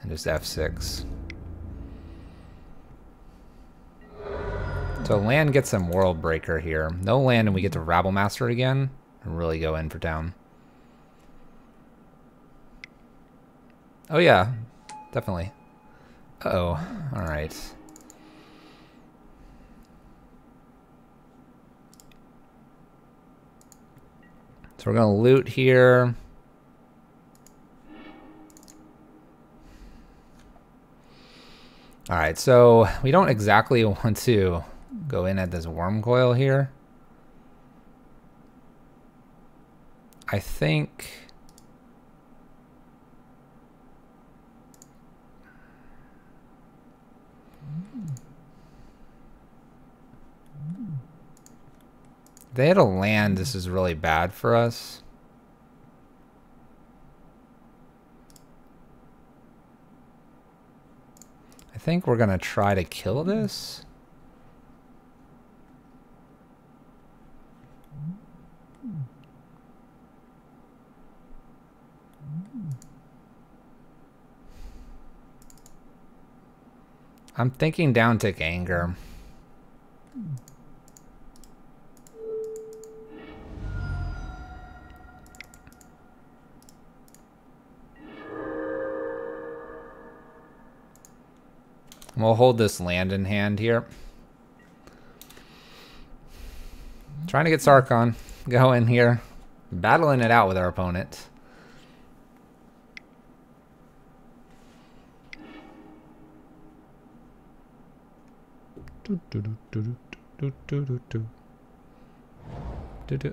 and just F6. So land gets some World Breaker here. No land and we get to Rabble Master again and really go in for town. Oh yeah, definitely. Uh-oh, alright. So we're gonna loot here. Alright, so we don't exactly want to go in at this worm coil here. I think if they had a land, this is really bad for us. I think we're gonna try to kill this. I'm thinking down tick anger. We'll hold this land in hand here. Trying to get Sarkon going here. Battling it out with our opponent.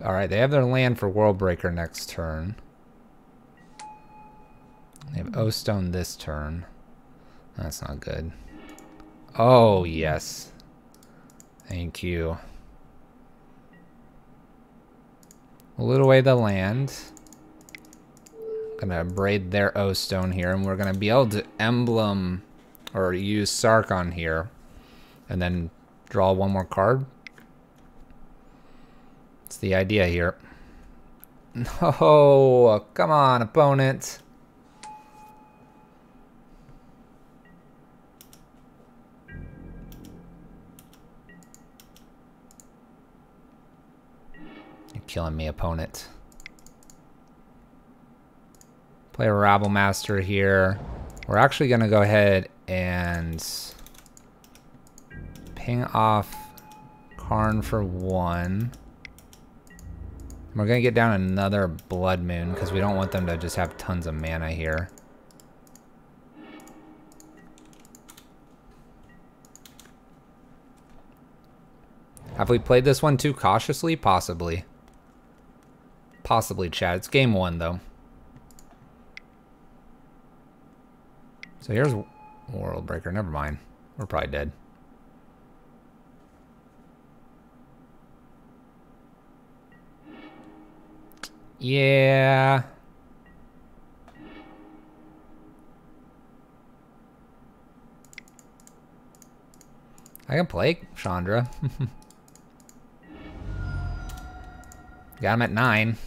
Alright, they have their land for World Breaker next turn. They have O-Stone this turn. That's not good. Oh, yes. Thank you. We'll loot away the land. Gonna braid their O-Stone here, and we're gonna be able to emblem or use Sarkon here. And then draw one more card. It's the idea here. No, come on, opponent. You're killing me, opponent. Play a Rabble Master here. We're actually gonna go ahead and ping off Karn for 1. We're gonna get down another Blood Moon because we don't want them to just have tons of mana here. Have we played this one too cautiously? Possibly. Possibly, Chad. It's game 1 though. So here's World Breaker. Never mind. We're probably dead. Yeah. I can play Chandra. Got him at 9.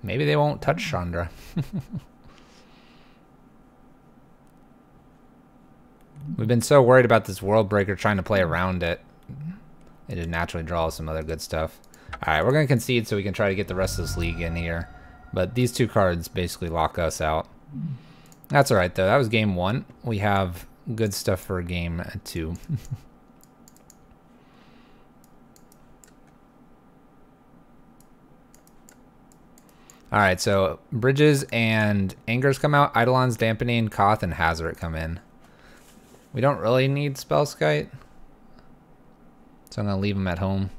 Maybe they won't touch Chandra. We've been so worried about this World Breaker trying to play around it. It just naturally draws some other good stuff. Alright, we're going to concede so we can try to get the rest of this league in here. But these 2 cards basically lock us out. That's alright though. That was game 1. We have good stuff for game 2. Alright, so Bridges and Anger's come out. Eidolon's Dampening, Koth, and Hazard come in. We don't really need Spellskite, so I'm going to leave him at home.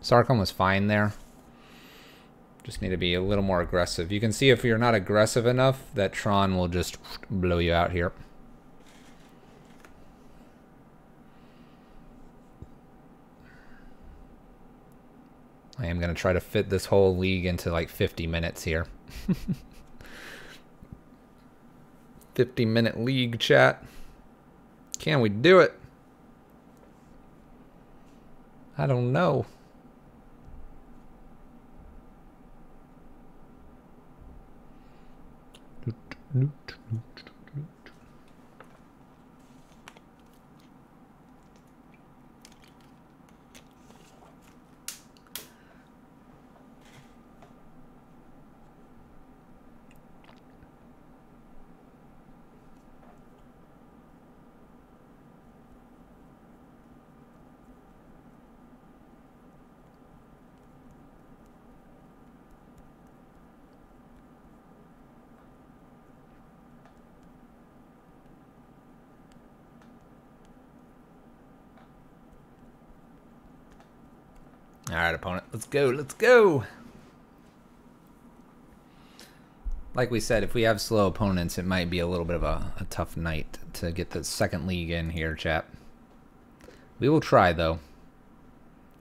Sarkhan was fine there. Just need to be a little more aggressive. You can see if you're not aggressive enough, that Tron will just blow you out here. I am going to try to fit this whole league into like 50 minutes here. 50-minute league, chat. Can we do it? I don't know. All right, opponent, let's go, let's go. Like we said, if we have slow opponents, it might be a little bit of a tough night to get the second league in here, chat. We will try, though.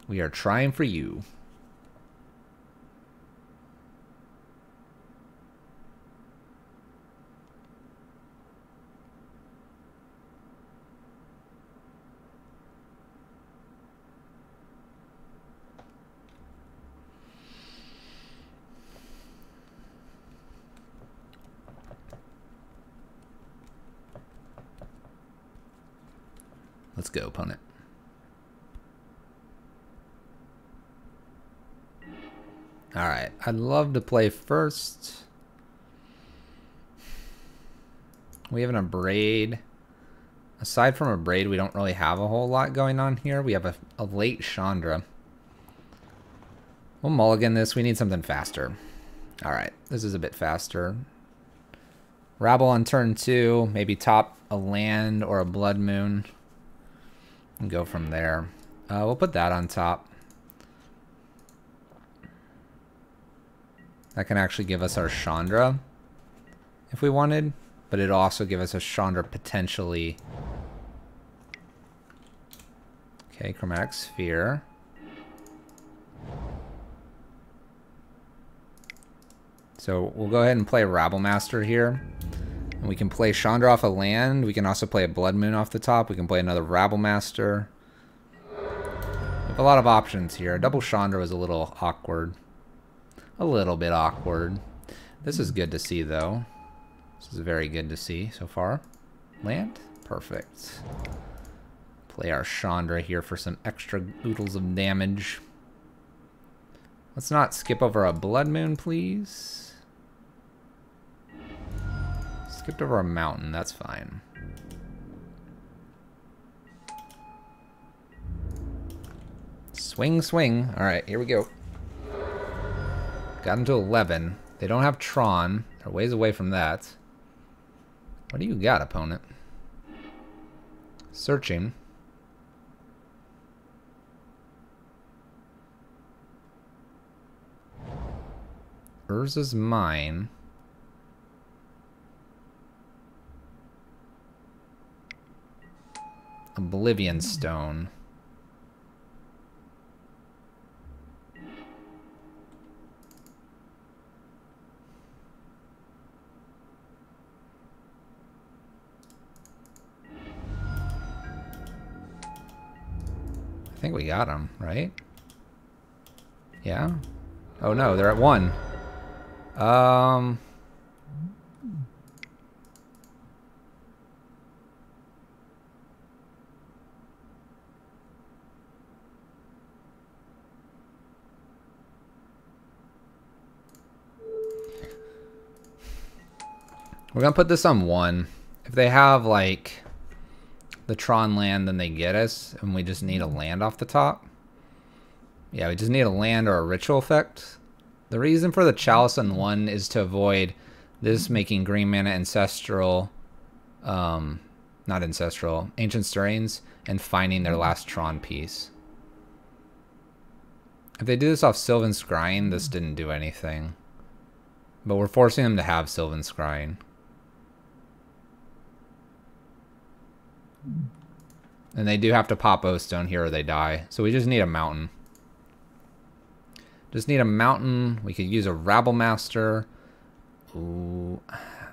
We are trying for you. Let's go, opponent. Alright, I'd love to play first. We have an Abrade. Aside from Abrade, we don't really have a whole lot going on here. We have a late Chandra. We'll mulligan this. We need something faster. Alright, this is a bit faster. Rabble on turn 2. Maybe top a land or a Blood Moon. And go from there. We'll put that on top. That can actually give us our Chandra if we wanted, but it'll also give us a Chandra potentially. Okay, Chromatic Sphere. So we'll go ahead and play Rabble Master here. And we can play Chandra off a land. We can also play a Blood Moon off the top. We can play another Rabble Master. We have a lot of options here. A double Chandra was a little awkward. A little bit awkward. This is good to see, though. This is very good to see so far. Land? Perfect. Play our Chandra here for some extra oodles of damage. Let's not skip over a Blood Moon, please. Skipped over a mountain, that's fine. Swing, swing. Alright, here we go. Got him to 11. They don't have Tron. They're ways away from that. What do you got, opponent? Searching. Urza's Mine. Oblivion Stone. I think we got them, right? Yeah? Oh no, they're at 1. We're gonna put this on 1. If they have like the Tron land, then they get us, and we just need a land off the top. Yeah, we just need a land or a ritual effect. The reason for the Chalice on 1 is to avoid this making green mana ancestral, not ancestral, ancient stirrings, and finding their last Tron piece. If they do this off Sylvan Scrying, this didn't do anything. But we're forcing them to have Sylvan Scrying. And they do have to pop O-Stone here or they die. So we just need a mountain. Just need a mountain. We could use a Rabble Master. Ooh,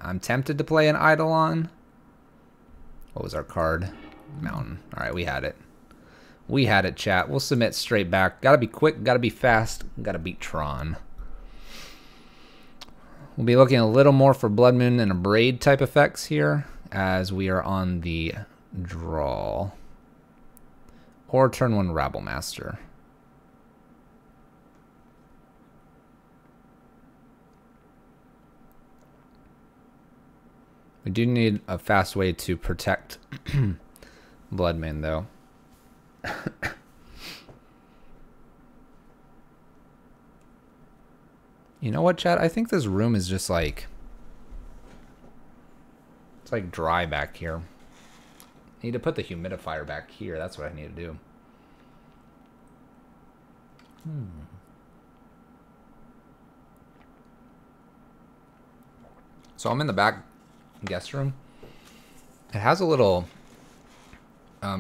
I'm tempted to play an Eidolon. What was our card? Mountain. Alright, we had it. We had it, chat. We'll submit straight back. Gotta be quick, gotta be fast, gotta beat Tron. We'll be looking a little more for Blood Moon and Abrade type effects here as we are on the draw. Or turn 1 Rabble Master. We do need a fast way to protect Blood Moon, though. You know what, chat? I think this room is just like... It's like dry back here. I need to put the humidifier back here. That's what I need to do. So I'm in the back guest room. It has a little...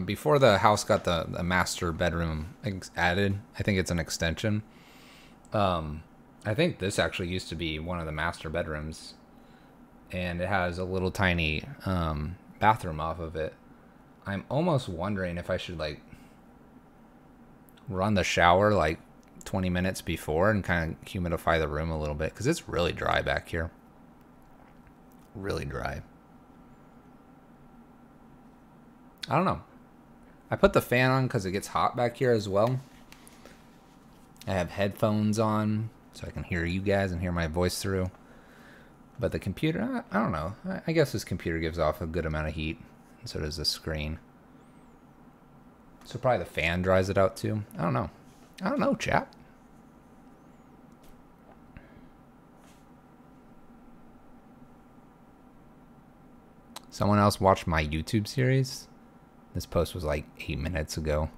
before the house got the master bedroom added, I think it's an extension. I think this actually used to be one of the master bedrooms. And it has a little tiny bathroom off of it. I'm almost wondering if I should like run the shower like 20 minutes before and kind of humidify the room a little bit. Because it's really dry back here. Really dry. I don't know. I put the fan on because it gets hot back here as well. I have headphones on so I can hear you guys and hear my voice through. But the computer, I don't know. I guess this computer gives off a good amount of heat. And so does the screen. So probably the fan dries it out too. I don't know. I don't know, chap. Someone else watched my YouTube series. This post was like 8 minutes ago.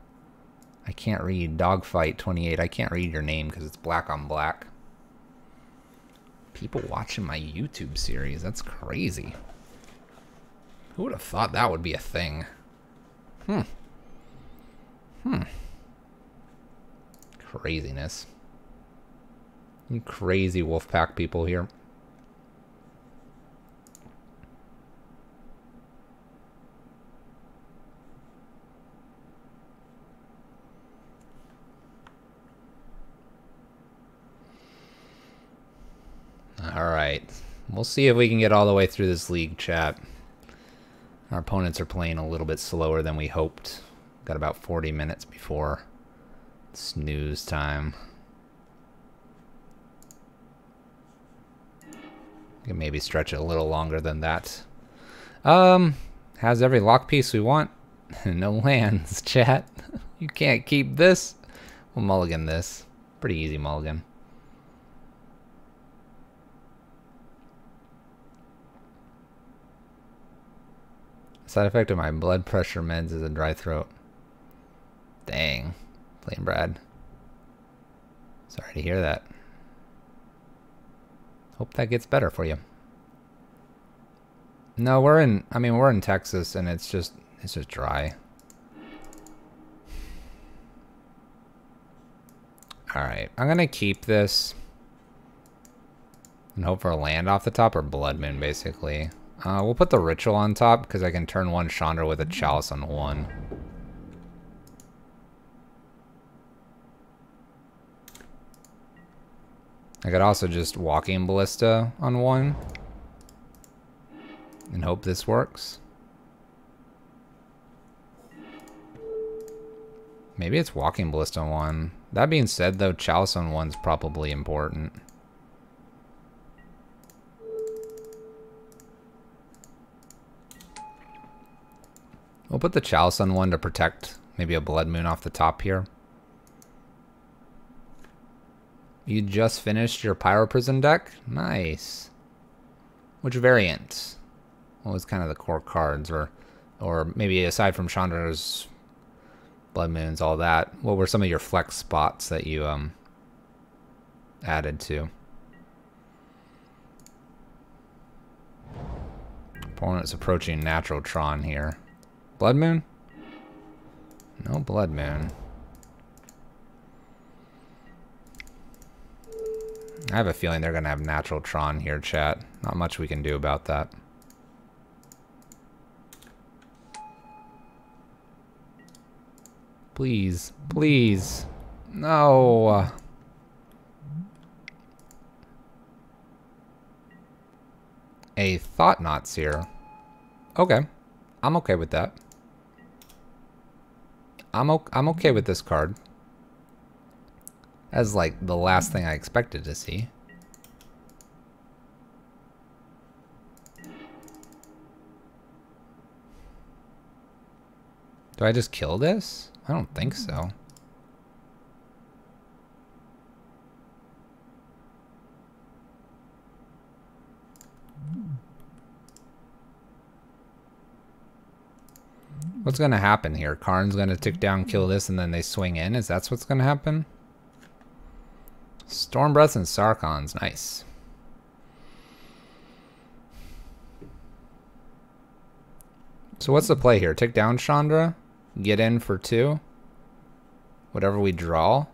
I can't read Dogfight28. I can't read your name because it's black on black. People watching my YouTube series. That's crazy. Who would have thought that would be a thing? Craziness. You crazy Wolfpack people here. Alright, we'll see if we can get all the way through this league, chat. Our opponents are playing a little bit slower than we hoped. Got about 40 minutes before snooze time. We can maybe stretch it a little longer than that. Has every lock piece we want. No lands, chat. You can't keep this. We'll mulligan this. Pretty easy mulligan. Side effect of my blood pressure meds is a dry throat. Dang. Plain Brad. Sorry to hear that. Hope that gets better for you. No, we're in Texas and it's just dry. Alright, I'm gonna keep this and hope for a land off the top or Blood Moon basically. We'll put the Ritual on top because I can turn 1 Chandra with a Chalice on 1. I could also just Walking Ballista on 1 and hope this works. Maybe it's Walking Ballista on 1. That being said though, Chalice on 1's probably important. We'll put the Chalice on 1 to protect maybe a Blood Moon off the top here. You just finished your Pyro Prison deck? Nice. Which variant? What was kind of the core cards? Or maybe aside from Chandra's Blood Moons, all that, what were some of your flex spots that you added to? Opponent's approaching Natural Tron here. Blood Moon? No Blood Moon. I have a feeling they're going to have Natural Tron here, chat. Not much we can do about that. Please. Please. No. A Thought-Knot Seer. Okay. I'm okay with that. I'm okay with this card. As like the last thing I expected to see. Do I just kill this? I don't think so. What's going to happen here? Karn's going to tick down, kill this, and then they swing in? Is that what's going to happen? Storm Breaths and Sarkons. Nice. So what's the play here? Tick down Chandra? Get in for 2? Whatever we draw?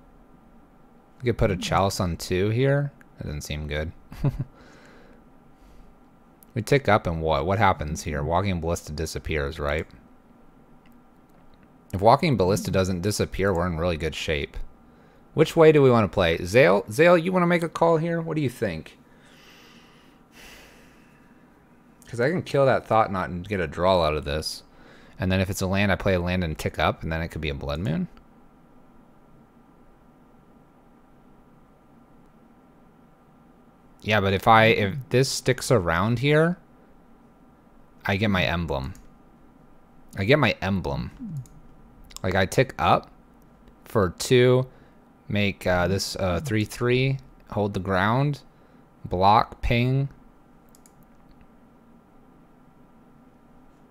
We could put a Chalice on 2 here? That doesn't seem good. We tick up and what? What happens here? Walking Ballista disappears, right? If Walking Ballista doesn't disappear, we're in really good shape. Which way do we want to play? Zale, you want to make a call here? What do you think? Because I can kill that Thought-Knot and get a draw out of this. And then if it's a land, I play a land and tick up, and then it could be a Blood Moon. Yeah, but if this sticks around here, I get my emblem. I get my emblem. Like I tick up for 2, make this 3/3, hold the ground, block, ping.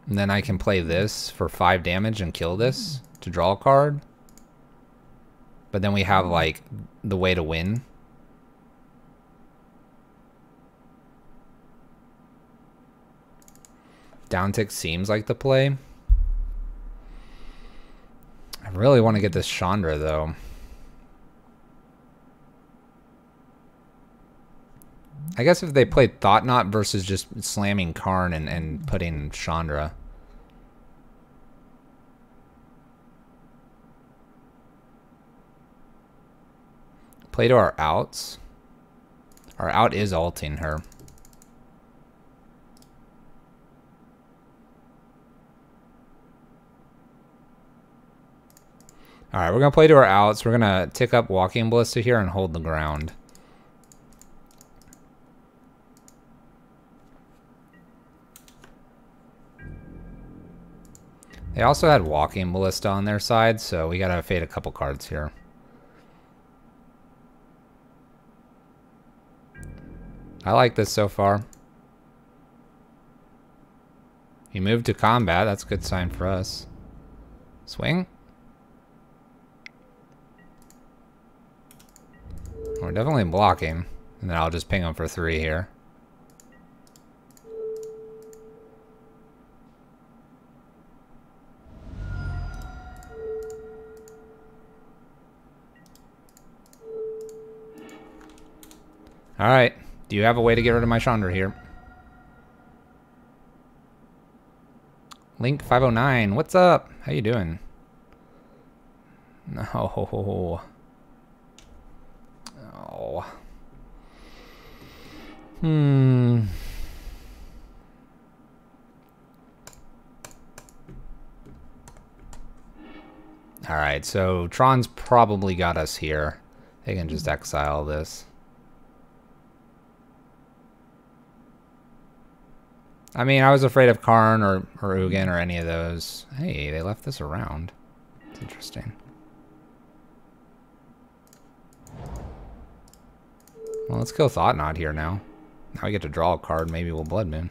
And then I can play this for 5 damage and kill this to draw a card. But then we have like the way to win. Downtick seems like the play. I really want to get this Chandra though. I guess if they played Thought-Knot versus just slamming Karn and putting Chandra. Play to our outs. Our out is alting her. Alright, we're going to play to our outs. We're going to tick up Walking Ballista here and hold the ground. They also had Walking Ballista on their side, so we got to fade a couple cards here. I like this so far. He moved to combat. That's a good sign for us. Swing. We're definitely blocking. And then I'll just ping him for 3 here. Alright. Do you have a way to get rid of my Chandra here? Link 509. What's up? How you doing? No. Oh. Alright, so Tron's probably got us here. They can just exile this. I mean, I was afraid of Karn or Ugin or any of those. Hey, they left this around. It's interesting. Well, let's kill Thought Knot here now. Now we get to draw a card. Maybe we'll Blood Moon.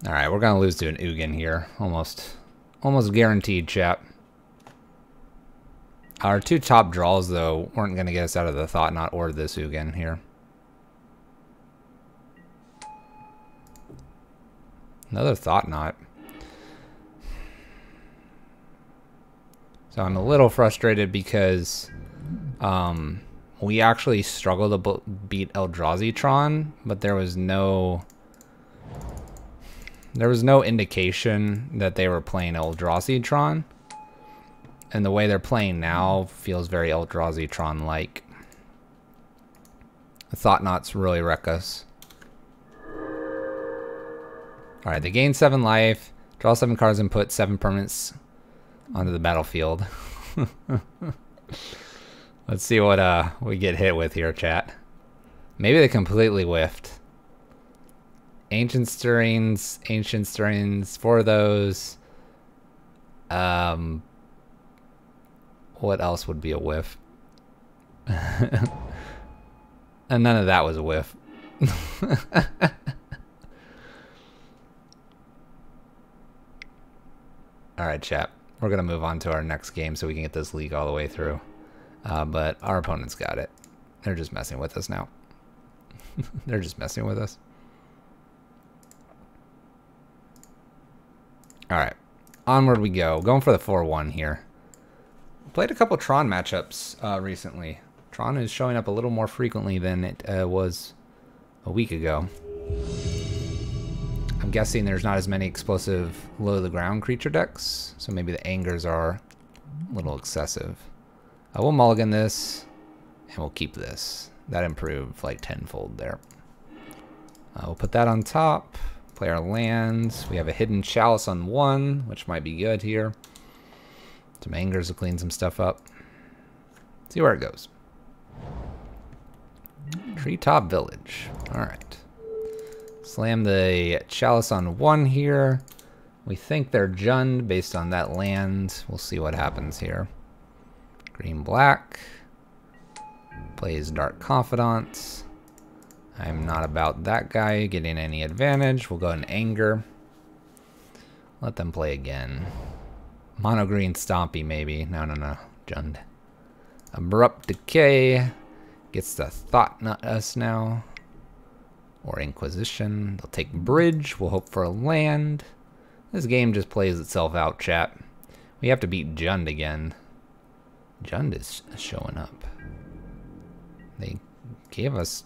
Alright, we're gonna lose to an Ugin here. Almost guaranteed, chap. Our two top draws, though, weren't gonna get us out of the Thought Knot or this Ugin here. Another Thought Knot. So I'm a little frustrated because we actually struggled to beat Eldrazi Tron, but there was no indication that they were playing Eldrazi Tron. And the way they're playing now feels very Eldrazi Tron-like. The Thought Knots really wreck us. Alright, they gain 7 life, draw 7 cards, and put 7 permanents onto the battlefield. Let's see what we get hit with here, chat. Maybe they completely whiffed. Ancient Stirrings, for those. What else would be a whiff? And none of that was a whiff. Alright, chat. We're going to move on to our next game so we can get this league all the way through. But our opponent's got it. They're just messing with us now. They're just messing with us. Alright. Onward we go. Going for the 4-1 here. Played a couple Tron matchups recently. Tron is showing up a little more frequently than it was a week ago. I'm guessing there's not as many explosive low-to-the-ground creature decks, so maybe the angers are a little excessive. I will mulligan this, and we'll keep this. That improved like tenfold there. We'll put that on top. Play our lands. We have a Hidden Chalice on 1, which might be good here. Some angers to clean some stuff up. See where it goes. Treetop Village. Alright. Slam the Chalice on 1 here. We think they're Jund based on that land. We'll see what happens here. Green-black. Plays Dark Confidant. I'm not about that guy getting any advantage. We'll go in Anger. Let them play again. Mono green Stompy, maybe. No. Jund. Abrupt Decay. Gets the Thought Knot us now. Or Inquisition. They'll take Bridge. We'll hope for a land. This game just plays itself out, chat. We have to beat Jund again. Jund is showing up. They gave us...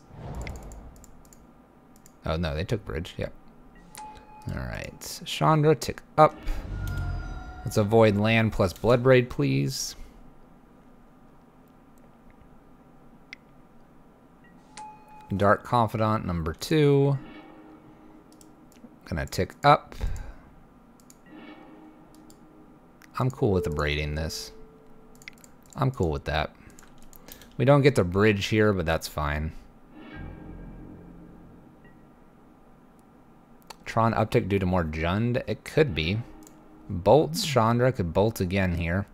Oh, no, they took Bridge. Yep. Alright. Chandra, tick up. Let's avoid land plus Bloodbraid, please. Dark Confidant, number 2. Gonna tick up. I'm cool with abrading this. I'm cool with that. We don't get the bridge here, but that's fine. Tron uptick due to more Jund? It could be. Bolts, Chandra could bolt again here.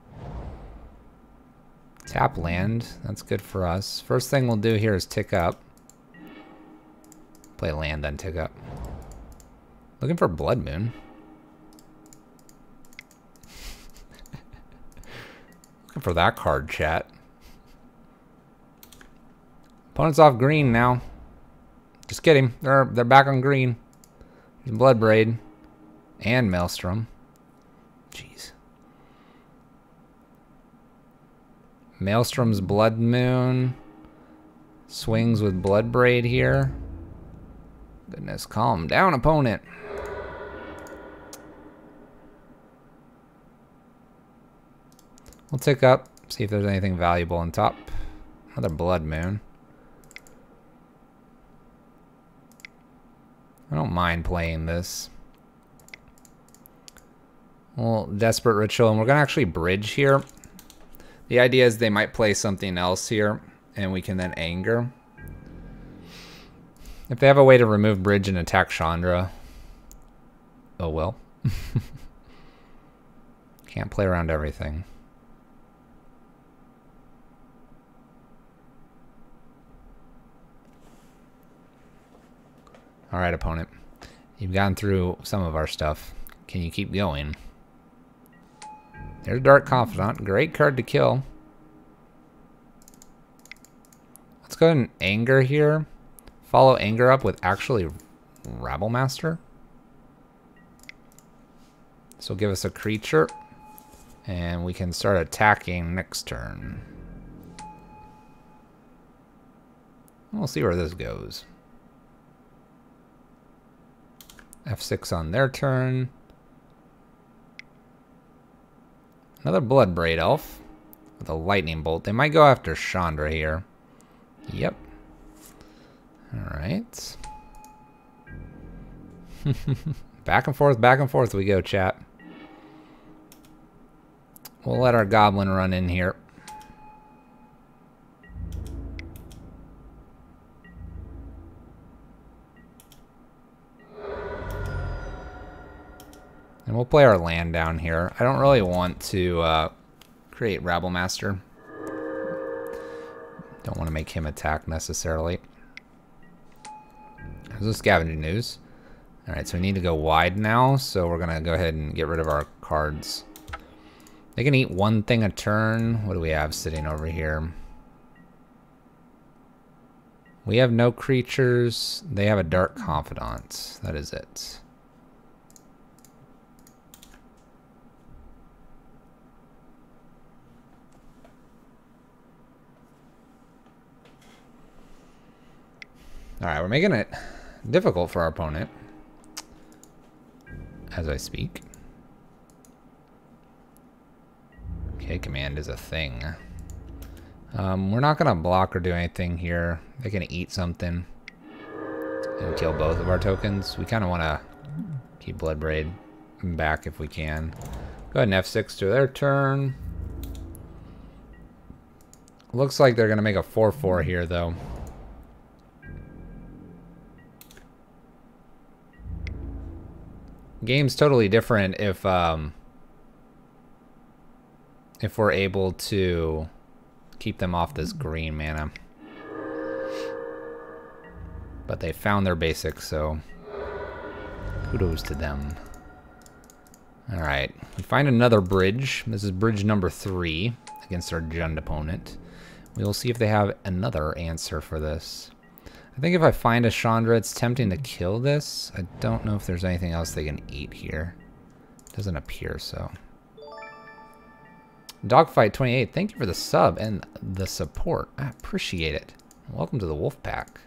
Tap land, that's good for us. First thing we'll do here is tick up. Play land, then tick up. Looking for Blood Moon. Looking for that card, chat. Opponent's off green now. Just kidding. They're back on green. There's Bloodbraid. And Maelstrom. Jeez. Maelstrom's Blood Moon. Swings with Bloodbraid here. Goodness, calm down, opponent. We'll tick up, see if there's anything valuable on top. Another Blood Moon. I don't mind playing this. Well, Desperate Ritual, and we're going to actually bridge here. The idea is they might play something else here, and we can then anger. If they have a way to remove bridge and attack Chandra, oh well. Can't play around everything. Alright, opponent. You've gotten through some of our stuff. Can you keep going? There's Dark Confidant. Great card to kill. Let's go ahead and Anger here. Follow Anger up with actually Rabble Master. This will give us a creature. And we can start attacking next turn. We'll see where this goes. F6 on their turn. Another Bloodbraid Elf with a Lightning Bolt. They might go after Chandra here. Yep. Alright. Back and forth we go, chat. We'll let our Goblin run in here. And we'll play our land down here. I don't really want to create Rabble Master. Don't want to make him attack necessarily. There's a Scavenging Ooze. Alright, so we need to go wide now, so we're going to go ahead and get rid of our cards. They can eat one thing a turn. What do we have sitting over here? We have no creatures. They have a Dark Confidant. That is it. Alright, we're making it difficult for our opponent as I speak. Okay, command is a thing. We're not going to block or do anything here. They can eat something and kill both of our tokens. We kind of want to keep Bloodbraid back if we can. Go ahead and F6 to their turn. Looks like they're going to make a 4/4 here, though. Game's totally different if we're able to keep them off this green mana. But they found their basics, so kudos to them. Alright, we find another bridge. This is bridge number 3 against our Jund opponent. We will see if they have another answer for this. I think if I find a Chandra, it's tempting to kill this. I don't know if there's anything else they can eat here. Doesn't appear so. Dogfight 28, thank you for the sub and the support. I appreciate it. Welcome to the Wolf Pack.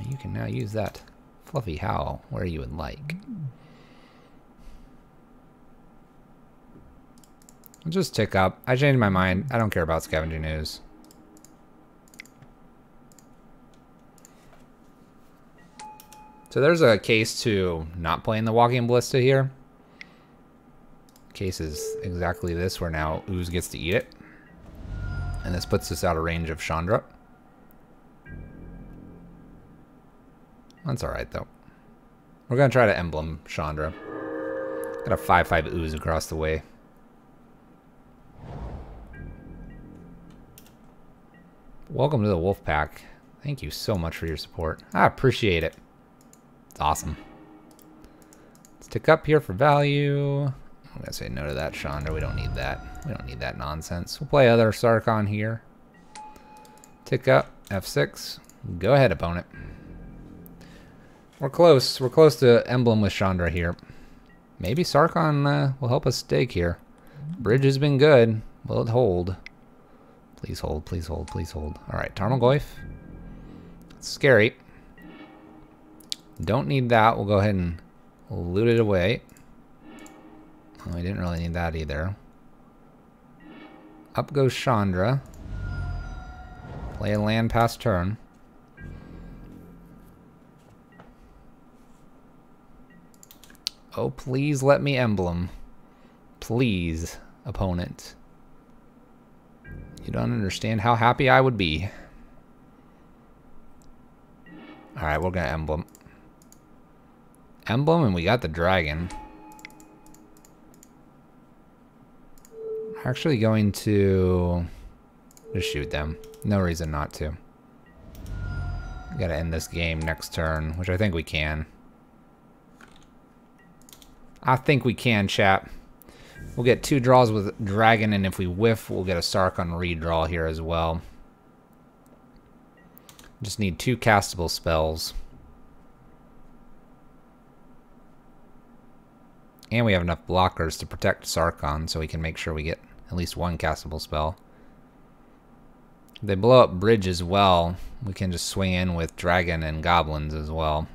You can now use that fluffy howl where you would like. I'll just tick up. I changed my mind. I don't care about Scavenging Ooze. So there's a case to not playing the Walking Ballista here. Case is exactly this, where now Ooze gets to eat it. And this puts us out of range of Chandra. That's alright, though. We're going to try to Emblem Chandra. Got a 5/5 Ooze across the way. Welcome to the Wolf Pack. Thank you so much for your support. I appreciate it. It's awesome. Let's tick up here for value. I'm going to say no to that Chandra. We don't need that. We don't need that nonsense. We'll play other Sarkhan here. Tick up. F6. Go ahead, opponent. We're close. We're close to Emblem with Chandra here. Maybe Sarkhan will help us stake here. Bridge has been good. Will it hold? Please hold, please hold, please hold. Alright, Tarmogoyf. It's scary. Don't need that. We'll go ahead and loot it away. Oh, we didn't really need that either. Up goes Chandra. Play a land past turn. Oh, please let me Emblem. Please, opponent. You don't understand how happy I would be. Alright, we're gonna Emblem. Emblem, and we got the dragon. Actually going to just shoot them. No reason not to. We gotta end this game next turn, which I think we can. I think we can, chat. We'll get 2 draws with Dragon, and if we whiff, we'll get a Sarkon redraw here as well. Just need 2 castable spells. And we have enough blockers to protect Sarkon, so we can make sure we get at least 1 castable spell. If they blow up Bridge as well, we can just swing in with Dragon and Goblins as well.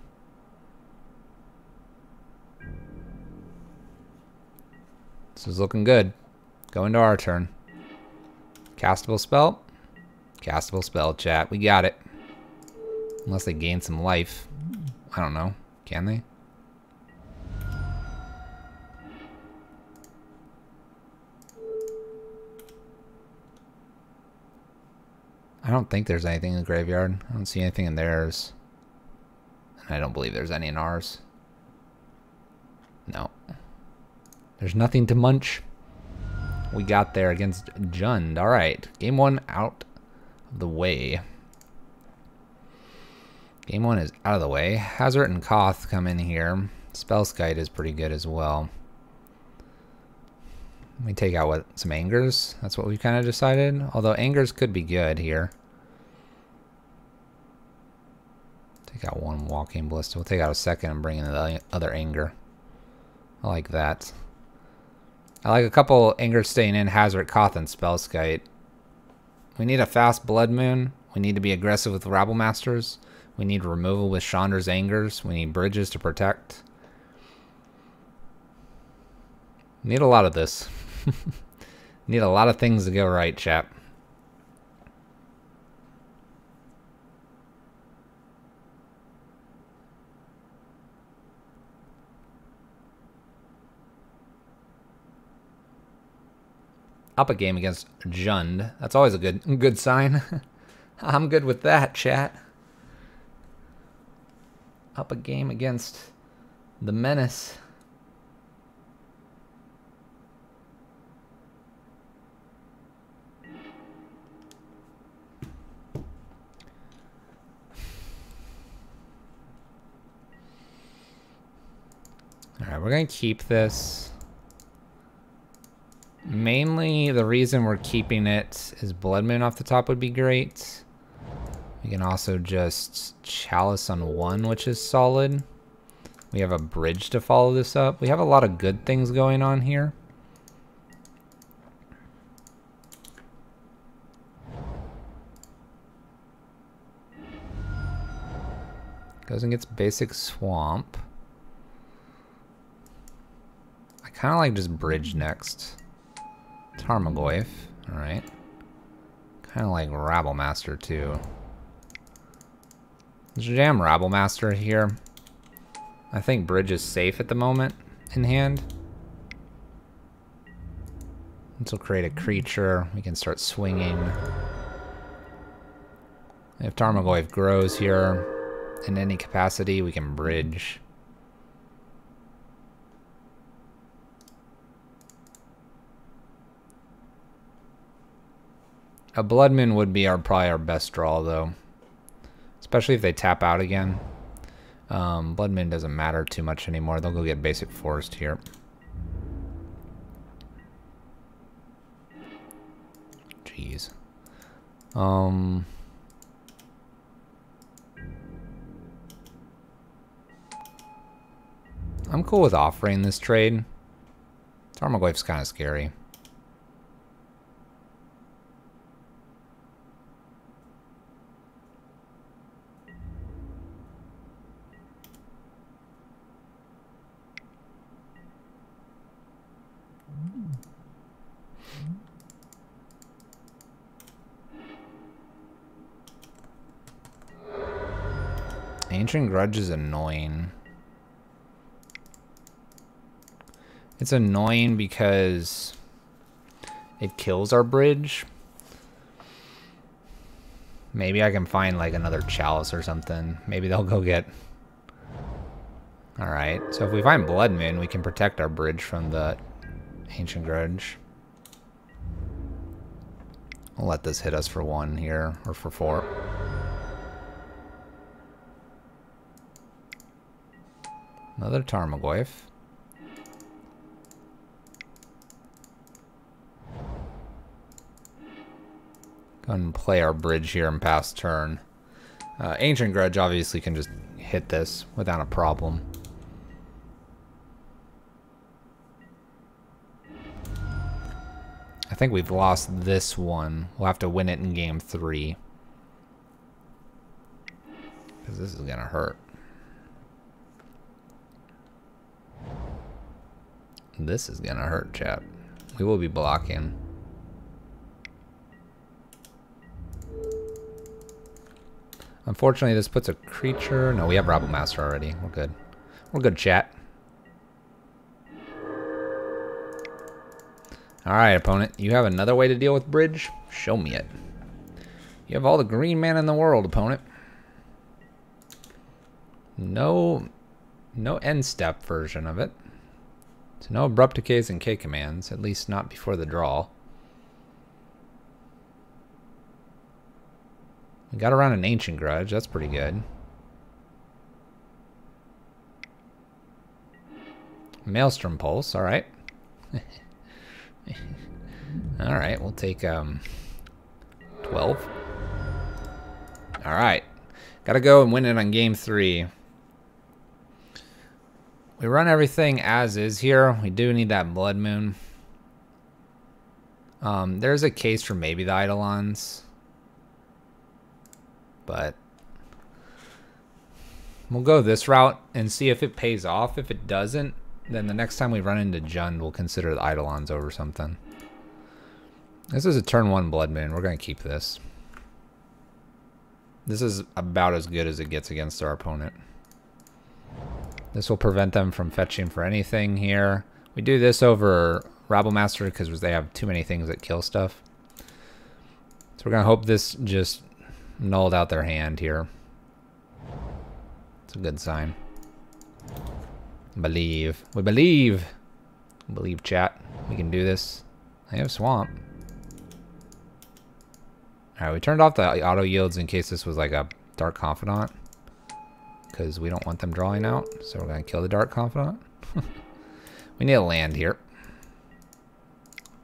This is looking good. Go into our turn. Castable spell. Castable spell, chat. We got it. Unless they gain some life. I don't know. Can they? I don't think there's anything in the graveyard. I don't see anything in theirs. And I don't believe there's any in ours. No. There's nothing to munch. We got there against Jund. Alright. Game 1 out of the way. Game 1 is out of the way. Hazard and Koth come in here. Spellskite is pretty good as well. We take out what, some Angers? That's what we kind of decided. Although Angers could be good here. Take out 1 Walking Ballista. We'll take out a second and bring in the other Anger. I like that. I like a couple Angers staying in, Hazard, Koth, and Spellskite. We need a fast Blood Moon. We need to be aggressive with Rabble Masters. We need removal with Chandra's Angers. We need bridges to protect. Need a lot of this. Need a lot of things to go right, chap. Up a game against Jund. That's always a good sign. I'm good with that, chat. Up a game against the Menace. Alright, we're going to keep this. Mainly, the reason we're keeping it is Blood Moon off the top would be great. We can also just Chalice on 1, which is solid. We have a bridge to follow this up. We have a lot of good things going on here. Goes and gets basic Swamp. I kind of like just bridge next. Tarmogoyf, alright. Kind of like Rabble Master too. Let's jam Rabble Master here. I think bridge is safe at the moment in hand. This will create a creature. We can start swinging. If Tarmogoyf grows here in any capacity, we can bridge. A Blood Moon would be probably our best draw, though. Especially if they tap out again. Blood Moon doesn't matter too much anymore. They'll go get basic Forest here. Jeez. I'm cool with offering this trade. Tarmogoyf's kind of scary. Ancient Grudge is annoying. It's annoying because it kills our bridge. Maybe I can find like another Chalice or something. Maybe they'll go get... Alright, so if we find Blood Moon, we can protect our bridge from the Ancient Grudge. I'll let this hit us for 1 here, or for 4. Another Tarmogoyf. Go ahead and play our bridge here and pass turn. Ancient Grudge obviously can just hit this without a problem. I think we've lost this one. We'll have to win it in game 3. Because this is going to hurt. This is going to hurt, chat. We will be blocking. Unfortunately, this puts a creature. No, we have Rabblemaster already. We're good. We're good, chat. Alright, opponent. You have another way to deal with bridge? Show me it. You have all the green mana in the world, opponent. No end step version of it. So no abrupt decays and K commands, at least not before the draw. We got around an Ancient Grudge, that's pretty good. Maelstrom Pulse, alright. Alright, we'll take 12. Alright. Gotta go and win it on game 3. We run everything as is here. We do need that Blood Moon. There's a case for maybe the Eidolons. But we'll go this route and see if it pays off. If it doesn't, then the next time we run into Jund, we'll consider the Eidolons over something. This is a turn 1 Blood Moon. We're going to keep this. This is about as good as it gets against our opponent. This will prevent them from fetching for anything here. We do this over Rabblemaster because they have too many things that kill stuff. So we're going to hope this just nulled out their hand here. It's a good sign. Believe. We believe. Believe, chat. We can do this. They have Swamp. Alright, we turned off the auto yields in case this was like a Dark Confidant. Because we don't want them drawing out. So we're going to kill the Dark Confidant. We need a land here.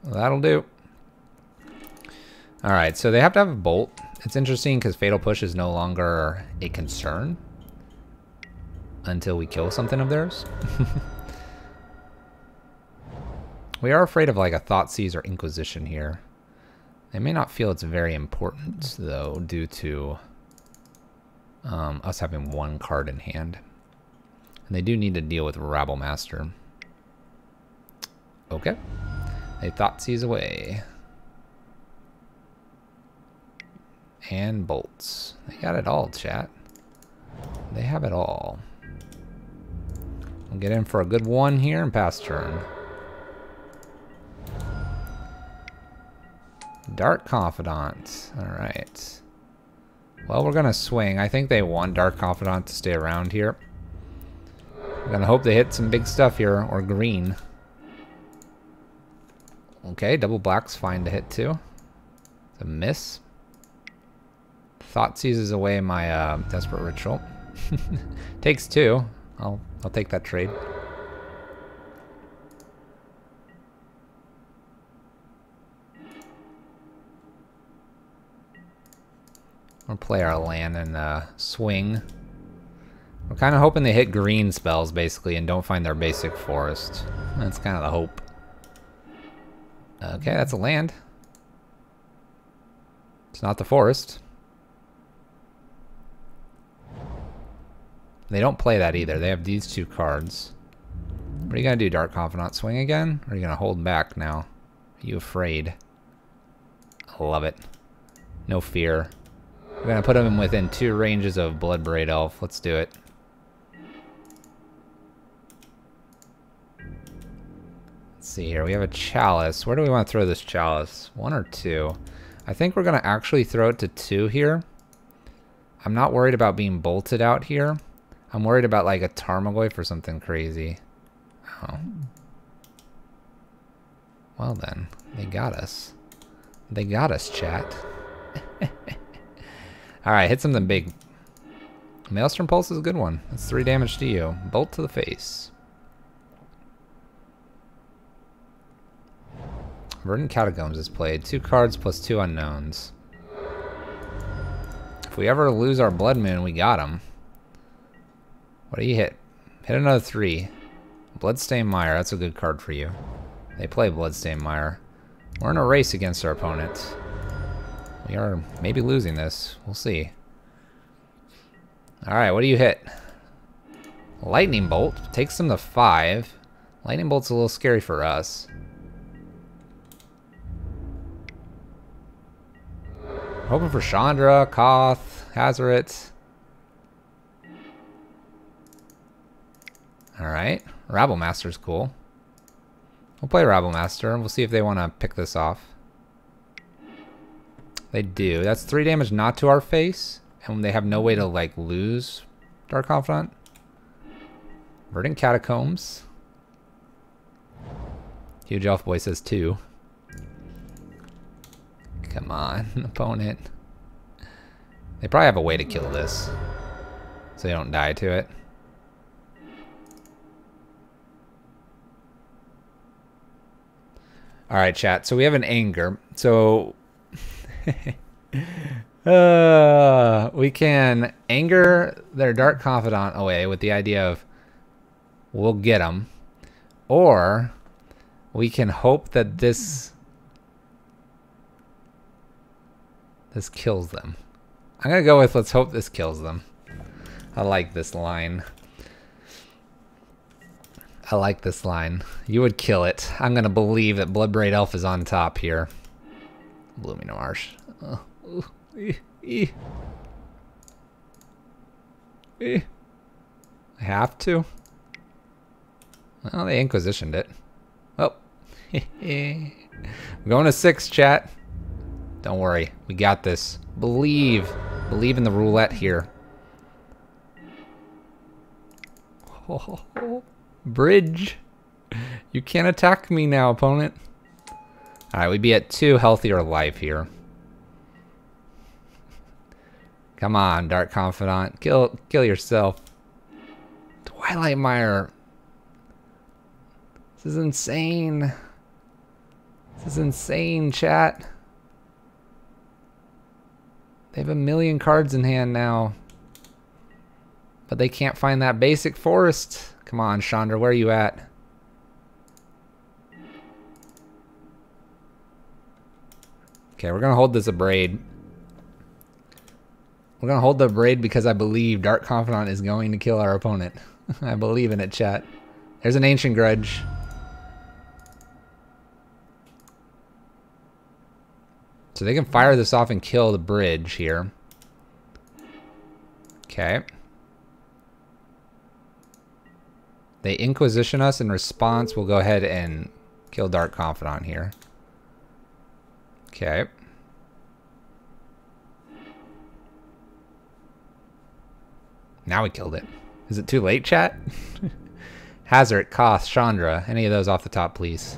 Well, that'll do. Alright, so they have to have a Bolt. It's interesting because Fatal Push is no longer a concern until we kill something of theirs. We are afraid of like a Thoughtseize or Inquisition here. They may not feel it's very important though, due to us having 1 card in hand. And they do need to deal with Rabblemaster. Okay. They Thoughtseize away. And bolts. They got it all, chat. They have it all. We'll get in for a good 1 here and pass turn. Dark Confidant. Alright. Well, we're going to swing. I think they want Dark Confidant to stay around here. We're going to hope they hit some big stuff here, or green. Okay, double black's fine to hit too. It's a miss. Thought seizes away my Desperate Ritual. Takes 2. I'll take that trade. We'll play our land and swing. We're kind of hoping they hit green spells basically and don't find their basic forest. That's kind of the hope. Okay, that's a land. It's not the forest. They don't play that either. They have these 2 cards. What are you going to do, Dark Confidant? Swing again? Or are you going to hold back now? Are you afraid? I love it. No fear. We're going to put him within 2 ranges of Bloodbraid Elf. Let's do it. Let's see here. We have a Chalice. Where do we want to throw this Chalice? 1 or 2? I think we're going to actually throw it to 2 here. I'm not worried about being bolted out here. I'm worried about like a Tarmogoyf or something crazy. Oh. Well then, they got us. They got us, chat. Alright, hit something big. Maelstrom Pulse is a good one. That's 3 damage to you. Bolt to the face. Verdant Catacombs is played. 2 cards plus 2 unknowns. If we ever lose our Blood Moon, we got him. What do you hit? Hit another 3. Bloodstained Mire, that's a good card for you. They play Bloodstained Mire. We're in a race against our opponent. We are maybe losing this. We'll see. Alright, what do you hit? Lightning Bolt takes them to 5. Lightning Bolt's a little scary for us. Hoping for Chandra, Koth, Hazoret. Alright, Rabble Master's cool. We'll play Rabble Master and we'll see if they want to pick this off. They do. That's 3 damage not to our face. And they have no way to, like, lose Dark Confidant. Verdant Catacombs. Huge Elf Boy says 2. Come on, opponent. They probably have a way to kill this, so they don't die to it. Alright, chat. So we have an anger. So... we can anger their Dark Confidant away with the idea of we'll get them, or we can hope that this kills them. I'm gonna go with let's hope this kills them. I like this line. I like this line. You would kill it. I'm gonna believe that Bloodbraid Elf is on top here. Blooming Marsh. I have to. Well, they Inquisitioned it. Oh. I'm going to 6, chat. Don't worry. We got this. Believe. Believe in the roulette here. Oh, bridge. You can't attack me now, opponent. Alright, we'd be at 2 healthier life here. Come on, Dark Confidant. Kill yourself. Twilight Mire. This is insane. This is insane, chat. They have 1,000,000 cards in hand now. But they can't find that basic forest. Come on, Chandra, where are you at? Okay, we're gonna hold this a braid. We're gonna hold the braid because I believe Dark Confidant is going to kill our opponent. I believe in it, chat. There's an Ancient Grudge. So they can fire this off and kill the bridge here. Okay. They Inquisition us. In response, we'll go ahead and kill Dark Confidant here. Okay. Now we killed it. Is it too late, chat? Hazoret, Koth, Chandra. Any of those off the top, please.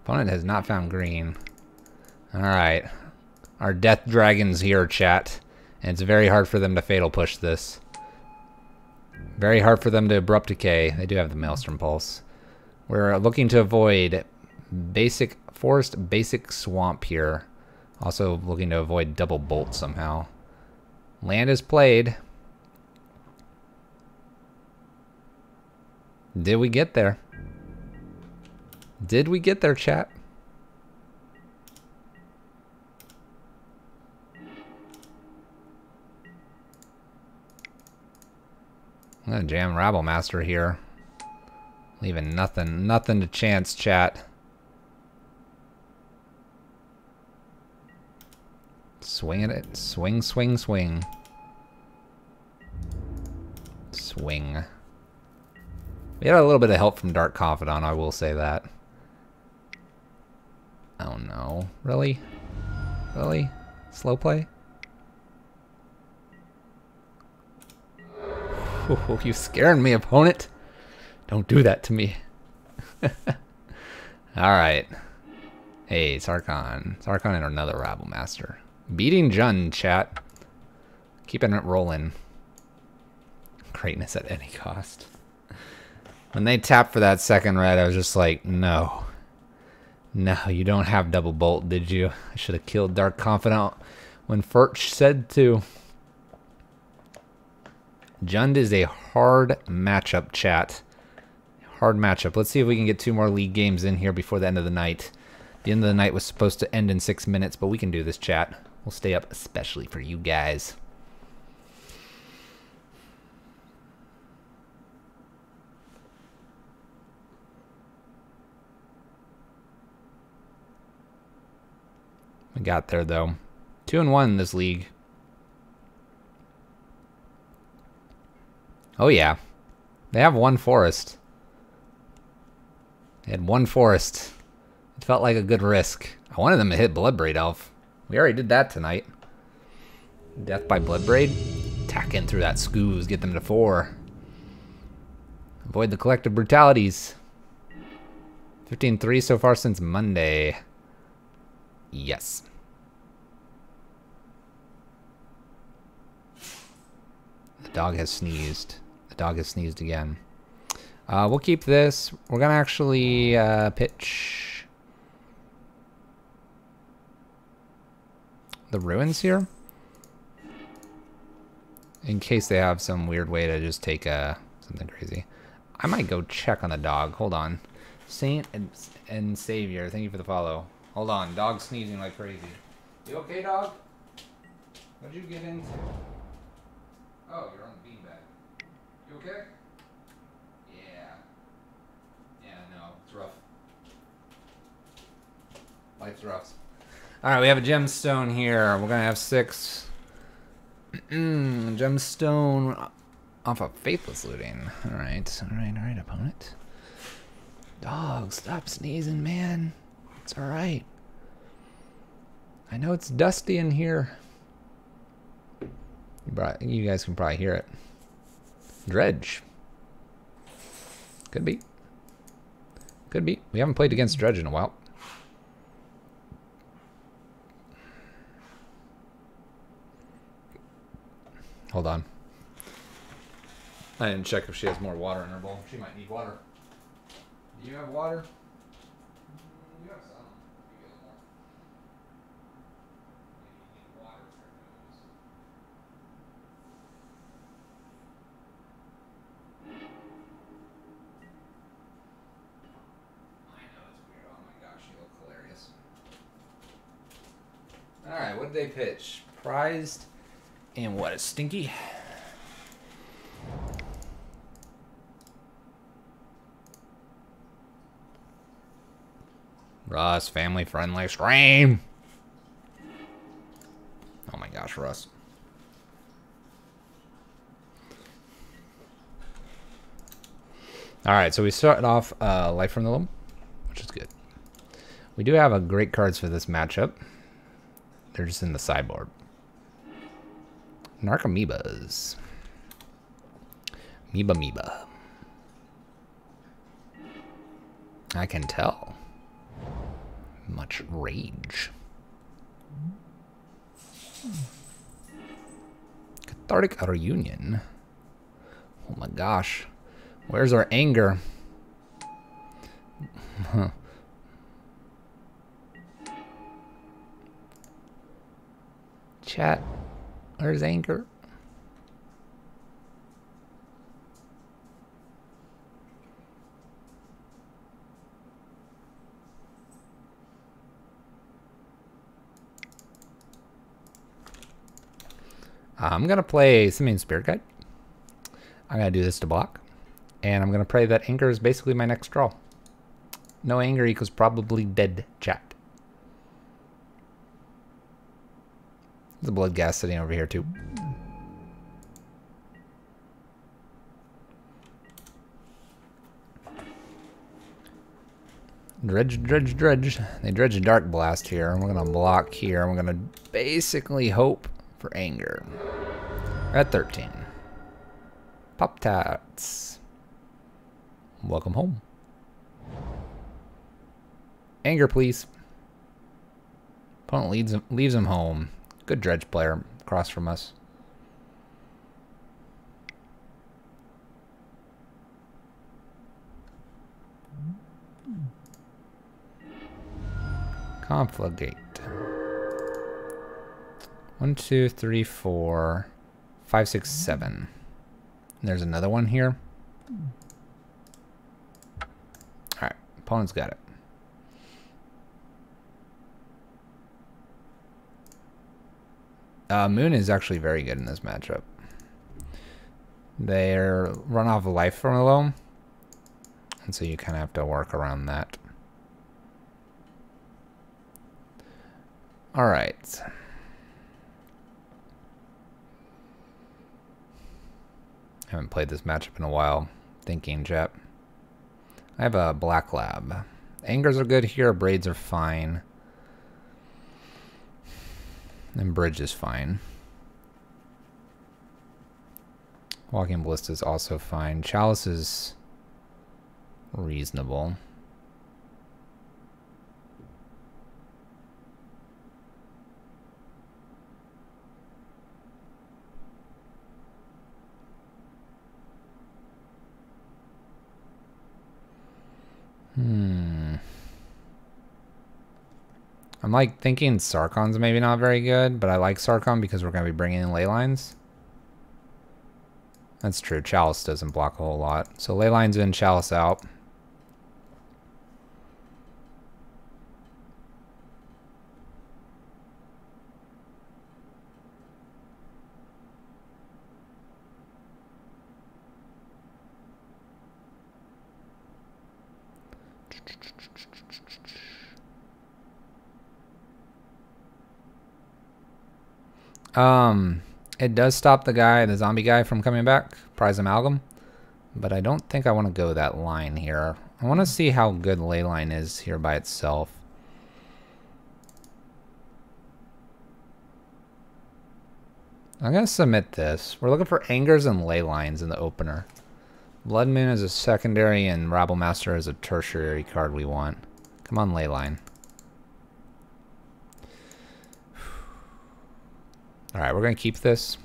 Opponent has not found green. Alright. Our Death Dragon's here, chat. And it's very hard for them to Fatal Push this. Very hard for them to Abrupt Decay. They do have the Maelstrom Pulse. We're looking to avoid basic forest, basic swamp here. Also looking to avoid double bolt somehow. Land is played. Did we get there? Did we get there, chat? I'm gonna jam Rabble Master here. Leaving nothing to chance, chat. Swinging it. Swing, swing, swing. Swing. We had a little bit of help from Dark Confidant, I will say that. Oh no. Really? Really? Slow play? Ooh, you scaring me, opponent. Don't do that to me. Alright. Hey, Sarkhan. Sarkhan and another Rabble Master. Beating Jun, chat. Keeping it rolling. greatness at any cost. When they tapped for that second red, I was just like, no. No, you don't have double bolt, did you? I should have killed Dark Confidant when Furch said to. Jund is a hard matchup, chat. Hard matchup. Let's see if we can get 2 more league games in here before the end of the night. The end of the night was supposed to end in 6 minutes, but we can do this, chat. We'll stay up especially for you guys. We got there, though. 2-1 in this league. Oh, yeah. They have 1 forest. They had 1 forest. It felt like a good risk. I wanted them to hit Bloodbraid Elf. We already did that tonight. Death by Bloodbraid. Tack in through that Scooze. Get them to 4. Avoid the collective brutalities. 15-3 so far since Monday. Yes. The dog has sneezed. The dog has sneezed again. We'll keep this. We're going to actually pitch the ruins here. In case they have some weird way to just take something crazy. I might go check on the dog. Hold on. Saint and Savior, thank you for the follow. Hold on, dog sneezing like crazy. You okay, dog? What'd you get into? Oh, you're on the beanbag. You okay? Yeah. Yeah, no, it's rough. Life's rough. Alright, we have a gemstone here. We're gonna have 6. Gemstone off of Faithless Looting. Alright, alright, opponent. Dog, stop sneezing, man. It's alright. I know it's dusty in here. You guys can probably hear it. Dredge. Could be. Could be. We haven't played against Dredge in a while. Hold on. I didn't check if she has more water in her bowl. She might need water. Do you have water? You have some. You get more. Maybe you need water for your nose. I know, it's weird. Oh my gosh, you look hilarious. Alright, what did they pitch? Prized and what, a stinky? Russ, family friendly stream. Oh my gosh, Russ. Alright, so we start off Life from the Loam, which is good. We do have a great cards for this matchup. They're just in the sideboard. Narcomoebas. Amoeba. I can tell. Much rage. Cathartic Reunion. Oh my gosh. Where's our anger? Chat. Where's anger? I'm going to play Simian Spirit Guide. I'm going to do this to block. And I'm going to pray that anger is basically my next draw. No anger equals probably dead, chat. There's a blood gas sitting over here too. Dredge. They dredge a Dark Blast here. We're going to block here. We're going to basically hope for anger. We're at 13. Pop Tats. Welcome home. Anger, please. Opponent leaves him home. Good dredge player across from us. Confligate. 1, 2, 3, 4, 5, 6, 7. There's another one here. Alright, opponent's got it. Moon is actually very good in this matchup. They're run off of life from the loam, and so you kind of have to work around that. All right. Haven't played this matchup in a while. Thinking, Jep. I have a black lab. Angers are good here. Braids are fine. And bridge is fine. Walking Ballista is also fine. Chalice is reasonable. I'm like thinking Sarkon's maybe not very good, but I like Sarkon because we're going to be bringing in Leylines. That's true. Chalice doesn't block a whole lot. So Leyline's in, Chalice out. It does stop the zombie guy from coming back, Prize Amalgam, but I don't think I want to go that line here. I want to see how good Leyline is here by itself. I'm going to submit this. We're looking for Angers and Leylines in the opener. Blood Moon is a secondary and Rabble Master is a tertiary card we want. Come on, Leyline. Alright, we're going to keep this.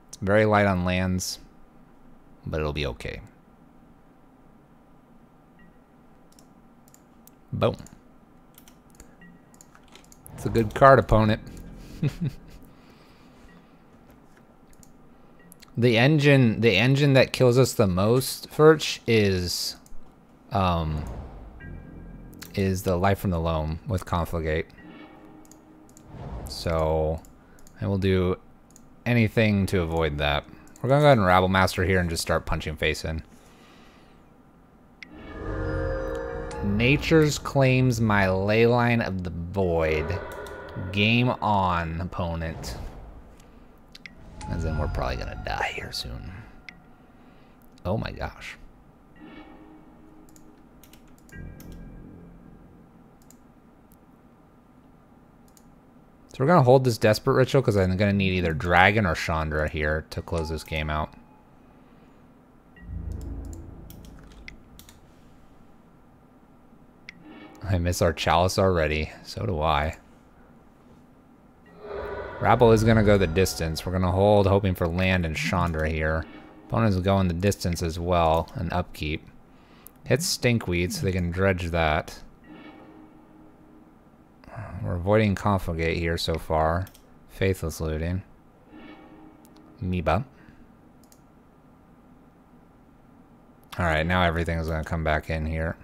It's very light on lands, but it'll be okay. Boom. It's a good card, opponent. The engine that kills us the most, Furch, is the Life from the Loam with Confligate. So I will do anything to avoid that. We're going to go ahead and Rabble Master here and just start punching face in. Nature's claims my Leyline of the Void. Game on, opponent. As in, we're probably going to die here soon. Oh my gosh. So we're going to hold this Desperate Ritual because I'm going to need either Dragon or Chandra here to close this game out. I miss our Chalice already. So do I. Rabble is going to go the distance. We're going to hold, hoping for land and Chandra here. Opponent's going the distance as well, and upkeep. Hits Stinkweed so they can dredge that. We're avoiding Confligate here so far. Faithless looting. Amoeba. Alright, now everything is going to come back in here.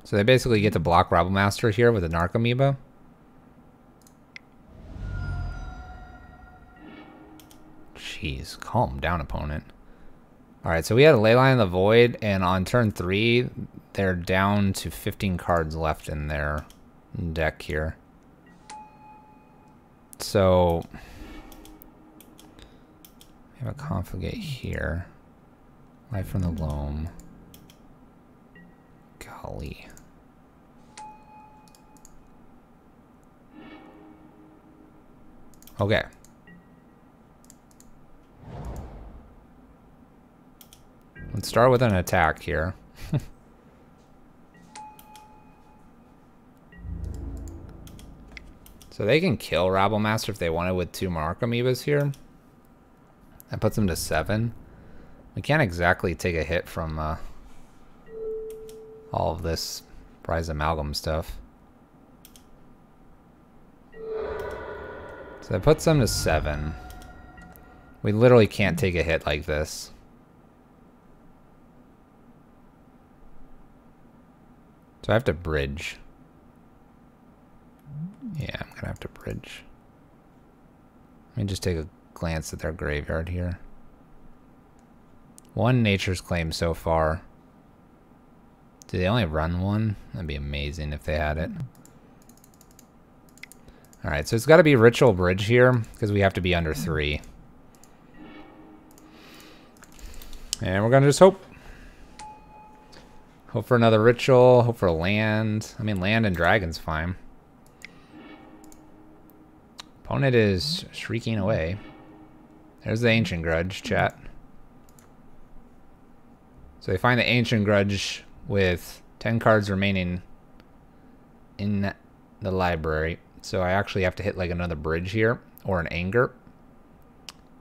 So they basically get to block Rabble Master here with a Narc Amoeba. Jeez, calm down, opponent. Alright, so we had a Leyline of the Void, and on turn 3, they're down to 15 cards left in their deck here. So, we have a Confligate here. Life from the Loam. Golly. Okay. Let's start with an attack here. So they can kill Rabblemaster if they wanted with 2 Mark Amoebas here. That puts them to 7. We can't exactly take a hit from all of this prize amalgam stuff. So that puts them to 7. We literally can't take a hit like this. So I have to bridge. Yeah, I'm gonna have to bridge. Let me just take a glance at their graveyard here. 1 Nature's Claim so far. Do they only run 1? That'd be amazing if they had it. Alright, so it's got to be Ritual Bridge here, because we have to be under 3. And we're going to just hope. Hope for another Ritual, hope for land. I mean, land and dragon's fine. Opponent is shrieking away. There's the Ancient Grudge, chat. So they find the Ancient Grudge with 10 cards remaining in the library. So I actually have to hit like another bridge here, or an anger,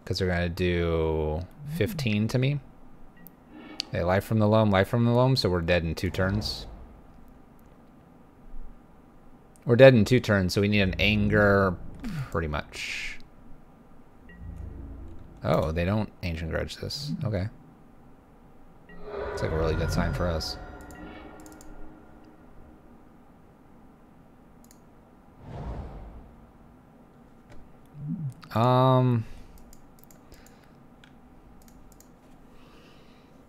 because they're going to do 15 to me. They life from the loam, so we're dead in 2 turns. We're dead in 2 turns, so we need an anger, pretty much. Oh, they don't Ancient Grudge this. Okay. It's like a really good sign for us.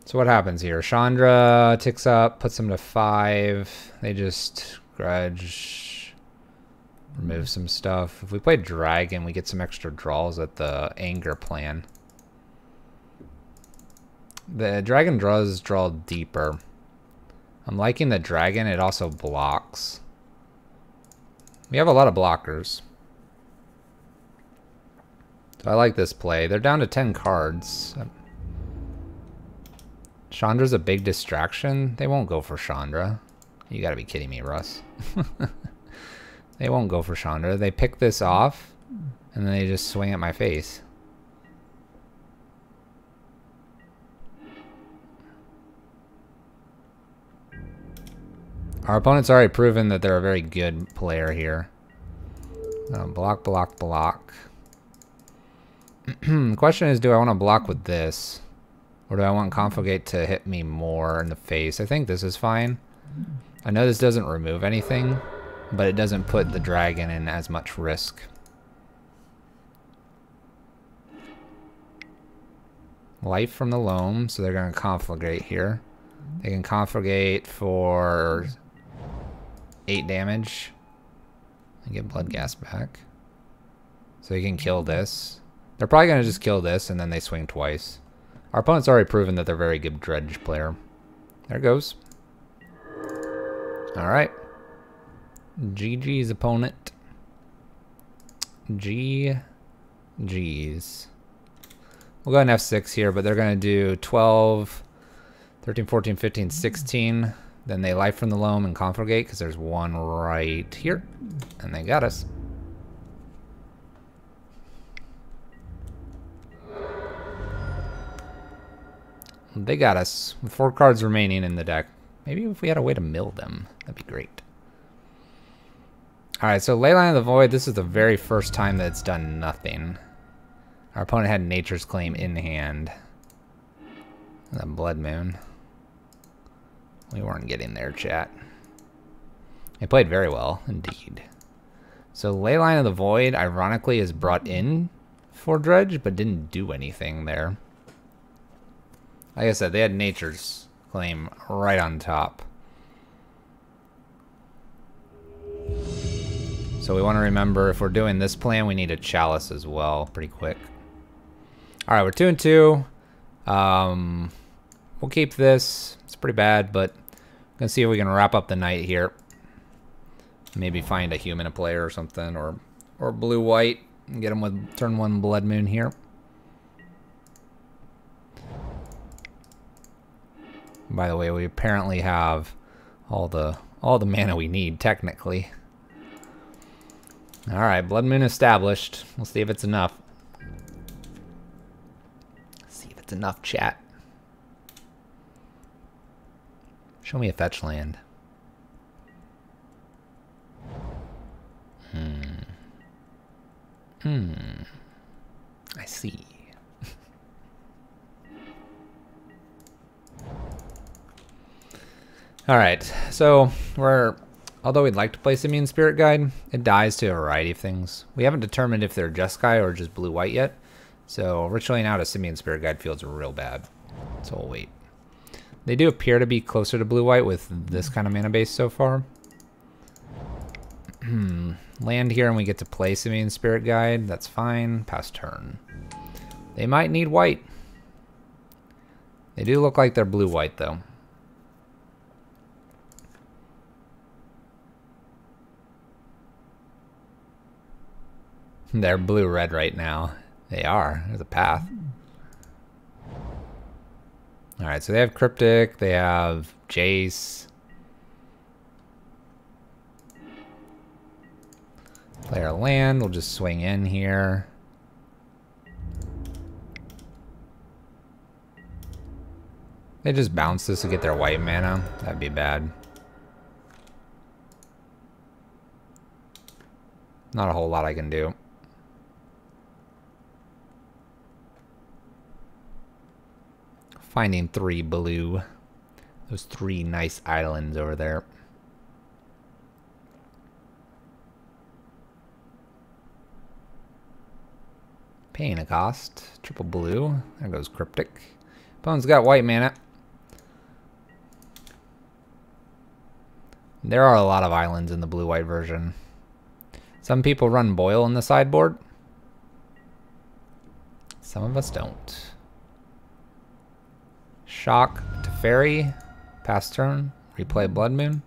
So what happens here? Chandra ticks up, puts them to 5. They just grudge, remove some stuff. If we play dragon, we get some extra draws at the anger plan. The dragon does draw deeper. I'm liking the dragon. It also blocks. We have a lot of blockers. So I like this play. They're down to 10 cards. Chandra's a big distraction. They won't go for Chandra. You gotta be kidding me, Russ. They won't go for Chandra. They pick this off, and then they just swing at my face. Our opponent's already proven that they're a very good player here. Block, block, block. The question is, do I want to block with this? Or do I want Confligate to hit me more in the face? I think this is fine. I know this doesn't remove anything, but it doesn't put the dragon in as much risk. Life from the loam, so they're going to Confligate here. They can Confligate for 8 damage and get Blood Gas back. So you can kill this. They're probably going to just kill this, and then they swing twice. Our opponent's already proven that they're a very good dredge player. There it goes. Alright. GG's opponent. GG's. We'll go in F6 here, but they're going to do 12, 13, 14, 15, 16. Then they life from the loam and Confligate, because there's one right here. And they got us. They got us with 4 cards remaining in the deck. Maybe if we had a way to mill them, that'd be great. Alright, so Leyline of the Void, this is the very first time that it's done nothing. Our opponent had Nature's Claim in hand. The Blood Moon. We weren't getting there, chat. They played very well, indeed. So Leyline of the Void, ironically, is brought in for Dredge, but didn't do anything there. Like I said, they had Nature's Claim right on top. So we want to remember, if we're doing this plan, we need a Chalice as well, pretty quick. Alright, we're 2-2. We'll keep this. It's pretty bad, but we're going to see if we can wrap up the night here. Maybe find a human a player or something, or blue-white, and get him with turn 1 Blood Moon here. By the way, we apparently have all the mana we need, technically. Alright, Blood Moon established. We'll see if it's enough. See if it's enough, chat. Show me a fetch land. I see. Alright, so although we'd like to play Simian Spirit Guide, it dies to a variety of things. We haven't determined if they're Jeskai or just blue-white yet, so ritualing out a Simian Spirit Guide feels real bad. So we'll wait. They do appear to be closer to blue-white with this kind of mana base so far. Land here and we get to play Simian Spirit Guide. That's fine. Pass turn. They might need white. They do look like they're blue-white though. They're blue-red right now. They are. There's a path. Alright, so they have Cryptic. They have Jace. Play our land. We'll just swing in here. They just bounce this to get their white mana. That'd be bad. Not a whole lot I can do. Finding 3 blue. Those 3 nice islands over there. Paying a cost. Triple blue. There goes Cryptic. Opponent's got white mana. There are a lot of islands in the blue-white version. Some people run Boil in the sideboard. Some of us don't. Shock to Fairy. Pass turn. Replay Blood Moon.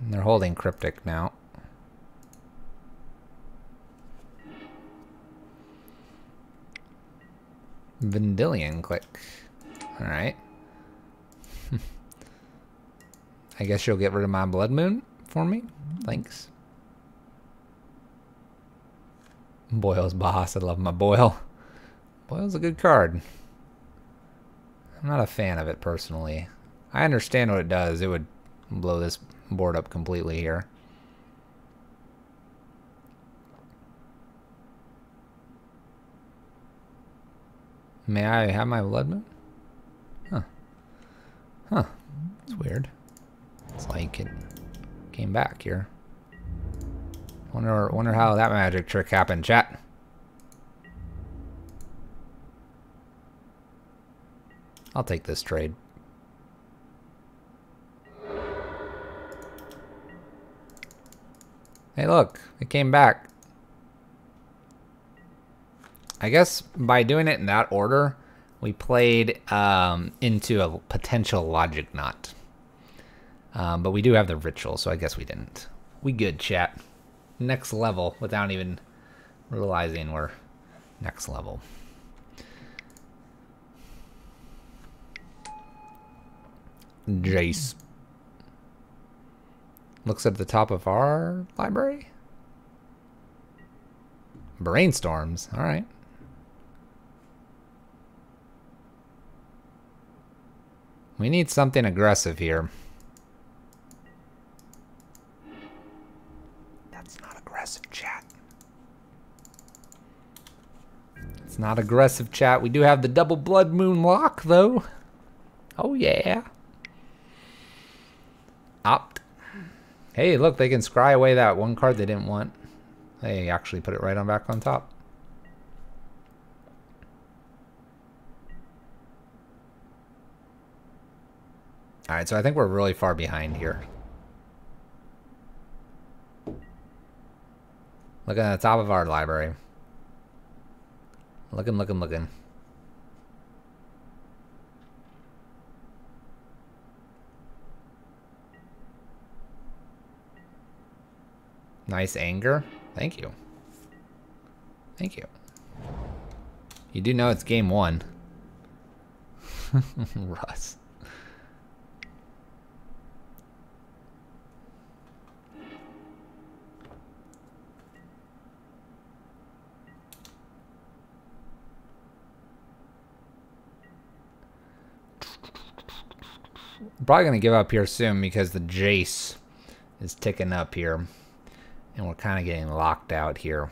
And they're holding Cryptic now. Vendilion click. Alright. I guess you'll get rid of my Blood Moon for me. Thanks. Boyle's boss. I love my Boyle. Boyle's a good card. I'm not a fan of it personally. I understand what it does. It would blow this board up completely here. May I have my Blood Moon? Huh. Huh. It's weird. It's like it came back here. Wonder how that magic trick happened, chat. I'll take this trade. Hey look, it came back. I guess by doing it in that order, we played into a potential logic knot. But we do have the ritual, so I guess we didn't. We good, chat. Next level without even realizing we're next level. Jace. Looks at the top of our library. Brainstorms. All right. We need something aggressive here. That's not aggressive, chat. It's not aggressive, chat. We do have the double Blood Moon lock, though. Oh, yeah. Opt. Hey, look, they can scry away that one card they didn't want. They actually put it right on back on top. Alright, so I think we're really far behind here. Looking at the top of our library. Looking. Nice anger. Thank you. Thank you. You do know it's game 1. Russ. probably going to give up here soon because the Jace is ticking up here. And we're kind of getting locked out here.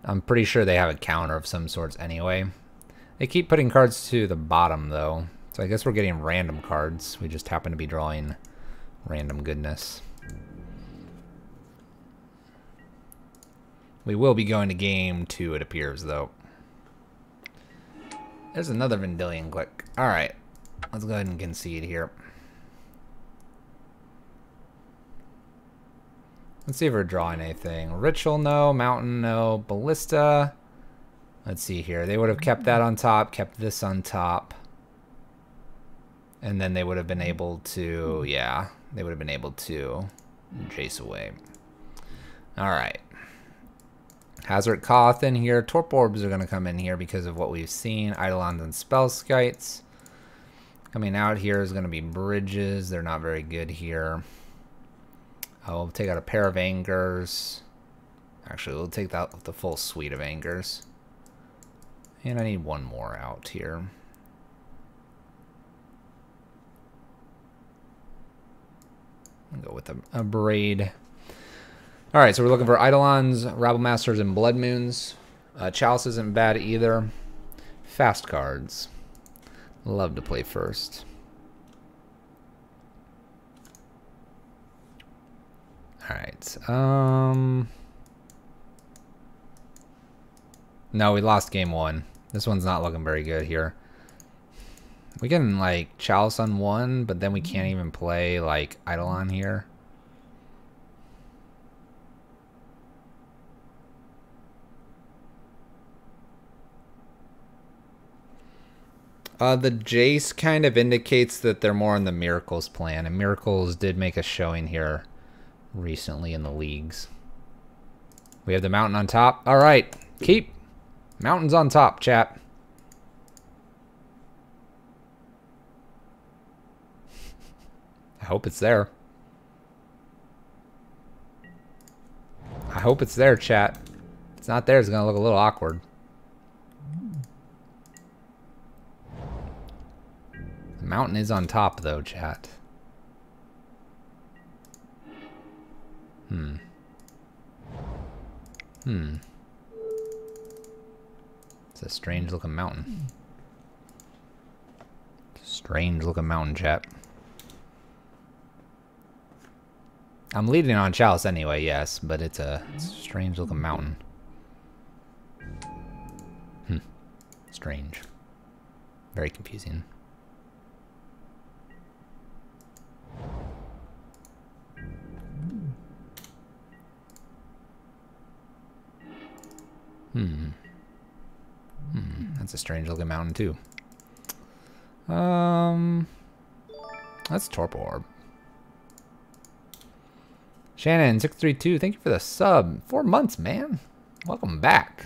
I'm pretty sure they have a counter of some sorts anyway. They keep putting cards to the bottom, though. So I guess we're getting random cards. We just happen to be drawing random goodness. We will be going to game 2, it appears, though. There's another Vendilion click. Alright. Let's go ahead and concede here. Let's see if we're drawing anything. Ritual, no. Mountain, no. Ballista. Let's see here. They would have kept that on top, kept this on top. And then they would have been able to, yeah, they would have been able to chase away. Alright. Hazard Koth in here. Torp Orbs are going to come in here because of what we've seen. Eidolons and Spellskites. Coming out here is going to be Bridges. They're not very good here. I'll take out a pair of Angers. Actually, we'll take out the full suite of Angers. And I need one more out here. I'll go with a Braid. Alright, so we're looking for Eidolons, Rabble-Masters, and Blood Moons. Chalice isn't bad either. Fast cards. Love to play first. Alright, no, we lost game 1. This one's not looking very good here. We can, like, Chalice on 1, but then we can't even play, like, Eidolon here. The Jace kind of indicates that they're more on the Miracles plan, and Miracles did make a showing here recently in the leagues. We have the Mountain on top. All right, keep. Mountain's on top, chat. I hope it's there. I hope it's there, chat. If it's not there, it's gonna look a little awkward. The mountain is on top, though, chat. It's a strange looking mountain. Strange looking mountain, chat. I'm leading on Chalice anyway, yes, but it's a strange looking mountain. Strange. Very confusing. That's a strange looking mountain too. That's Torp Orb. Shannon 632, thank you for the sub. 4 months, man. Welcome back.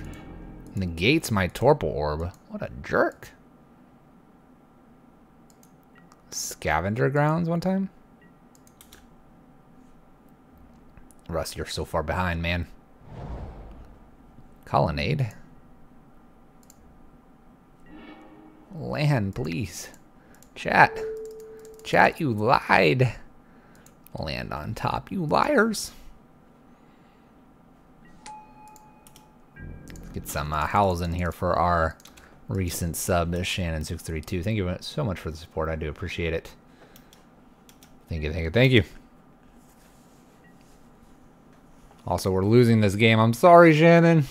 Negates my Torp Orb. What a jerk. Scavenger Grounds one time. Russ, you're so far behind, man. Colonnade. Land, please. Chat. Chat, you lied. Land on top, you liars. Let's get some howls in here for our recent sub, Shannon632. Thank you so much for the support. I do appreciate it. Thank you, thank you, thank you. Also, we're losing this game. I'm sorry, Shannon.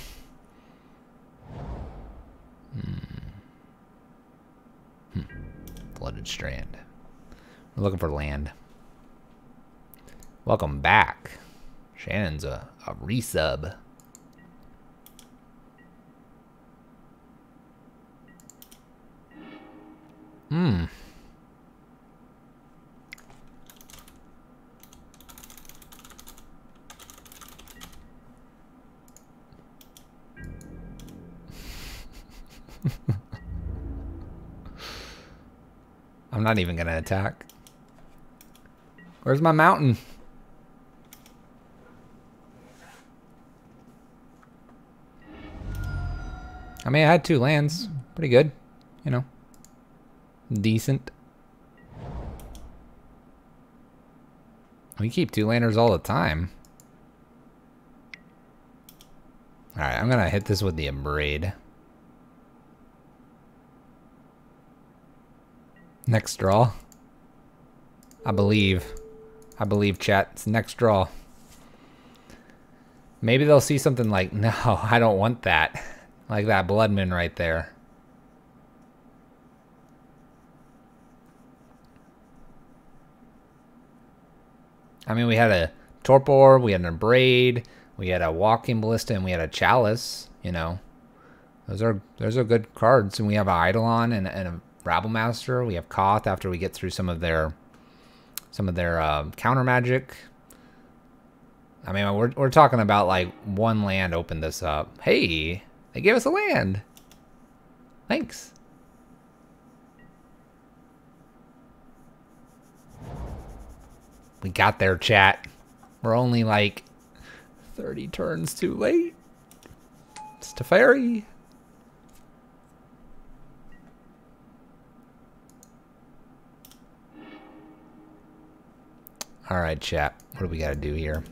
Flooded Strand. We're looking for land. Welcome back. Shannon's a resub. I'm not even gonna attack. Where's my mountain? I mean, I had 2 lands. Pretty good. You know. Decent. We keep 2-landers all the time. Alright, I'm gonna hit this with the Abrade. Next draw. I believe, chat. It's next draw. Maybe they'll see something like, no, I don't want that. Like that Blood Moon right there. I mean, we had a Torpor, we had an Abrade, we had a Walking Ballista, and we had a Chalice, you know. Those are good cards. And we have an Eidolon and a Rabblemaster. We have Koth after we get through some of their counter magic. I mean, we're talking about like one land opened this up. Hey, they gave us a land. Thanks. We got there, chat. We're only like 30 turns too late. It's Teferi. All right, chat. What do we got to do here?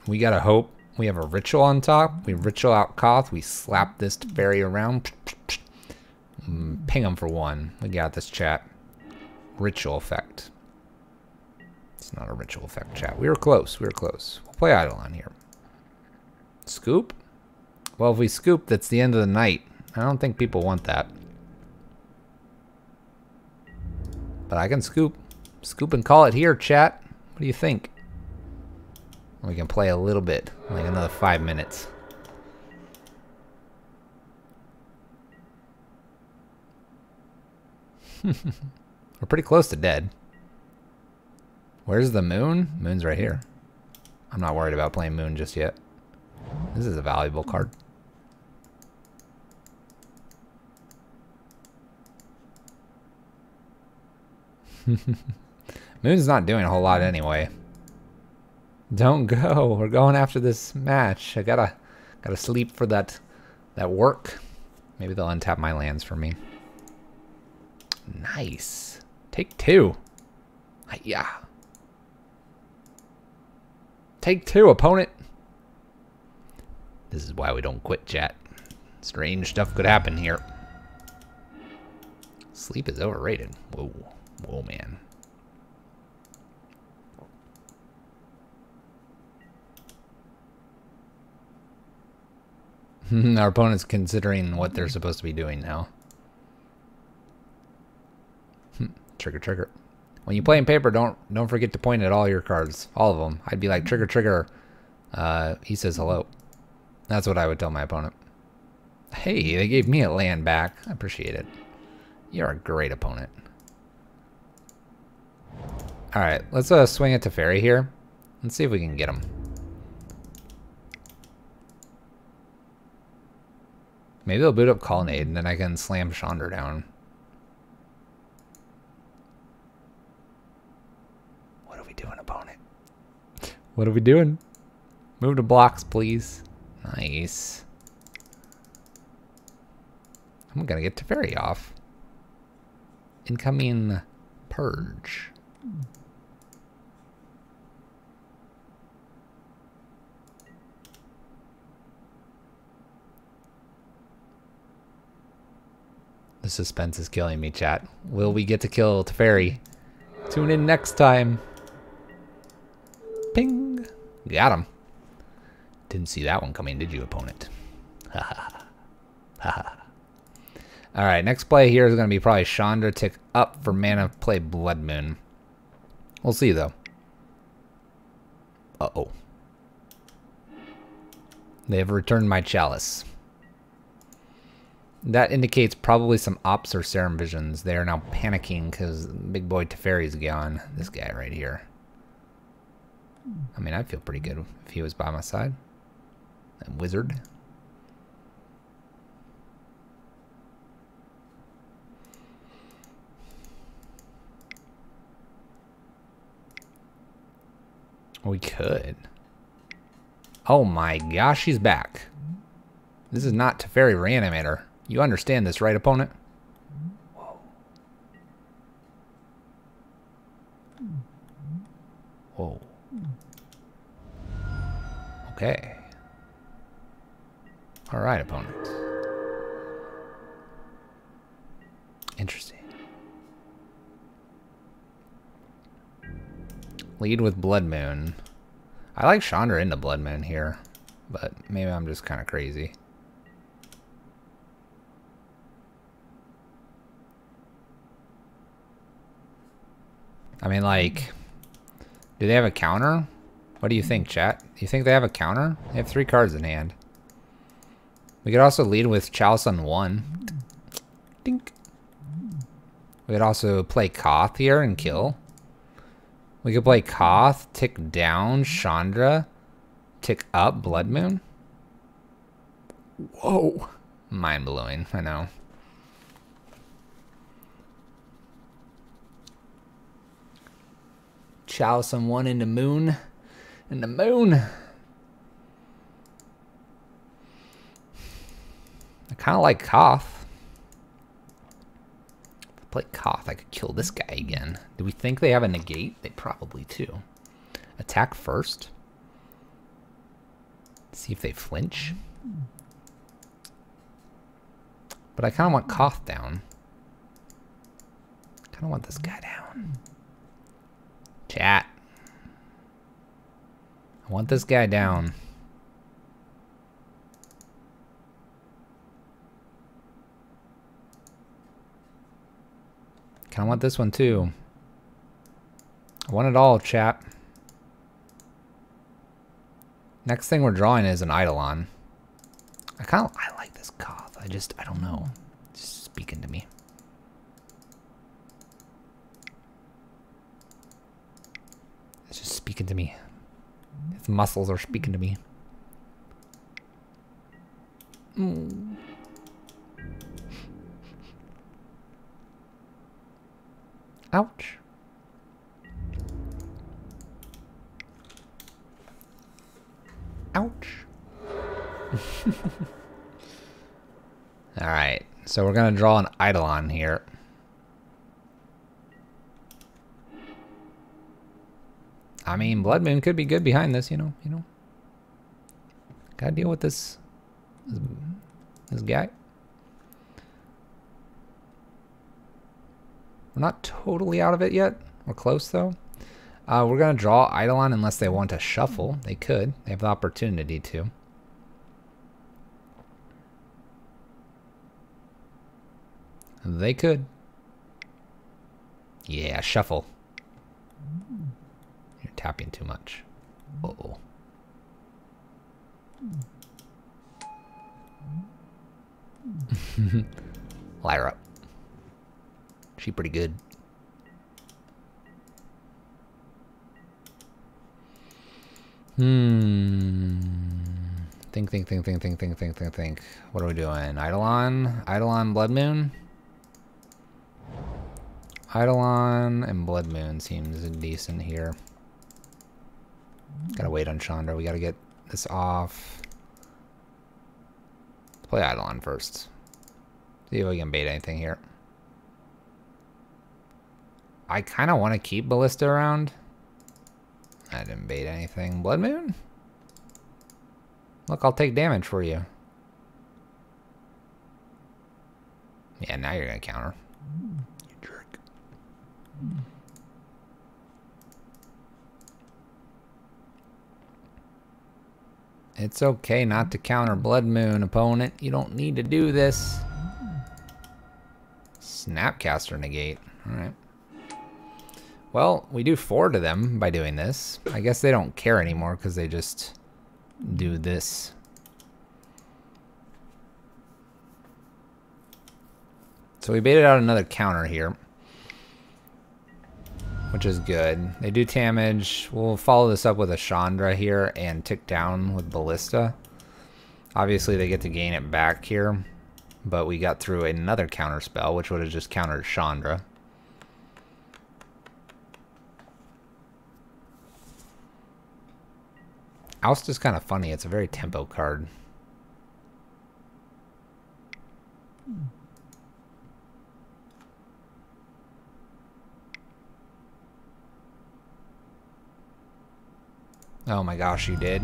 We got to hope we have a ritual on top. We ritual out Koth. We slap this Teferi around. Ping him for 1. We got this, chat. Ritual effect. It's not a ritual effect, chat. We were close. We were close. We'll play Eidolon here. Scoop? Well, if we scoop, that's the end of the night. I don't think people want that. But I can scoop. Scoop and call it here, chat. What do you think? We can play a little bit. Like another 5 minutes. We're pretty close to dead. Where's the moon? Moon's right here. I'm not worried about playing moon just yet. This is a valuable card. Moon's not doing a whole lot anyway. Don't go. We're going after this match. I gotta sleep for that work. Maybe they'll untap my lands for me. Nice. Take 2. Yeah. Take 2, opponent. This is why we don't quit, chat. Strange stuff could happen here. Sleep is overrated. Whoa. Whoa, man. Our opponent's considering what they're supposed to be doing now. Trigger, trigger. When you play in paper, don't forget to point at all your cards. All of them. I'd be like, trigger, trigger. He says hello. That's what I would tell my opponent. Hey, they gave me a land back. I appreciate it. You're a great opponent. Alright, let's swing it to Teferi here. Let's see if we can get him. Maybe they'll boot up Colonnade and then I can slam Chandra down. What are we doing, opponent? What are we doing? Move to blocks, please. Nice. I'm gonna get Teferi off. Incoming Purge. The suspense is killing me, chat. Will we get to kill Teferi? Tune in next time. Ping. Got him. Didn't see that one coming, did you, opponent? Ha ha. Alright, next play here is going to be probably Chandra tick up for mana play Blood Moon. We'll see, though. Uh-oh. They have returned my Chalice. That indicates probably some Ops or Serum Visions. They are now panicking because big boy Teferi's gone. This guy right here. I mean, I'd feel pretty good if he was by my side. That wizard. We could. Oh my gosh, he's back. This is not Teferi Reanimator. You understand this, right, opponent? Whoa. Whoa. Okay. All right, opponent. Interesting. Lead with Blood Moon. I like Chandra into Blood Moon here, but maybe I'm just kind of crazy. I mean, like, do they have a counter? What do you think, chat? Do you think they have a counter? They have 3 cards in hand. We could also lead with Chalice on 1. Dink. We could also play Koth here and kill. We could play Koth, tick down Chandra, tick up Blood Moon. Whoa. Mind blowing, I know. Chalice on 1 into Moon. Into Moon. I kind of like Koth. If I play Koth, I could kill this guy again. Do we think they have a negate? They probably do. Attack first. See if they flinch. But I kind of want Koth down. Kind of want this guy down. Chat. I want this guy down. Kind of want this one too. I want it all, chat. Next thing we're drawing is an Eidolon. I like this Koth. I don't know. It's just speaking to me. It's just speaking to me. Its muscles are speaking to me. Ouch. Ouch. Alright, so we're gonna draw an Eidolon here. I mean, Blood Moon could be good behind this, you know. Gotta deal with this guy. We're not totally out of it yet. We're close though. We're gonna draw Eidolon unless they want to shuffle. They could. They have the opportunity to. They could. Yeah, shuffle. You're tapping too much. Uh-oh. Lyra. She pretty good. Think. What are we doing? Eidolon, Blood Moon? Eidolon and Blood Moon seems decent here. Gotta wait on Chandra. We gotta get this off. Let's play Eidolon first. See if we can bait anything here. I kind of want to keep Ballista around. I didn't bait anything. Blood Moon? Look, I'll take damage for you. Yeah, now you're gonna counter. You jerk. It's okay not to counter Blood Moon, opponent. You don't need to do this. Snapcaster negate. Alright. Well, we do 4 to them by doing this. I guess they don't care anymore because they just do this. So we baited out another counter here, which is good. They do damage. We'll follow this up with a Chandra here and tick down with Ballista. Obviously, they get to gain it back here, but we got through another counter spell, which would have just countered Chandra. Oust is kind of funny. It's a very tempo card. Oh my gosh, you did.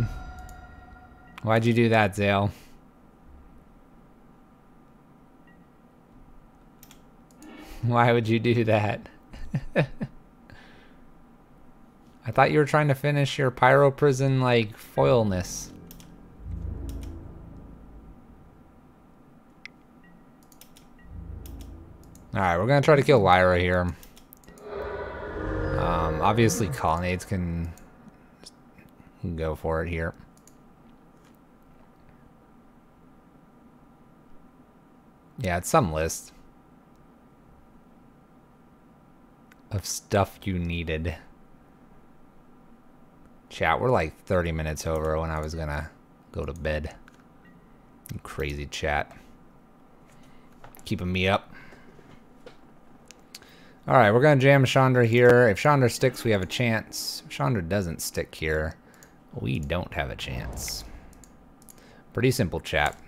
Why'd you do that, Zale? Why would you do that? I thought you were trying to finish your pyro prison like foilness. Alright, we're gonna try to kill Lyra here. Obviously colonnades can go for it here. Yeah, it's some list of stuff you needed. Chat, we're like 30 minutes over when I was gonna go to bed. You crazy chat. Keeping me up. Alright, we're gonna jam Chandra here. If Chandra sticks, we have a chance. If Chandra doesn't stick here, we don't have a chance. Pretty simple, chat.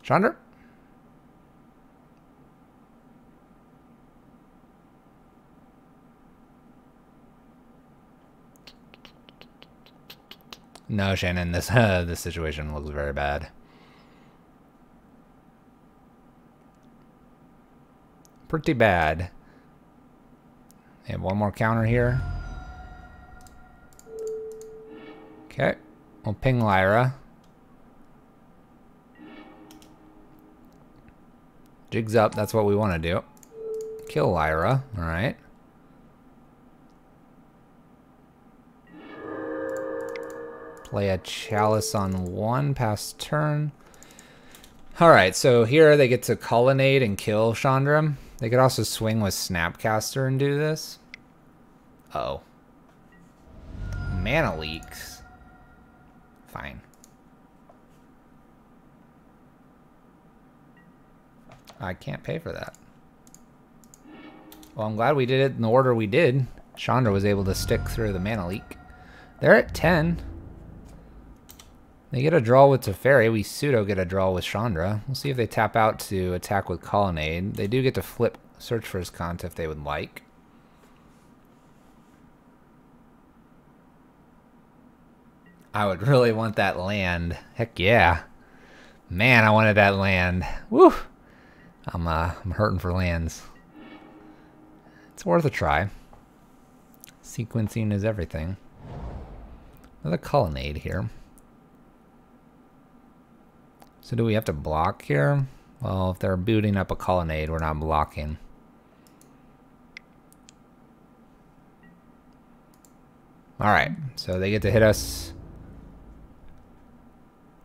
Chandra? No, Shannon, this this situation looks very bad. Pretty bad. And one more counter here. Okay, we'll ping Lyra. Jigs up, that's what we want to do. Kill Lyra, alright. Play a chalice on one past turn. Alright, so here they get to colonnade and kill Chandra. They could also swing with Snapcaster and do this. Uh-oh. Mana leaks. Fine. I can't pay for that. Well, I'm glad we did it in the order we did. Chandra was able to stick through the mana leak. They're at 10. They get a draw with Teferi. We pseudo get a draw with Chandra. We'll see if they tap out to attack with Colonnade. They do get to flip Search for Azcanta if they would like. I would really want that land. Heck yeah. Man, I wanted that land. Woo! I'm hurting for lands. It's worth a try. Sequencing is everything. Another Colonnade here. So do we have to block here? Well, if they're booting up a Colonnade, we're not blocking. Alright, so they get to hit us.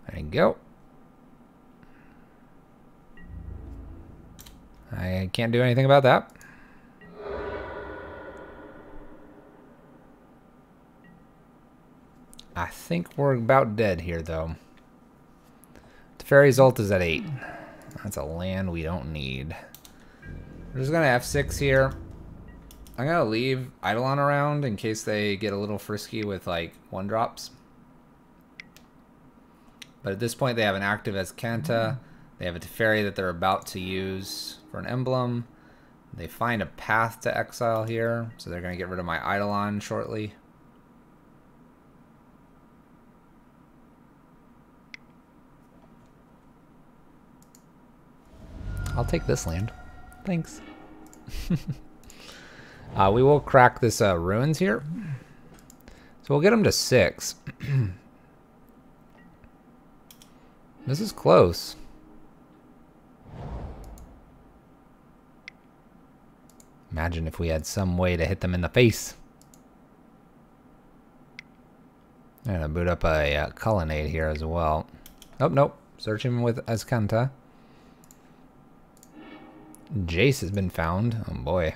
There you go. I can't do anything about that. I think we're about dead here, though. Teferi's ult is at 8. That's a land we don't need. We're just gonna F6 here. I'm gonna leave Eidolon around in case they get a little frisky with like 1-drops. But at this point they have an active Azcanta. They have a Teferi that they're about to use for an emblem. They find a path to exile here, so they're gonna get rid of my Eidolon shortly. I'll take this land. Thanks. We will crack this ruins here. So we'll get them to 6. This is close. Imagine if we had some way to hit them in the face. I'm gonna boot up a Colonnade here as well. Oh, nope. Searching with Azcanta. Jace has been found. Oh boy.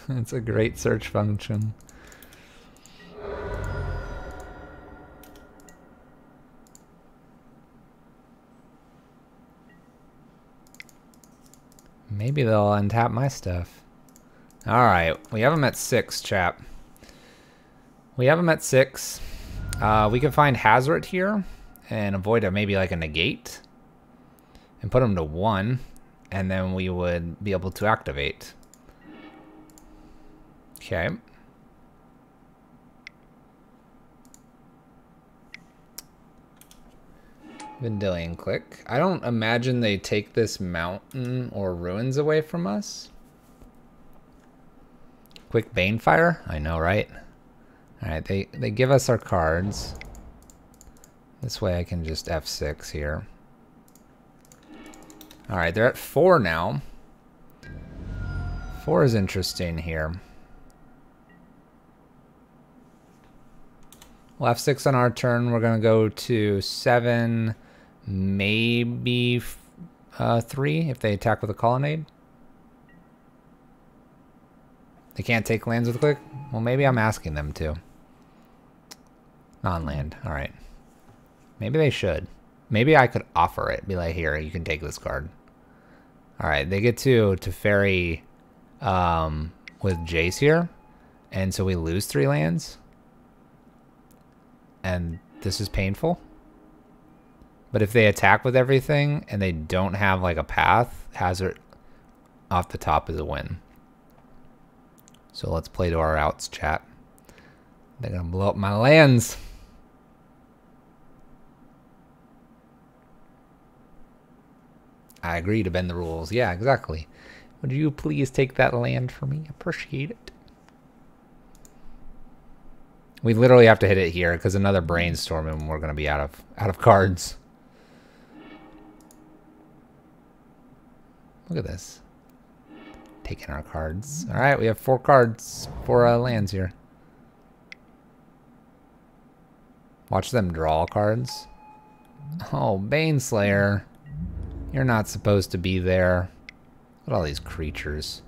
It's a great search function. Maybe they'll untap my stuff. Alright, we have them at 6, chap. We have them at 6. We can find Hazoret here and avoid maybe like a negate. and put them to 1, and then we would be able to activate. Okay. Vendilion click. I don't imagine they take this mountain or ruins away from us. Quick Banefire? I know, right? Alright, they give us our cards. This way I can just F6 here. Alright, they're at 4 now. 4 is interesting here. We'll F6 on our turn. We're going to go to 7, maybe 3 if they attack with a colonnade. They can't take lands with a click? Well, maybe I'm asking them to. Non-land. Alright. Maybe they should. Maybe I could offer it. Be like, here, you can take this card. Alright, they get to ferry with Jace here. And so we lose 3 lands. And this is painful. But if they attack with everything and they don't have like a path, hazard off the top is a win. So let's play to our outs, chat. They're gonna blow up my lands. I agree to bend the rules. Yeah, exactly. Would you please take that land for me? Appreciate it. We literally have to hit it here because another brainstorm and we're gonna be out of cards. Look at this. Taking our cards. All right, we have 4 cards, 4 lands here. Watch them draw cards. Oh, Baneslayer. You're not supposed to be there. Look at all these creatures.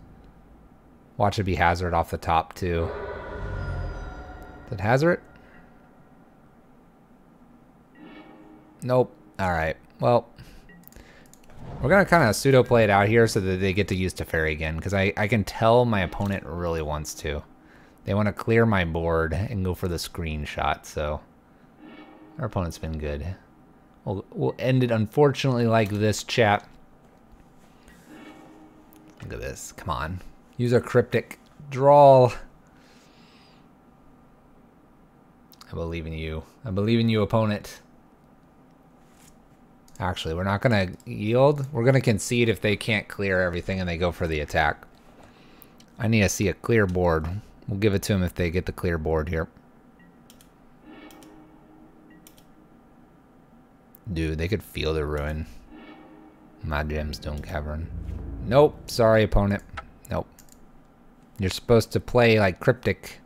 Watch it be hazard off the top too. Did hazard? Nope. Alright. Well, we're going to kind of pseudo play it out here so that they get to use Teferi again. Because I can tell my opponent really wants to. They want to clear my board and go for the screenshot. So our opponent's been good. We'll end it unfortunately like this, chat. Look at this. Come on. Use our cryptic. Draw. I believe in you. I believe in you, opponent. Actually, we're not going to yield. We're going to concede if they can't clear everything and they go for the attack. I need to see a clear board. We'll give it to them if they get the clear board here. Dude, they could feel the ruin. My gemstone cavern. Nope. Sorry, opponent. Nope. You're supposed to play like cryptic.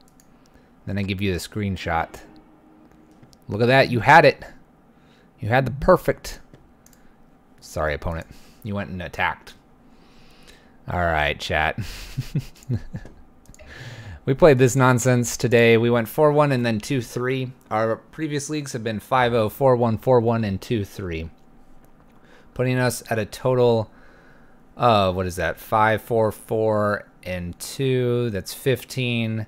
Then I give you the screenshot. Look at that. You had it. You had the perfect. Sorry, opponent. You went and attacked. Alright, chat. We played this nonsense today. We went 4-1 and then 2-3. Our previous leagues have been 5-0, 4-1, 4-1, and 2-3. Putting us at a total of, what is that? 5-4-4 and 2. That's 15.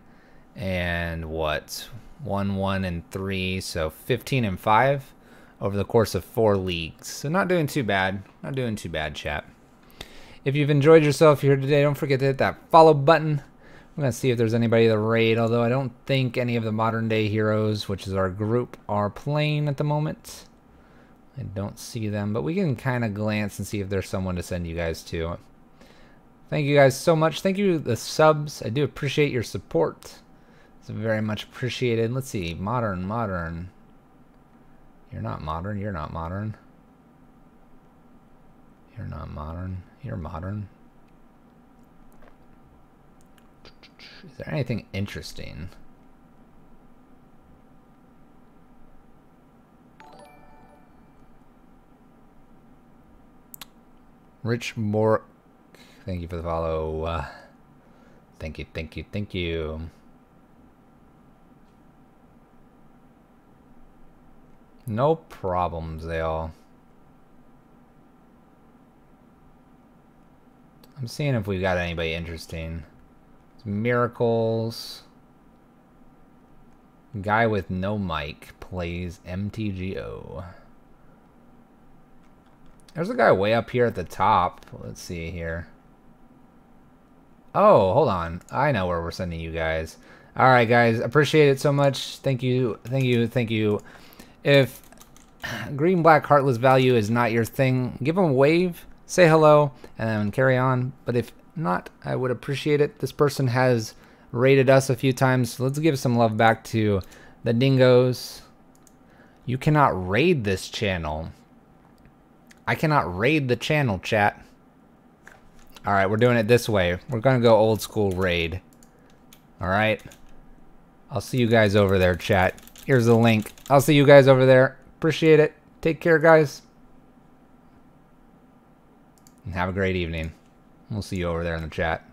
And what? 1-1 and 3. So 15 and 5 over the course of 4 leagues. So not doing too bad. Not doing too bad, chat. If you've enjoyed yourself here today, don't forget to hit that follow button. I'm going to see if there's anybody to raid, although I don't think any of the modern day heroes, which is our group, are playing at the moment. I don't see them, but we can kind of glance and see if there's someone to send you guys to. Thank you guys so much. Thank you, the subs. I do appreciate your support. It's very much appreciated. Let's see. Modern. You're not modern. You're not modern. You're not modern. You're modern. Is there anything interesting? Rich Bork, thank you for the follow. Thank you, thank you, thank you. No problems, they all. I'm seeing if we got anybody interesting. Miracles. Guy with no mic plays MTGO. There's a guy way up here at the top. Let's see here. Oh, hold on. I know where we're sending you guys. All right, guys. Appreciate it so much. Thank you. Thank you. Thank you. If green, black, heartless value is not your thing, give them a wave, say hello, and then carry on. But if not, I would appreciate it. This person has raided us a few times. So let's give some love back to the dingoes. You cannot raid this channel. I cannot raid the channel, chat. Alright, we're doing it this way. We're gonna go old school raid. Alright. I'll see you guys over there, chat. Here's the link. I'll see you guys over there. Appreciate it. Take care, guys. And have a great evening. We'll see you over there in the chat.